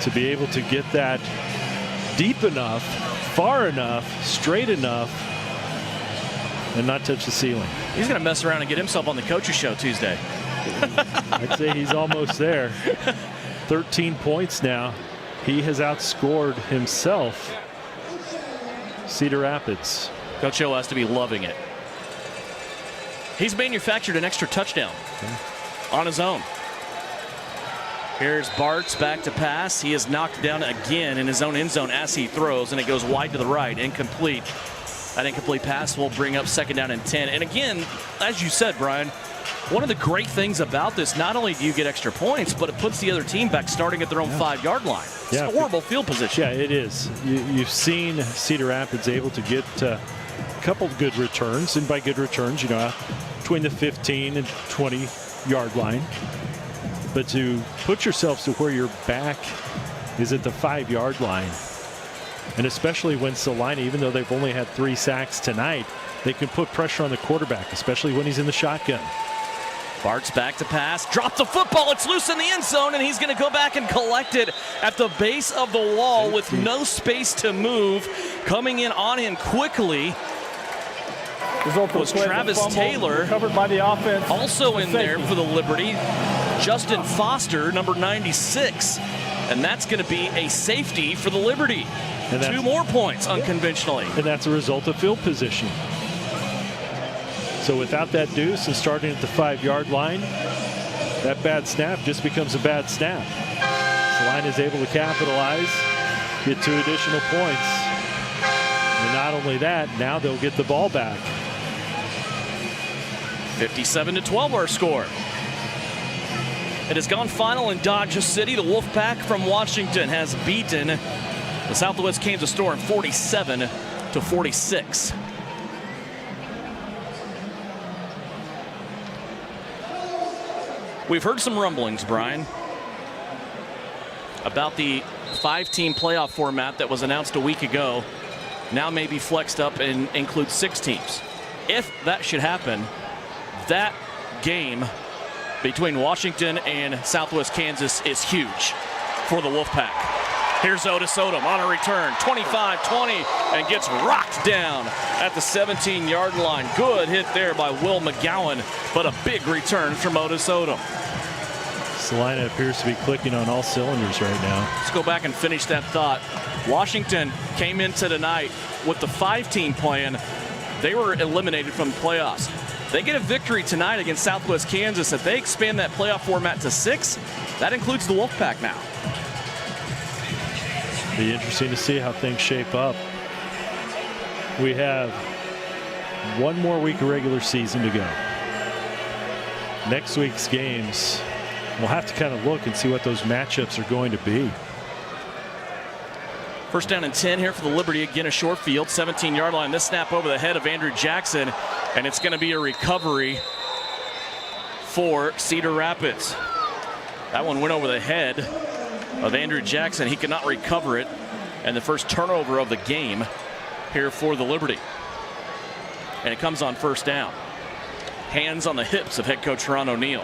to be able to get that deep enough, far enough, straight enough, and not touch the ceiling. He's going to mess around and get himself on the coach's show Tuesday. I'd say he's almost there. 13 points now. He has outscored himself. Cedar Rapids. Coach O has to be loving it. He's manufactured an extra touchdown on his own. Here's Bartz back to pass. He is knocked down again in his own end zone as he throws, and it goes wide to the right, incomplete. That incomplete pass will bring up 2nd down and 10. And again, as you said, Brian, one of the great things about this, not only do you get extra points, but it puts the other team back starting at their own 5-yard line. It's a horrible field position. Yeah, it is. You've seen Cedar Rapids able to get a couple of good returns, and by good returns, between the 15 and 20-yard line. But to put yourselves to where your back is at the 5-yard line, and especially when Salina, even though they've only had 3 sacks tonight, they can put pressure on the quarterback, especially when he's in the shotgun. Bartz back to pass, drops the football, it's loose in the end zone, and he's going to go back and collect it at the base of the wall with no space to move. Coming in on him quickly was Travis Taylor, covered by the offense. Also in there for the Liberty, Justin Foster, number 96, and that's going to be a safety for the Liberty. 2 more points unconventionally. And that's a result of field position. So without that deuce and starting at the 5-yard line, that bad snap just becomes a bad snap. Salina is able to capitalize, get 2 additional points. And not only that, now they'll get the ball back. 57-12 our score. It has gone final in Dodge City. The Wolfpack from Washington has beaten the Southwest Kansas Storm 47-46. We've heard some rumblings, Brian, about the 5-team playoff format that was announced a week ago. Now may be flexed up and include 6 teams. If that should happen, that game between Washington and Southwest Kansas is huge for the Wolfpack. Here's Otis Odom on a return, 25-20, and gets rocked down at the 17-yard line. Good hit there by Will McGowan, but a big return from Otis Odom. Salina appears to be clicking on all cylinders right now. Let's go back and finish that thought. Washington came into tonight with the 5-team plan. They were eliminated from the playoffs. They get a victory tonight against Southwest Kansas. If they expand that playoff format to 6, that includes the Wolfpack now. Be interesting to see how things shape up. We have one more week of regular season to go. Next week's games, we'll have to kind of look and see what those matchups are going to be. First down and 10 here for the Liberty. Again, a short field, 17-yard line. This snap over the head of Andrew Jackson, and it's going to be a recovery for Cedar Rapids. That one went over the head of Andrew Jackson. He could not recover it, and the first turnover of the game here for the Liberty. And it comes on first down. Hands on the hips of head coach Ron O'Neill.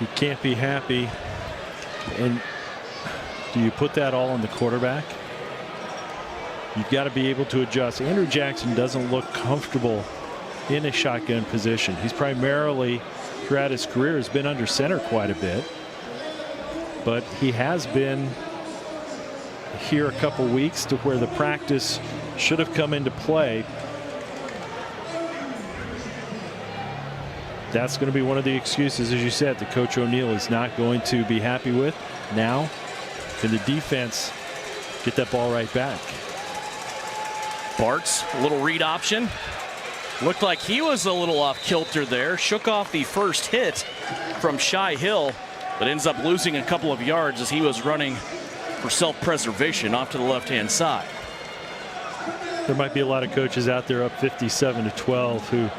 You can't be happy. And do you put that all on the quarterback? You've got to be able to adjust. Andrew Jackson doesn't look comfortable in a shotgun position. He's primarily, throughout his career, has been under center quite a bit. But he has been here a couple weeks to where the practice should have come into play. That's going to be one of the excuses, as you said, that Coach O'Neill is not going to be happy with. Now, can the defense get that ball right back? Bartz, a little read option. Looked like he was a little off kilter there. Shook off the first hit from Shai Hill, but ends up losing a couple of yards as he was running for self-preservation off to the left-hand side. There might be a lot of coaches out there up 57-12 who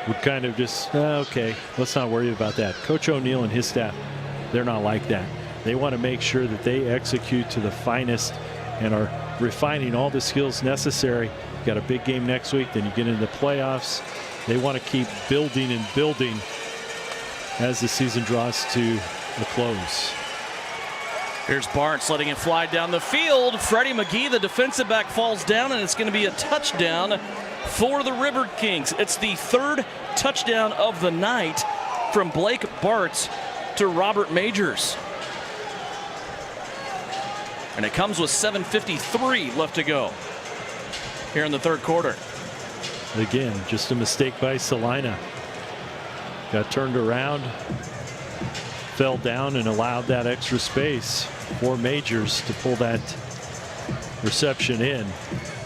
would kind of just, okay, let's not worry about that. Coach O'Neill and his staff, they're not like that. They want to make sure that they execute to the finest and are refining all the skills necessary. You've got a big game next week, then you get into the playoffs. They want to keep building and building as the season draws to a close. Here's Barnes letting it fly down the field. Freddie McGee, the defensive back, falls down, and it's going to be a touchdown for the River Kings. It's the third touchdown of the night from Blake Bartz to Robert Majors. And it comes with 7:53 left to go here in the third quarter. Again, just a mistake by Salina. Got turned around, fell down, and allowed that extra space for Majors to pull that reception in.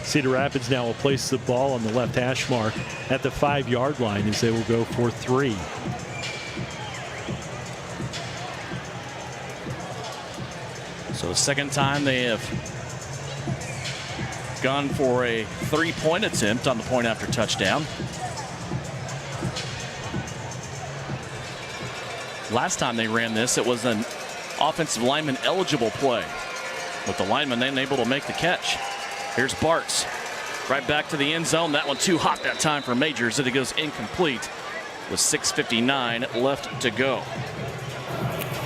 Cedar Rapids now will place the ball on the left hash mark at the 5-yard line as they will go for 3. So the second time they have gone for a 3-point attempt on the point after touchdown. Last time they ran this, it was an offensive lineman eligible play, with the lineman then able to make the catch. Here's Bartz, right back to the end zone. That one too hot that time for Majors, and it goes incomplete with 6:59 left to go.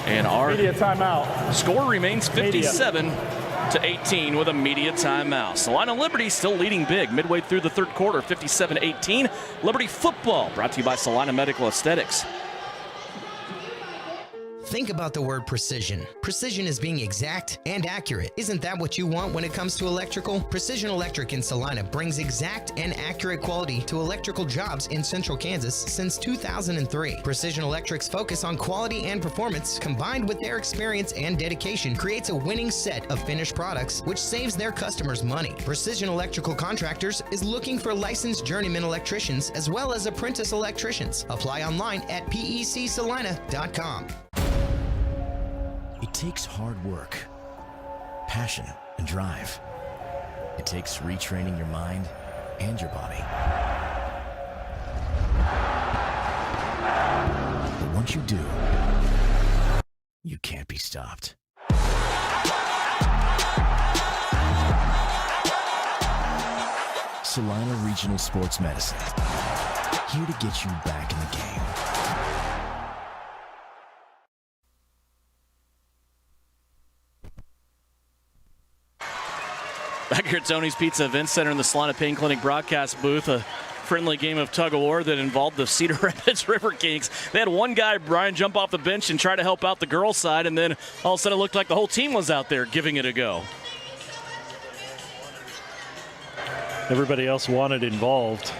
And our media timeout. Score remains 57-18 with a media timeout. Salina Liberty still leading big midway through the third quarter, 57-18. Liberty football brought to you by Salina Medical Aesthetics. Think about the word precision. Precision is being exact and accurate. Isn't that what you want when it comes to electrical? Precision Electric in Salina brings exact and accurate quality to electrical jobs in central Kansas since 2003. Precision Electric's focus on quality and performance, combined with their experience and dedication, creates a winning set of finished products which saves their customers money. Precision Electrical Contractors is looking for licensed journeyman electricians as well as apprentice electricians. Apply online at pecsalina.com. It takes hard work, passion, and drive. It takes retraining your mind and your body. But once you do, you can't be stopped. Salina Regional Sports Medicine, here to get you back in the game. Back here at Tony's Pizza Event Center in the Salina Pain Clinic broadcast booth, a friendly game of tug-of-war that involved the Cedar Rapids River Kings. They had one guy, Brian, jump off the bench and try to help out the girls' side, and then all of a sudden it looked like the whole team was out there giving it a go. Everybody else wanted involved.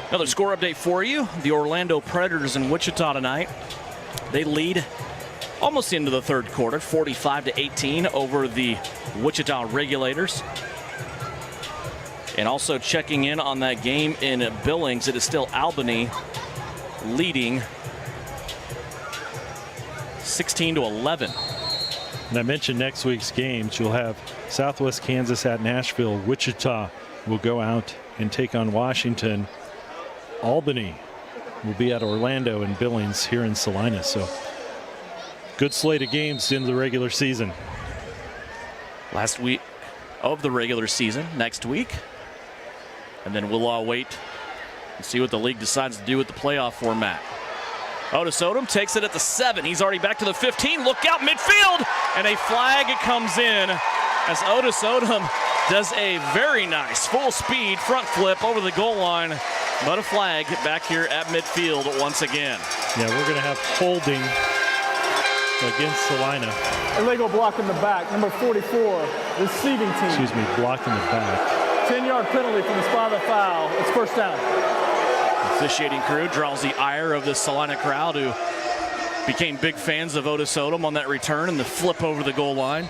Another score update for you. The Orlando Predators in Wichita tonight. They lead almost into the third quarter, 45-18 over the Wichita Regulators. And also checking in on that game in Billings, it is still Albany leading 16-11. And I mentioned next week's games. You'll have Southwest Kansas at Nashville. Wichita will go out and take on Washington. Albany will be at Orlando, and Billings here in Salina. So good slate of games in the regular season. Last week of the regular season, next week. And then we'll all wait and see what the league decides to do with the playoff format. Otis Odom takes it at the 7. He's already back to the 15. Look out midfield. And a flag comes in as Otis Odom does a very nice full speed front flip over the goal line. But a flag back here at midfield once again. Yeah, we're going to have holding against Salina. Illegal block in the back, number 44, receiving team. Excuse me, block in the back. 10-yard penalty from the spot of the foul. It's first down. The officiating crew draws the ire of the Salina crowd, who became big fans of Otis Odom on that return and the flip over the goal line.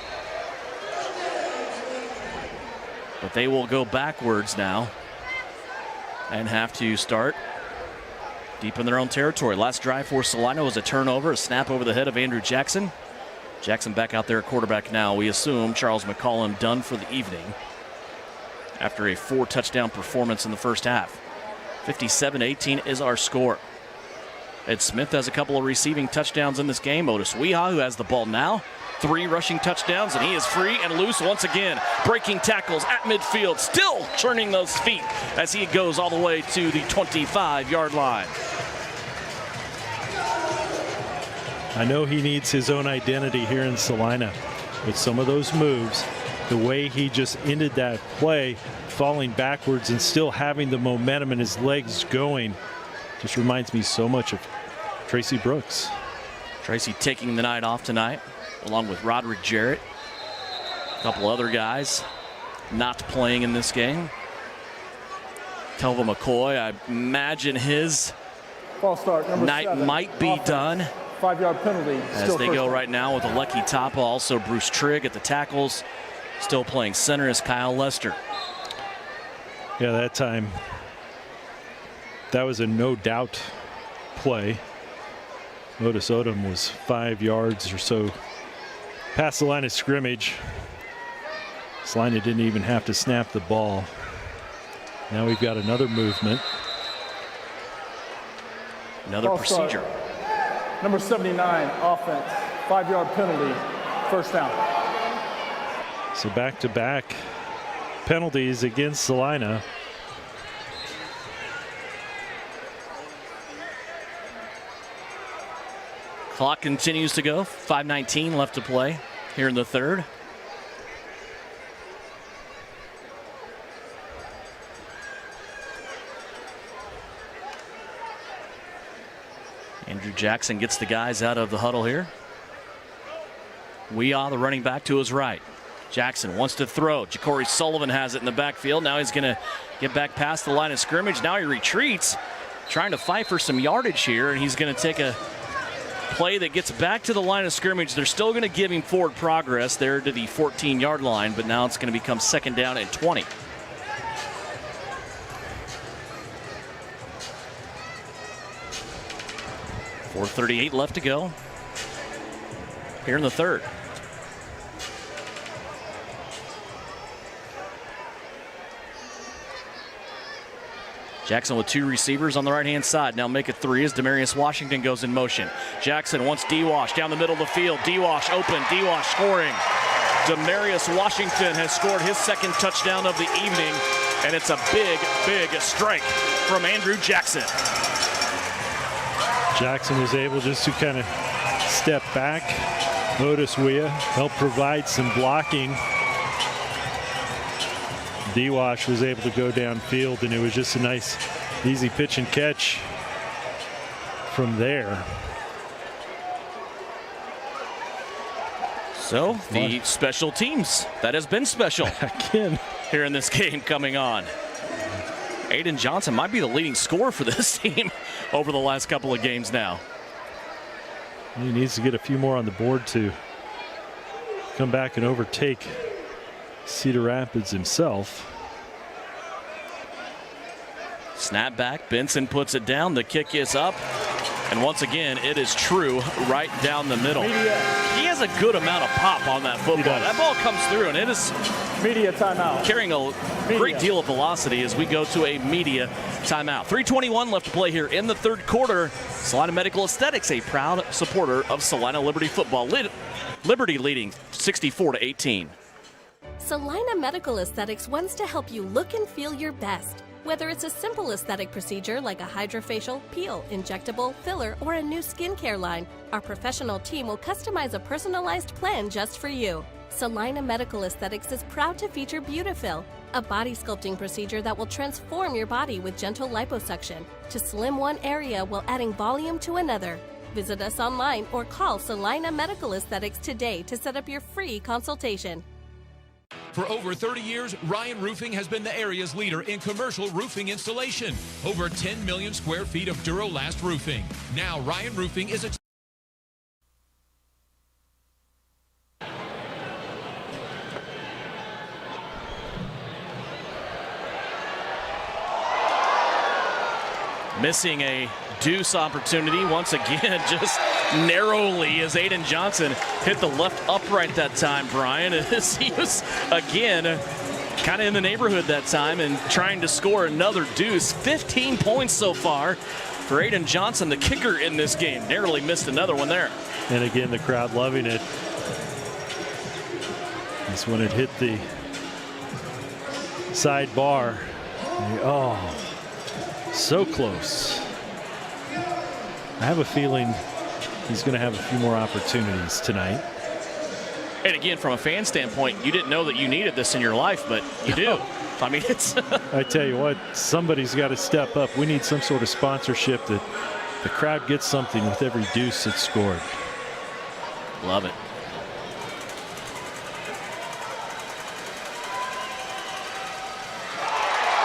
But they will go backwards now and have to start deep in their own territory. Last drive for Salina was a turnover, a snap over the head of Andrew Jackson. Jackson back out there at quarterback now. We assume Charles McCollum done for the evening after a 4-touchdown performance in the first half. 57-18 is our score. Ed Smith has a couple of receiving touchdowns in this game. Otis Weha, who has the ball now, 3 rushing touchdowns, and he is free and loose once again. Breaking tackles at midfield, still churning those feet as he goes all the way to the 25-yard line. I know he needs his own identity here in Salina, but some of those moves, the way he just ended that play, falling backwards and still having the momentum and his legs going, just reminds me so much of Tracy Brooks. Tracy taking the night off tonight, along with Roderick Jarrett. A couple other guys not playing in this game. Kelvin McCoy, I imagine his False start, number night 7. might be done. 5-yard penalty. As they go right now with a Lucky Tapa, also Bruce Trigg at the tackles. Still playing center is Kyle Lester. Yeah, that time, that was a no doubt play. Otis Odom was 5 yards or so past the line of scrimmage. Salina didn't even have to snap the ball. Now we've got another movement. Another False procedure. Start. Number 79, offense. 5-yard penalty, first down. So back-to-back penalties against Salina. Clock continues to go. 5:19 left to play here in the third. Andrew Jackson gets the guys out of the huddle here. Weah, the running back, to his right. Jackson wants to throw. Ja'Cory Sullivan has it in the backfield. Now he's going to get back past the line of scrimmage. Now he retreats, trying to fight for some yardage here, and he's going to take a play that gets back to the line of scrimmage. They're still going to give him forward progress there to the 14-yard line, but now it's going to become second down and 20. .438 left to go here in the third. Jackson with 2 receivers on the right-hand side. Now make it 3 as Demarius Washington goes in motion. Jackson wants D-Wash down the middle of the field. D-Wash open, D-Wash scoring. Demarius Washington has scored his second touchdown of the evening, and it's a big, big strike from Andrew Jackson. Jackson was able just to kind of step back. Otis Weah helped provide some blocking. D-Wash was able to go downfield, and it was just a nice, easy pitch and catch from there. So the special teams, that has been special again here in this game coming on. Aiden Johnson might be the leading scorer for this team over the last couple of games now. He needs to get a few more on the board to come back and overtake Cedar Rapids himself. Snap back, Benson puts it down, the kick is up, and once again it is true right down the middle. He has a good amount of pop on that football. That ball comes through and it is media timeout, carrying a great deal of velocity as we go to a media timeout. 3:21 left to play here in the third quarter. Salina Medical Aesthetics, a proud supporter of Salina Liberty football. Liberty leading 64-18. Salina Medical Aesthetics wants to help you look and feel your best. Whether it's a simple aesthetic procedure like a hydrofacial, peel, injectable, filler, or a new skincare line, our professional team will customize a personalized plan just for you. Salina Medical Aesthetics is proud to feature Beautifil, a body sculpting procedure that will transform your body with gentle liposuction to slim one area while adding volume to another. Visit us online or call Salina Medical Aesthetics today to set up your free consultation. For over 30 years, Ryan Roofing has been the area's leader in commercial roofing installation. Over 10 million square feet of Durolast roofing. Now Ryan Roofing is missing a deuce opportunity once again, just narrowly, as Aiden Johnson hit the left upright that time, Brian, as he was again kind of in the neighborhood that time and trying to score another deuce. 15 points so far for Aiden Johnson, the kicker in this game. Narrowly missed another one there. And again, the crowd loving it. This one, it hit the side bar. Oh, so close. I have a feeling he's going to have a few more opportunities tonight. And again, from a fan standpoint, you didn't know that you needed this in your life, but you do. I mean, it's... I tell you what, somebody's got to step up. We need some sort of sponsorship that the crowd gets something with every deuce that's scored. Love it.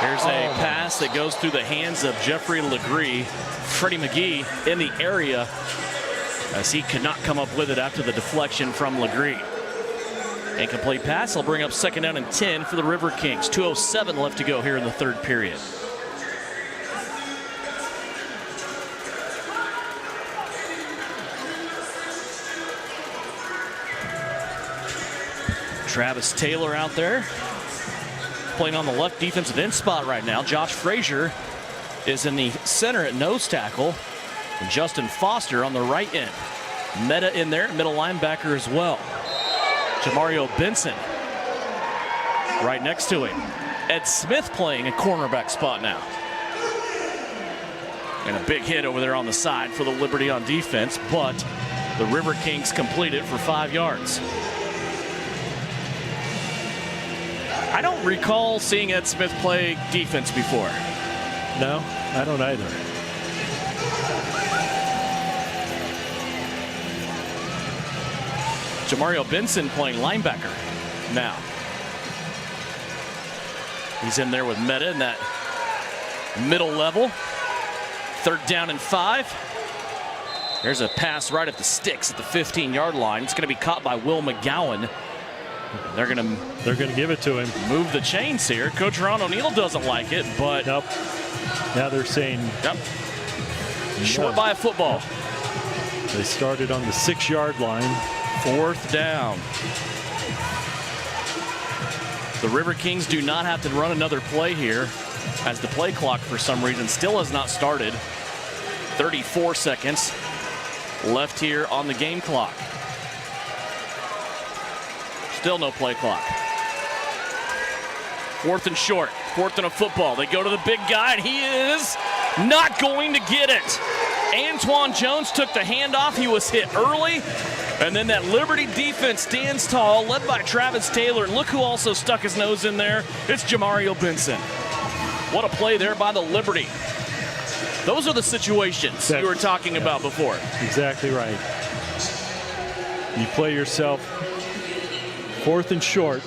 Here's a pass that goes through the hands of Jeffrey Legree. Freddie McGee in the area as he could not come up with it after the deflection from Legree. Incomplete pass will bring up second down and 10 for the River Kings. 2:07 left to go here in the third period. Travis Taylor out there playing on the left defensive end spot right now. Josh Frazier is in the center at nose tackle. And Justin Foster on the right end. Meta in there, middle linebacker as well. Jamario Benson right next to him. Ed Smith playing a cornerback spot now. And a big hit over there on the side for the Liberty on defense, but the River Kings complete it for 5 yards. I don't recall seeing Ed Smith play defense before. No, I don't either. Jamario Benson playing linebacker now. He's in there with Meta in that middle level. Third down and 5. There's a pass right at the sticks at the 15-yard line. It's going to be caught by Will McGowan. They're going to give it to him. Move the chains here. Coach Ron O'Neill doesn't like it, but nope. Now they're saying short by a football. They started on the 6-yard line. 4th down. The River Kings do not have to run another play here, as the play clock for some reason still has not started. 34 seconds left here on the game clock. Still no play clock. 4th and short. 4th and a football. They go to the big guy, and he is not going to get it. Antoine Jones took the handoff. He was hit early. And then that Liberty defense stands tall, led by Travis Taylor. And look who also stuck his nose in there. It's Jamario Benson. What a play there by the Liberty. Those are the situations you were talking about before. Exactly right. You play yourself 4th and short.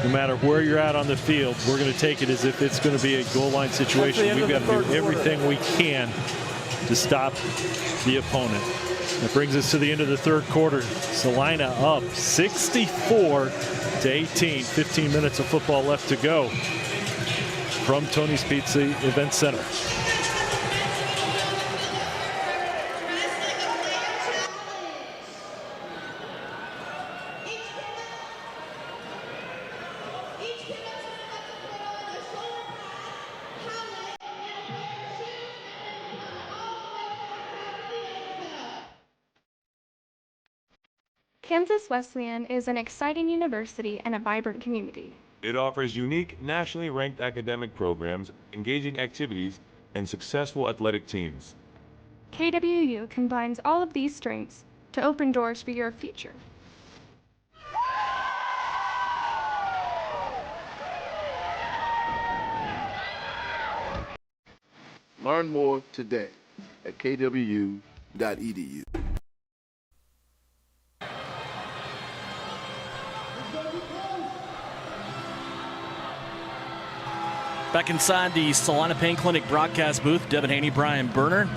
No matter where you're at on the field, we're going to take it as if it's going to be a goal line situation. We've got to do everything we can to stop the opponent. That brings us to the end of the 3rd quarter. Salina up 64-18. 15 minutes of football left to go from Tony's Pizza Event Center. Kansas Wesleyan is an exciting university and a vibrant community. It offers unique, nationally ranked academic programs, engaging activities, and successful athletic teams. KWU combines all of these strengths to open doors for your future. Learn more today at kwu.edu. Back inside the Salina Pain Clinic broadcast booth, Devin Haney, Brian Berner.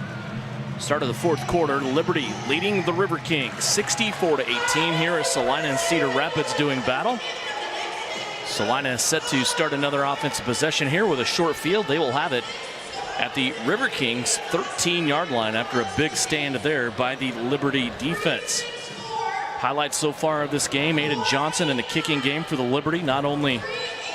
Start of the 4th quarter, Liberty leading the River Kings 64-18 here as Salina and Cedar Rapids doing battle. Salina is set to start another offensive possession here with a short field. They will have it at the River Kings 13-yard line after a big stand there by the Liberty defense. Highlights so far of this game, Aiden Johnson in the kicking game for the Liberty, not only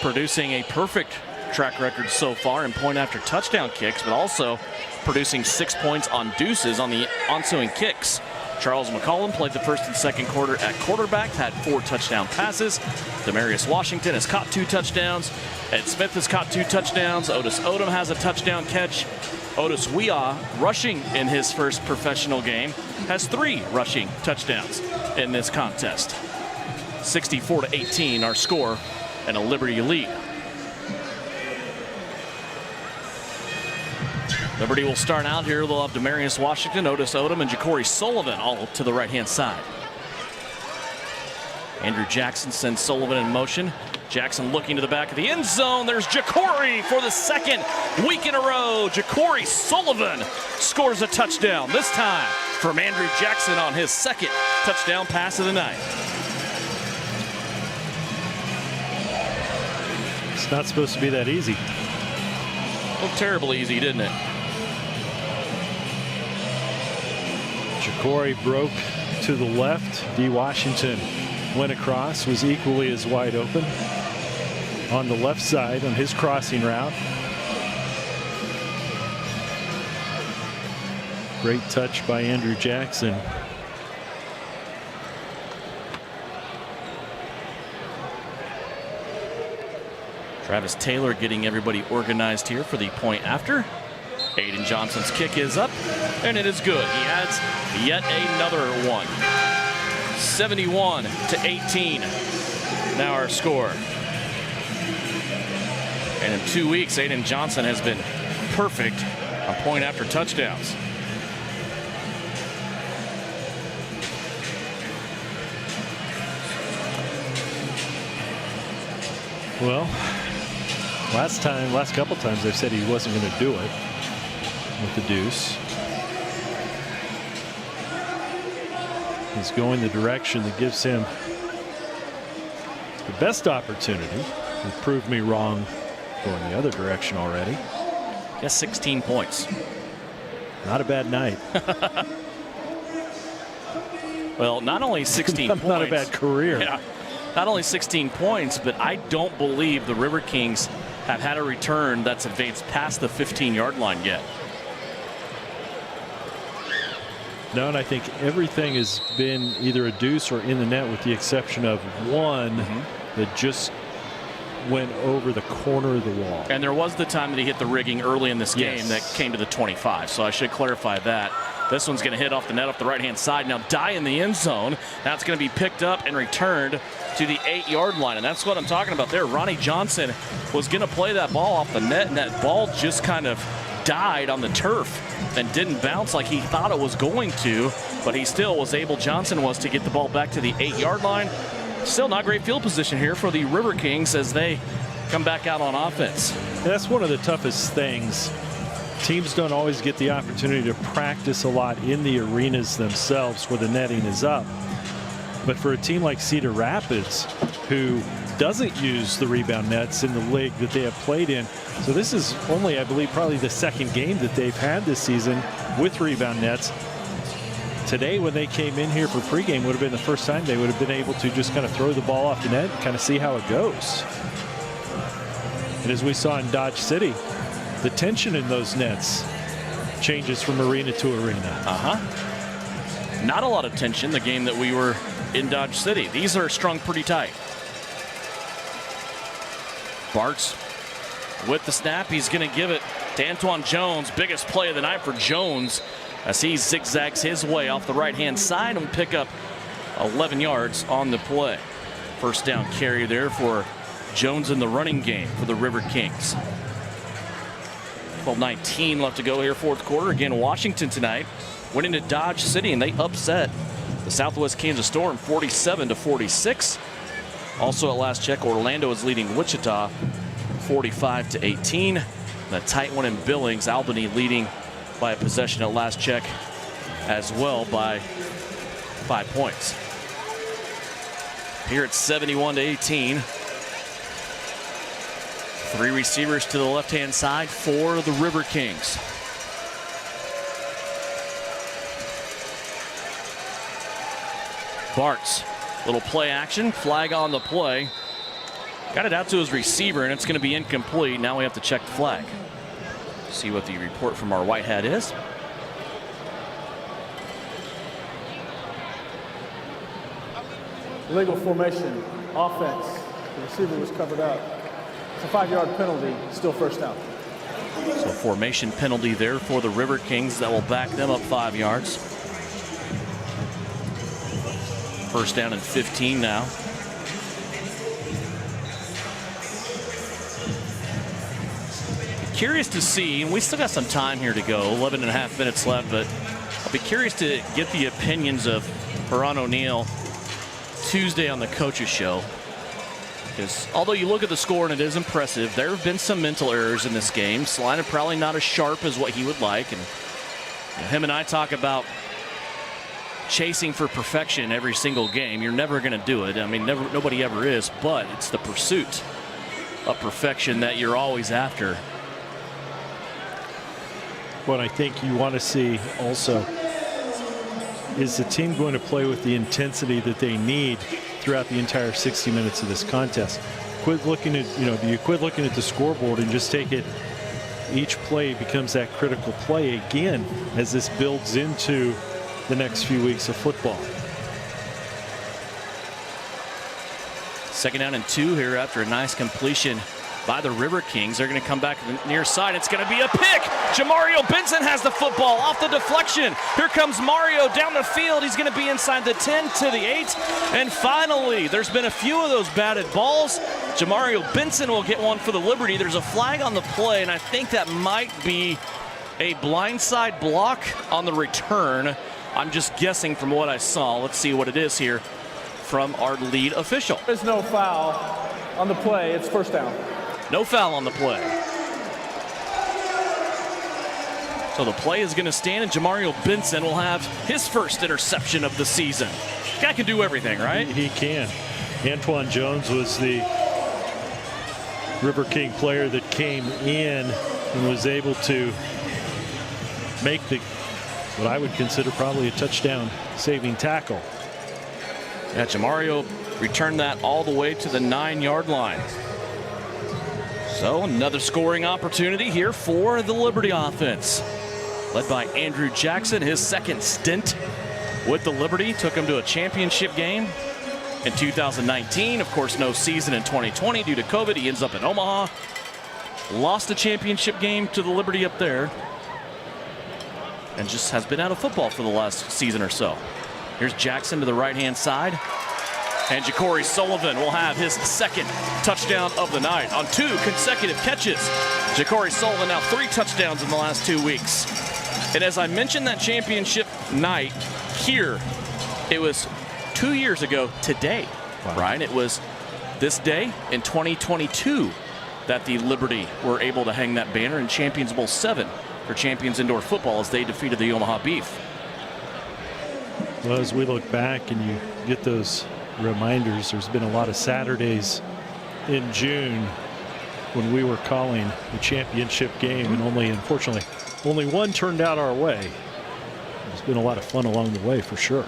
producing a perfect track record so far in point after touchdown kicks, but also producing 6 points on deuces on the ensuing kicks. Charles McCollum played the 1st and 2nd quarter at quarterback, had 4 touchdown passes. Demarius Washington has caught 2 touchdowns. Ed Smith has caught 2 touchdowns. Otis Odom has a touchdown catch. Otis Weah, rushing in his first professional game, has 3 rushing touchdowns in this contest. 64-18 our score and a Liberty lead. Liberty will start out here. They'll have Demarius Washington, Otis Odom, and Ja'Cory Sullivan all to the right-hand side. Andrew Jackson sends Sullivan in motion. Jackson looking to the back of the end zone. There's Ja'Cory for the 2nd week in a row. Ja'Cory Sullivan scores a touchdown, this time from Andrew Jackson on his 2nd touchdown pass of the night. It's not supposed to be that easy. Looked terribly easy, didn't it? Ja'Cory broke to the left. D. Washington went across, was equally as wide open on the left side on his crossing route. Great touch by Andrew Jackson. Travis Taylor getting everybody organized here for the point after. Aiden Johnson's kick is up, and it is good. He adds yet another one. 71-18. Now our score. And in 2 weeks, Aiden Johnson has been perfect on point after touchdowns. Well, last couple times I've said he wasn't going to do it with the deuce. He's going the direction that gives him the best opportunity. He proved me wrong going the other direction already. Just 16 points. Not a bad night. Well, not only 16 points. Not a bad career. Yeah, not only 16 points, but I don't believe the River Kings have had a return that's advanced past the 15-yard line yet. No, and I think everything has been either a deuce or in the net with the exception of one that just went over the corner of the wall. And there was the time that he hit the rigging early in this game that came to the 25. So I should clarify that. This one's going to hit off the net off the right-hand side. Now die in the end zone. That's going to be picked up and returned to the 8-yard line. And that's what I'm talking about there. Ronnie Johnson was going to play that ball off the net, and that ball just kind of died on the turf and didn't bounce like he thought it was going to. But he still was able, Johnson was, to get the ball back to the 8-yard line. Still not great field position here for the River Kings as they come back out on offense. That's one of the toughest things. Teams don't always get the opportunity to practice a lot in the arenas themselves where the netting is up. But for a team like Cedar Rapids, who doesn't use the rebound nets in the league that they have played in, so this is only, I believe, probably the second game that they've had this season with rebound nets. Today, when they came in here for pregame, would have been the first time they would have been able to just kind of throw the ball off the net and kind of see how it goes. And as we saw in Dodge City, the tension in those nets changes from arena to arena. Not a lot of tension the game that we were in Dodge City. These are strung pretty tight. Bartz with the snap. He's going to give it to Antoine Jones. Biggest play of the night for Jones as he zigzags his way off the right-hand side and pick up 11 yards on the play. First down carry there for Jones in the running game for the River Kings. 12:19 left to go here, fourth quarter. Again, Washington tonight went into Dodge City and they upset the Southwest Kansas Storm 47-46. Also at last check, Orlando is leading Wichita 45-18. The tight one in Billings, Albany leading by a possession at last check as well by 5 points. Here it's 71-18. Three receivers to the left-hand side for the River Kings. Bartz, little play action, flag on the play. Got it out to his receiver, and it's going to be incomplete. Now we have to check the flag. See what the report from our white hat is. Illegal formation, offense. The receiver was covered up. It's a 5-yard penalty, still first down. So formation penalty there for the River Kings that will back them up 5 yards. First down and 15 now. Curious to see, and we still got some time here to go, 11 and a half minutes left, but I'll be curious to get the opinions of Perron O'Neill Tuesday on the Coaches Show. Because although you look at the score and it is impressive, there have been some mental errors in this game. Salina probably not as sharp as what he would like. And him and I talk about chasing for perfection every single game. You're never going to do it. I mean, nobody ever is, but it's the pursuit of perfection that you're always after. What I think you want to see also is the team going to play with the intensity that they need throughout the entire 60 minutes of this contest. Quit looking at, do you quit looking at the scoreboard and just take it, each play becomes that critical play again as this builds into the next few weeks of football. Second down and 2 here after a nice completion by the River Kings. They're going to come back to the near side. It's going to be a pick. Jamario Benson has the football off the deflection. Here comes Mario down the field. He's going to be inside the 10 to the 8. And finally, there's been a few of those batted balls. Jamario Benson will get one for the Liberty. There's a flag on the play, and I think that might be a blindside block on the return. I'm just guessing from what I saw. Let's see what it is here from our lead official. There's no foul on the play. It's first down. No foul on the play. So the play is going to stand, and Jamario Benson will have his first interception of the season. Guy can do everything, right? He can. Antoine Jones was the River King player that came in and was able to make what I would consider probably a touchdown saving tackle. Yeah, Jamario returned that all the way to the 9-yard line. So another scoring opportunity here for the Liberty offense. Led by Andrew Jackson, his second stint with the Liberty took him to a championship game. in 2019. Of course, no season in 2020 due to COVID. He ends up in Omaha. Lost a championship game to the Liberty up there. And just has been out of football for the last season or so. Here's Jackson to the right-hand side. And Ja'Cory Sullivan will have his second touchdown of the night on 2 consecutive catches. Ja'Cory Sullivan now 3 touchdowns in the last 2 weeks. And as I mentioned that championship night here, it was 2 years ago today, Ryan. It was this day in 2022 that the Liberty were able to hang that banner in Champions Bowl 7 for Champions Indoor Football as they defeated the Omaha Beef. Well, as we look back and you get those reminders, there's been a lot of Saturdays in June when we were calling the championship game, and unfortunately, only one turned out our way. There's been a lot of fun along the way for sure.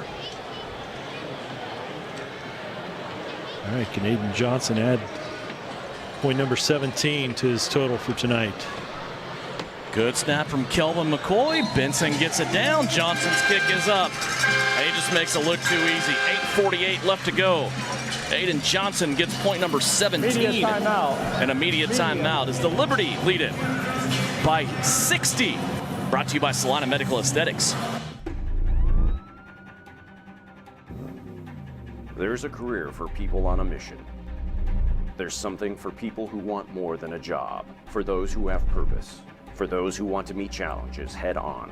All right, can Aiden Johnson add point number 17 to his total for tonight? Good snap from Kelvin McCoy. Benson gets it down. Johnson's kick is up. And he just makes it look too easy. 8:48 left to go. Aiden Johnson gets point number 17. Immediate timeout. An immediate timeout as the Liberty lead it by 60. Brought to you by Salina Medical Aesthetics. There's a career for people on a mission. There's something for people who want more than a job, for those who have purpose, for those who want to meet challenges head on.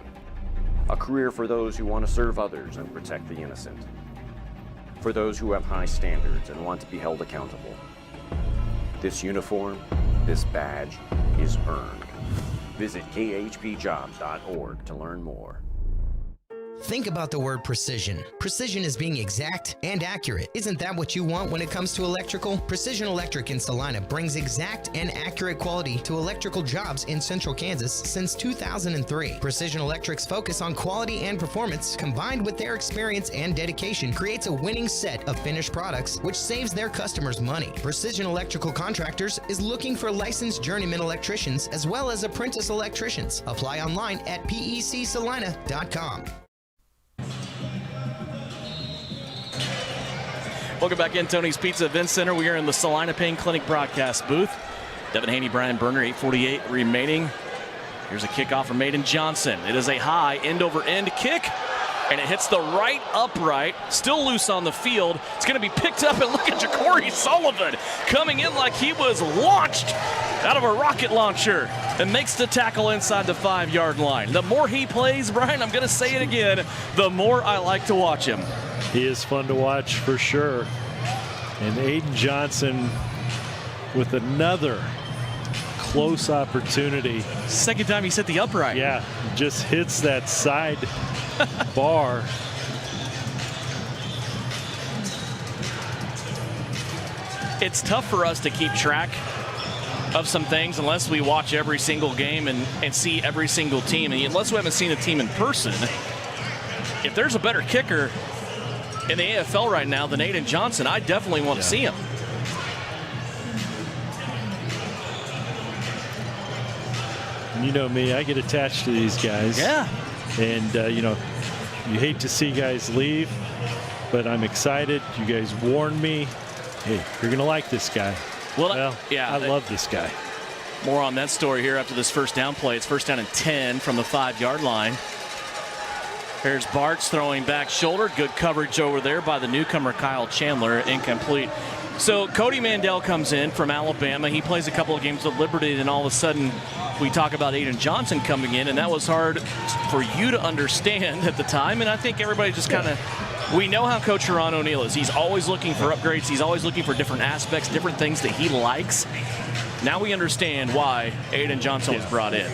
A career for those who want to serve others and protect the innocent. For those who have high standards and want to be held accountable. This uniform, this badge, is earned. Visit khpjobs.org to learn more. Think about the word precision. Precision is being exact and accurate. Isn't that what you want when it comes to electrical? Precision Electric in Salina brings exact and accurate quality to electrical jobs in central Kansas since 2003. Precision Electric's focus on quality and performance, combined with their experience and dedication, creates a winning set of finished products which saves their customers money. Precision Electrical Contractors is looking for licensed journeyman electricians as well as apprentice electricians. Apply online at pecsalina.com. Welcome back in Tony's Pizza Event Center. We are in the Salina Pain Clinic broadcast booth. Devin Haney, Brian Berner, 8:48 remaining. Here's a kickoff from Aiden Johnson. It is a high end-over-end kick, and it hits the right upright. Still loose on the field. It's going to be picked up, and look at Ja'Cory Sullivan coming in like he was launched out of a rocket launcher and makes the tackle inside the 5-yard line. The more he plays, Brian, I'm going to say it again, the more I like to watch him. He is fun to watch for sure. And Aiden Johnson with another close opportunity. Second time he's hit the upright. Yeah, just hits that side bar. It's tough for us to keep track of some things unless we watch every single game and see every single team. And unless we haven't seen a team in person, if there's a better kicker in the AFL right now than Aiden Johnson, I definitely want to see him. You know me, I get attached to these guys. Yeah. And, you hate to see guys leave, but I'm excited. You guys warned me. Hey, you're going to like this guy. Well, yeah, I love this guy. More on that story here after this first down play. It's first down and 10 from the 5-yard line. Here's Bartz throwing back shoulder. Good coverage over there by the newcomer Kyle Chandler. Incomplete. So Cody Mandel comes in from Alabama. He plays a couple of games with Liberty, and all of a sudden we talk about Aiden Johnson coming in, and that was hard for you to understand at the time. And I think everybody just kind of, we know how Coach Ron O'Neal is. He's always looking for upgrades. He's always looking for different aspects, different things that he likes. Now we understand why Aiden Johnson was brought in.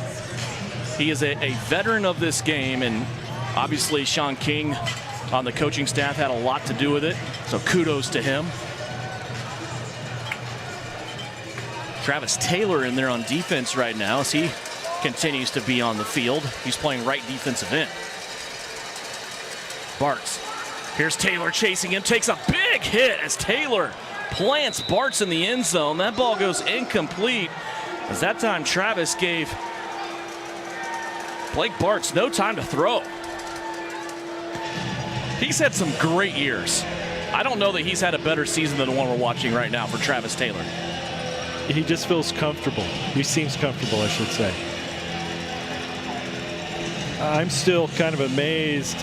He is a veteran of this game, and obviously Sean King on the coaching staff had a lot to do with it, so kudos to him. Travis Taylor in there on defense right now as he continues to be on the field. He's playing right defensive end. Bartz. Here's Taylor chasing him, takes a big hit as Taylor plants Bartz in the end zone. That ball goes incomplete as that time Travis gave Blake Bartz no time to throw. He's had some great years I don't know that he's had a better season than the one we're watching right now for Travis Taylor. He just feels comfortable. He seems comfortable, I should say. I'm still kind of amazed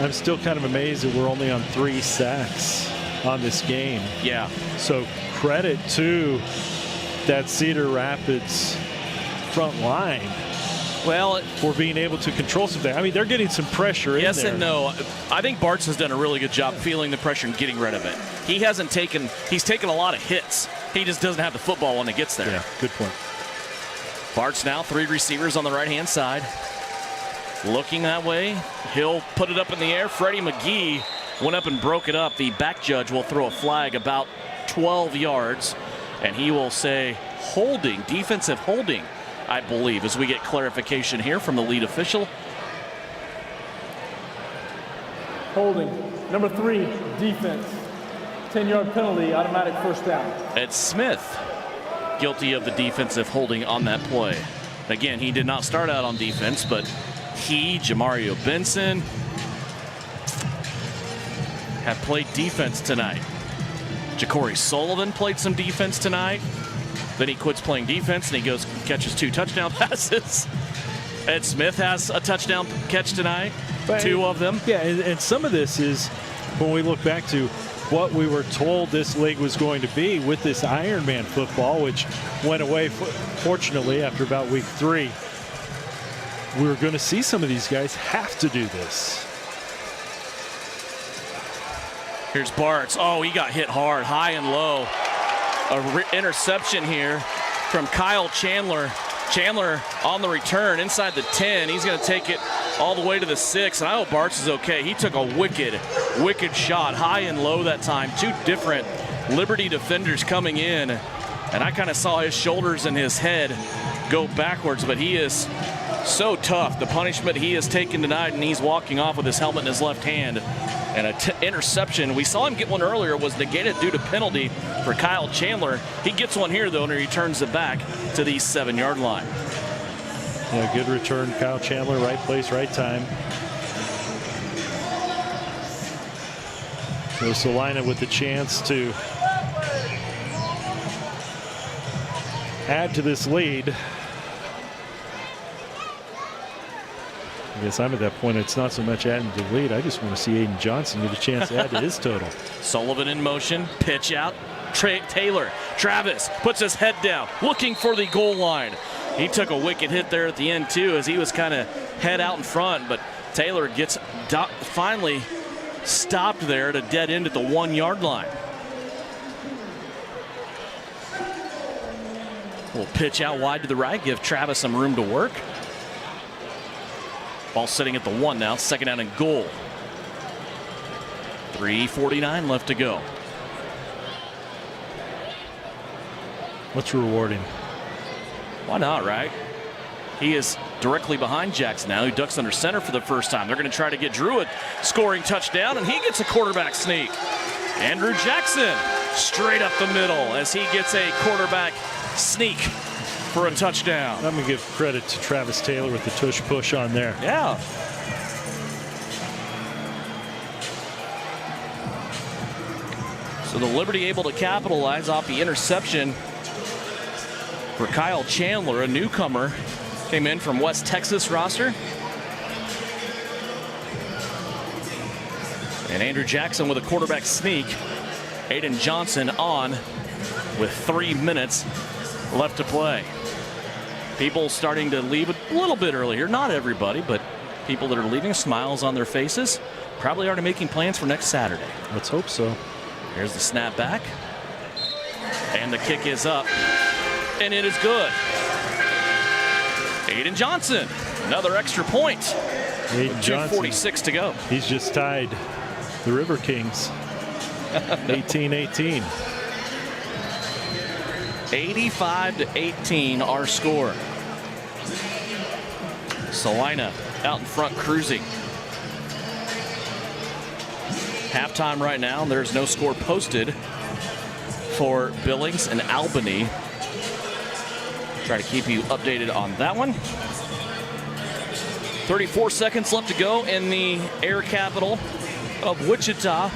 that we're only on 3 sacks on this game. Yeah. So credit to that Cedar Rapids front line. Well, for being able to control something. I mean, they're getting some pressure in there. Yes and no. I think Bartz has done a really good job feeling the pressure and getting rid of it. He's taken a lot of hits. He just doesn't have the football when it gets there. Yeah, good point. Bartz now 3 receivers on the right-hand side. Looking that way. He'll put it up in the air. Freddie McGee went up and broke it up. The back judge will throw a flag about 12 yards, and he will say holding, defensive holding, I believe, as we get clarification here from the lead official. Holding. Number 3, defense. 10-yard penalty, automatic first down. It's Smith guilty of the defensive holding on that play. Again, he did not start out on defense, but he, Jamario Benson, have played defense tonight. Ja'Cory Sullivan played some defense tonight. Then he quits playing defense and he goes catches 2 touchdown passes. Ed Smith has a touchdown catch tonight, 2 of them. Yeah, and some of this is when we look back to what we were told this league was going to be with this Ironman football, which went away, fortunately, after about week 3. We were going to see some of these guys have to do this. Here's Bartz. Oh, he got hit hard, high and low. Interception here from Kyle Chandler. Chandler on the return inside the 10. He's going to take it all the way to the 6, and I hope Bartz is okay. He took a wicked shot, high and low that time. 2 different Liberty defenders coming in, and I kind of saw his shoulders and his head go backwards, but he is so tough. The punishment he has taken tonight, and he's walking off with his helmet in his left hand. And an interception. We saw him get one earlier, was negated due to penalty for Kyle Chandler. He gets one here, though, and he returns it back to the 7-yard line. Yeah, good return, Kyle Chandler. Right place, right time. So Salina with the chance to add to this lead. I guess I'm at that point. It's not so much adding to the lead. I just want to see Aiden Johnson get a chance to add to his total. Sullivan in motion. Pitch out. Taylor. Travis puts his head down, looking for the goal line. He took a wicked hit there at the end, too, as he was kind of head out in front. But Taylor gets finally stopped there at a dead end at the 1-yard line. We'll pitch out wide to the right, give Travis some room to work. Ball sitting at the 1 now, 2nd down and goal. 3:49 left to go. What's rewarding? Why not, right? He is directly behind Jackson now, who ducks under center for the first time. They're going to try to get Drew a scoring touchdown, and he gets a quarterback sneak. Andrew Jackson straight up the middle as he gets a quarterback sneak for a touchdown. I'm going to give credit to Travis Taylor with the tush push on there. Yeah. So the Liberty able to capitalize off the interception for Kyle Chandler, a newcomer, came in from West Texas roster. And Andrew Jackson with a quarterback sneak. Aiden Johnson on with 3 minutes left to play. People starting to leave a little bit earlier. Not everybody, but people that are leaving, smiles on their faces. Probably already making plans for next Saturday. Let's hope so. Here's the snap back. And the kick is up. And it is good. Aiden Johnson, another extra point. Aiden Johnson, 2:46 to go. He's just tied the River Kings. 18-18. 85-18 our score. Salina out in front cruising. Halftime right now. There's no score posted for Billings and Albany. Try to keep you updated on that one. 34 seconds left to go in the air capital of Wichita.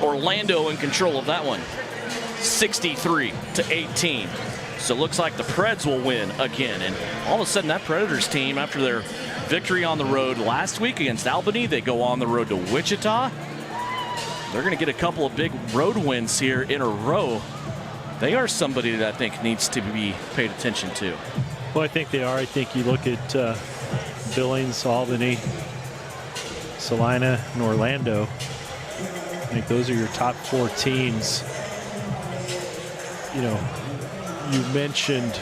Orlando in control of that one, 63-18. So it looks like the Preds will win again. And all of a sudden, that Predators team, after their victory on the road last week against Albany, they go on the road to Wichita. They're going to get a couple of big road wins here in a row. They are somebody that I think needs to be paid attention to. Well, I think they are. I think you look at Billings, Albany, Salina, and Orlando. I think those are your top 4 teams. You know, you mentioned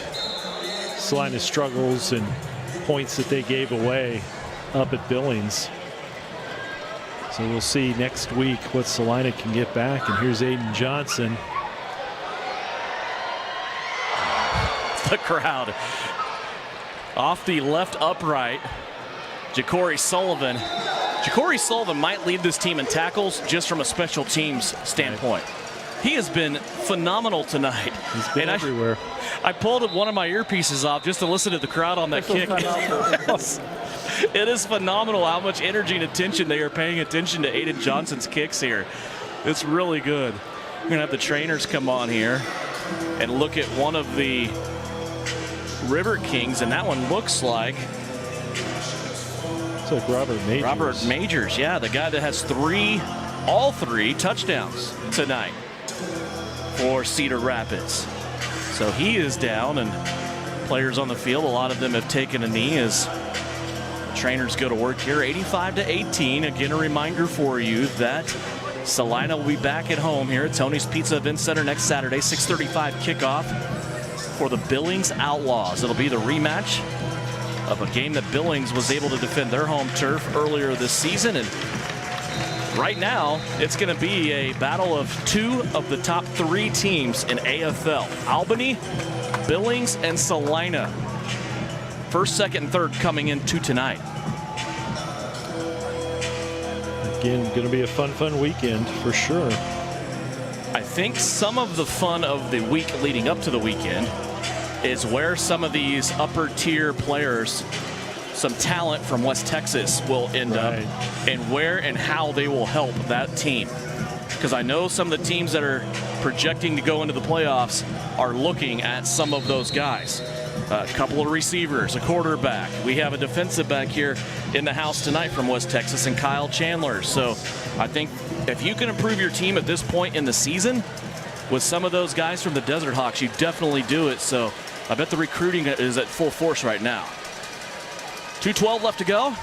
Salina's struggles and points that they gave away up at Billings. So we'll see next week what Salina can get back. And here's Aiden Johnson. The crowd off the left upright. Ja'Cory Sullivan. Ja'Cory Sullivan might lead this team in tackles just from a special teams standpoint. He has been phenomenal tonight. He's been everywhere. I pulled one of my earpieces off just to listen to the crowd on that kick. It is phenomenal how much energy and attention they are paying attention to Aiden Johnson's kicks here. It's really good. We're going to have the trainers come on here and look at one of the River Kings, and that one looks like it's like Robert Majors. Robert Majors, yeah, the guy that has all three touchdowns tonight for Cedar Rapids. So he is down, and players on the field, a lot of them have taken a knee as trainers go to work here. 85-18. Again, a reminder for you that Salina will be back at home here at Tony's Pizza Event Center next Saturday, 6:35 kickoff for the Billings Outlaws. It'll be the rematch of a game that Billings was able to defend their home turf earlier this season. And right now, it's going to be a battle of 2 of the top 3 teams in AFL. Albany, Billings, and Salina. First, second, and third coming into tonight. Again, going to be a fun weekend for sure. I think some of the fun of the week leading up to the weekend is where some of these upper tier players, some talent from West Texas, will end up, and where and how they will help that team. Because I know some of the teams that are projecting to go into the playoffs are looking at some of those guys. A couple of receivers, a quarterback. We have a defensive back here in the house tonight from West Texas, and Kyle Chandler. So I think if you can improve your team at this point in the season with some of those guys from the Desert Hawks, you definitely do it. So I bet the recruiting is at full force right now. 2:12 left to go.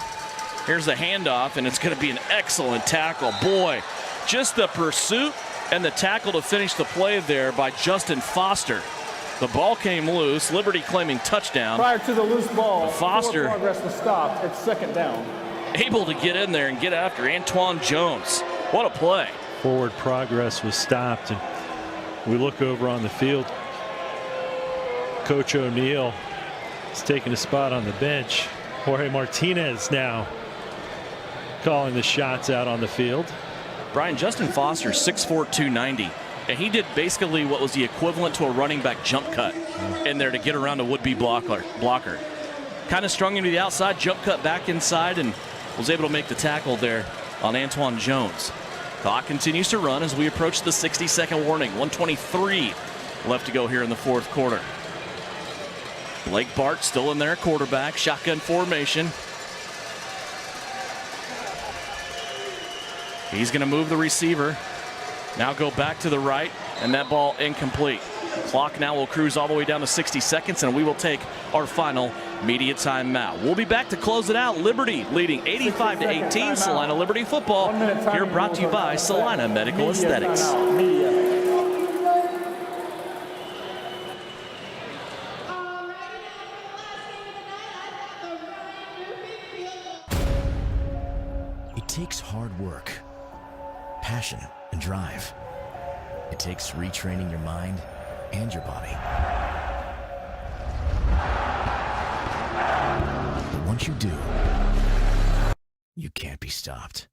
Here's the handoff, and it's going to be an excellent tackle. Boy, just the pursuit and the tackle to finish the play there by Justin Foster. The ball came loose. Liberty claiming touchdown. Prior to the loose ball, Foster progress was stopped. It's second down. Able to get in there and get after Antoine Jones. What a play. Forward progress was stopped, and we look over on the field. Coach O'Neill is taking a spot on the bench. Jorge Martinez now calling the shots out on the field. Brian, Justin Foster, 6'4", 290. And he did basically what was the equivalent to a running back jump cut in there to get around a would-be blocker. Kind of strung him to the outside, jump cut back inside, and was able to make the tackle there on Antoine Jones. Clock continues to run as we approach the 60-second warning. 1:23 left to go here in the fourth quarter. Blake Bart still in there, quarterback, shotgun formation. He's going to move the receiver. Now go back to the right, and that ball incomplete. Clock now will cruise all the way down to 60 seconds, and we will take our final media timeout. We'll be back to close it out. Liberty leading 85-18. Salina Liberty football here, brought to you by Salina Medical Aesthetics. It takes hard work, passion, and drive. It takes retraining your mind and your body. But once you do, you can't be stopped.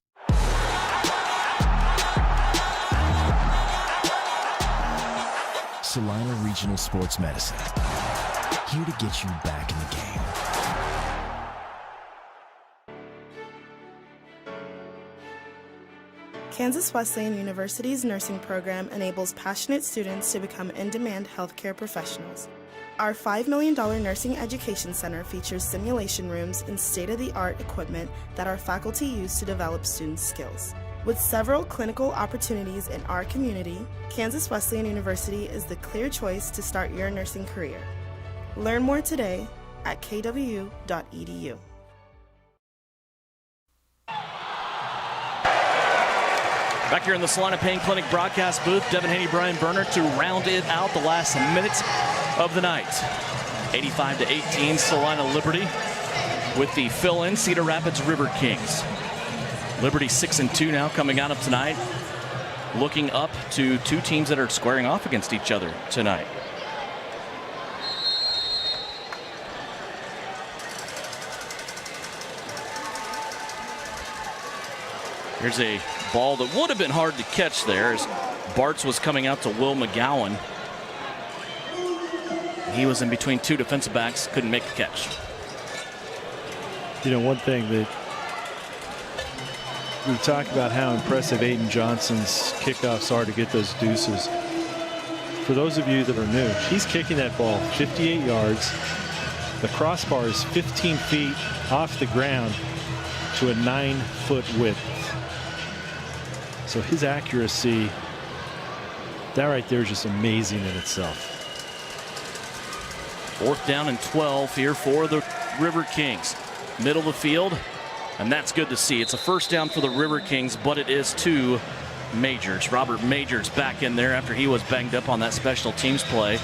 Salina Regional Sports Medicine, here to get you back in the game. Kansas Wesleyan University's nursing program enables passionate students to become in-demand healthcare professionals. Our $5 million Nursing Education Center features simulation rooms and state-of-the-art equipment that our faculty use to develop students' skills. With several clinical opportunities in our community, Kansas Wesleyan University is the clear choice to start your nursing career. Learn more today at kwu.edu. Back here in the Salina Pain Clinic broadcast booth, Devin Haney, Brian Berner to round it out the last minutes of the night. 85-18, Salina Liberty with the fill-in Cedar Rapids River Kings. Liberty 6-2 now coming out of tonight, looking up to two teams that are squaring off against each other tonight. Here's a ball that would have been hard to catch there as Bartz was coming out to Will McGowan. He was in between two defensive backs, couldn't make the catch. You know, one thing that we talk about how impressive Aiden Johnson's kickoffs are to get those deuces. For those of you that are new, he's kicking that ball 58 yards. The crossbar is 15 feet off the ground to a 9-foot width. So his accuracy, that right there is just amazing in itself. 4th down and 12 here for the River Kings. Middle of the field, and that's good to see. It's a 1st down for the River Kings, but it is to Majors. Robert Majors back in there after he was banged up on that special teams play.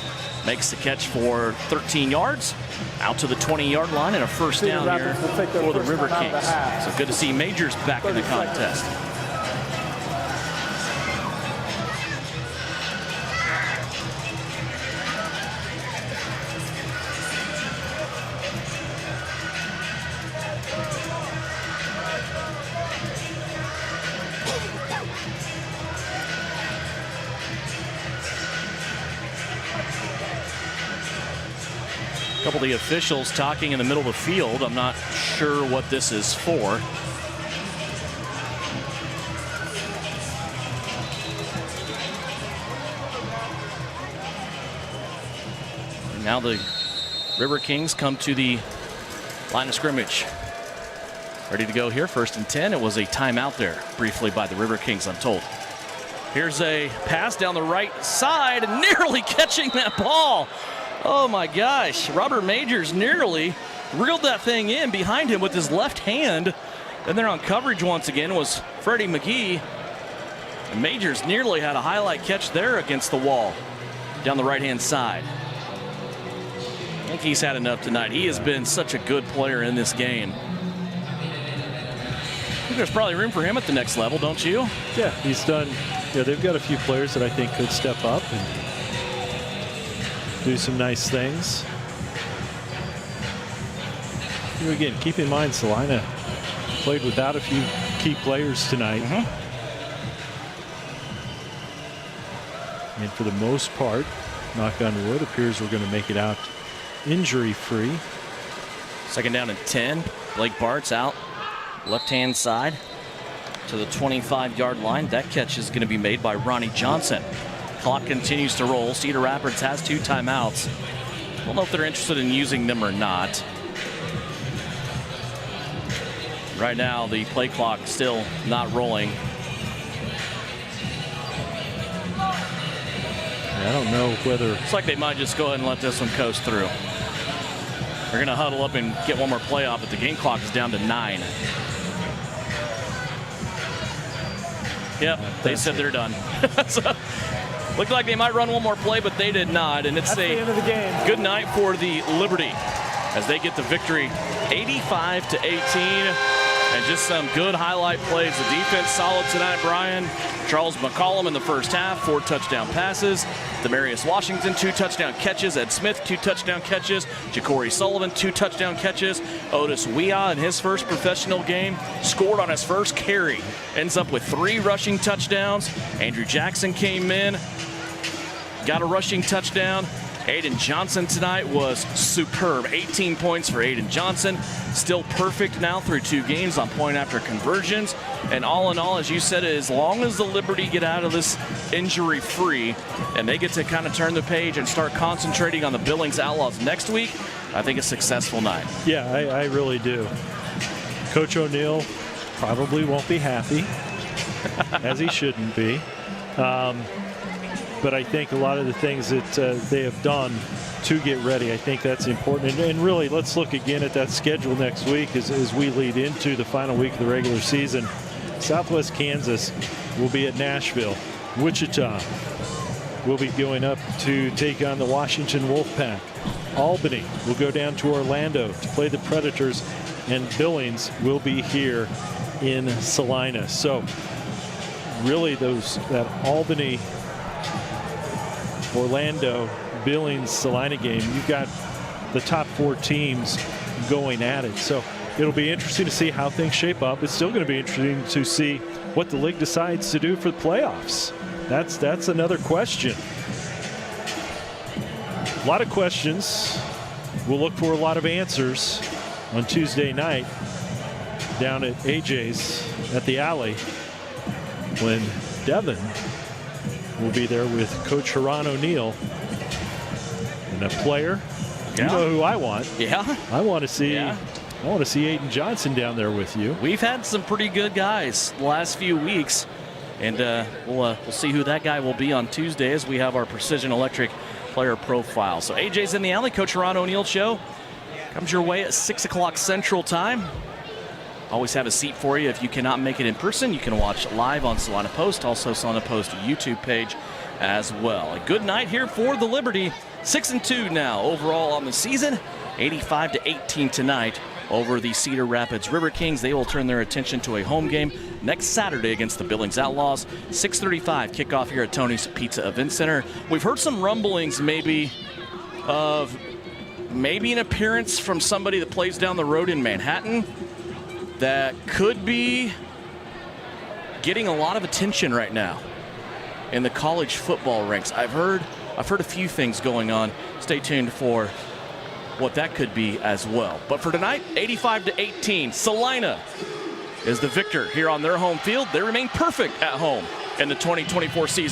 Makes the catch for 13 yards, out to the 20-yard line, and a 1st down here for the River Kings. So good to see Majors back in the contest. A couple of the officials talking in the middle of the field. I'm not sure what this is for. And now the River Kings come to the line of scrimmage. Ready to go here, 1st and 10. It was a timeout there briefly by the River Kings, I'm told. Here's a pass down the right side and nearly catching that ball. Oh my gosh, Robert Majors nearly reeled that thing in behind him with his left hand. And then on coverage once again was Freddie McGee. And Majors nearly had a highlight catch there against the wall down the right-hand side. I think he's had enough tonight. He has been such a good player in this game. I think there's probably room for him at the next level, don't you? Yeah, he's done. Yeah, they've got a few players that I think could step up and do some nice things. Here again, keep in mind Salina played without a few key players tonight. And for the most part, knock on wood, appears we're going to make it out injury-free. 2nd down and 10. Blake Bartz out left-hand side to the 25-yard line. That catch is going to be made by Ronnie Johnson. Clock continues to roll. Cedar Rapids has 2 timeouts. Don't know if they're interested in using them or not. Right now, the play clock still not rolling. I don't know whether... Looks like they might just go ahead and let this one coast through. They're going to huddle up and get one more play off, but the game clock is down to 9. Yep, they said they're done. So, looked like they might run one more play, but they did not. And it's the end of the game. Good night for the Liberty as they get the victory 85-18. And just some good highlight plays. The defense solid tonight, Brian. Charles McCollum in the first half, 4 touchdown passes. Demarius Washington, 2 touchdown catches. Ed Smith, 2 touchdown catches. Ja'Cory Sullivan, 2 touchdown catches. Otis Weah in his first professional game scored on his first carry. Ends up with 3 rushing touchdowns. Andrew Jackson came in, got a rushing touchdown. Aiden Johnson tonight was superb. 18 points for Aiden Johnson. Still perfect now through 2 games on point after conversions. And all in all, as you said, as long as the Liberty get out of this injury free and they get to kind of turn the page and start concentrating on the Billings Outlaws next week, I think a successful night. Yeah, I really do. Coach O'Neill probably won't be happy, as he shouldn't be. But I think a lot of the things that they have done to get ready, I think that's important. And really, let's look again at that schedule next week as we lead into the final week of the regular season. Southwest Kansas will be at Nashville. Wichita will be going up to take on the Washington Wolfpack. Albany will go down to Orlando to play the Predators. And Billings will be here in Salina. So really that Albany, Orlando, Billings, Salina game, you've got the top 4 teams going at it. So it'll be interesting to see how things shape up. It's still going to be interesting to see what the league decides to do for the playoffs. That's another question. A lot of questions. We'll look for a lot of answers on Tuesday night down at AJ's at the Alley when Devin will be there with Coach Haran O'Neill. And a player, you know who I want. Yeah. I want to see Aiden Johnson down there with you. We've had some pretty good guys the last few weeks, and we'll see who that guy will be on Tuesday as we have our Precision Electric player profile. So AJ's in the Alley. Coach Haran O'Neill show comes your way at 6 o'clock Central Time. Always have a seat for you. If you cannot make it in person, you can watch live on Salina Post, also Salina Post YouTube page as well. A good night here for the Liberty. 6-2 now overall on the season. 85-18 tonight over the Cedar Rapids River Kings. They will turn their attention to a home game next Saturday against the Billings Outlaws. 6:35 kickoff here at Tony's Pizza Event Center. We've heard some rumblings of an appearance from somebody that plays down the road in Manhattan that could be getting a lot of attention right now in the college football ranks. I've heard a few things going on. Stay tuned for what that could be as well. But for tonight, 85-18, Salina is the victor here on their home field. They remain perfect at home in the 2024 season.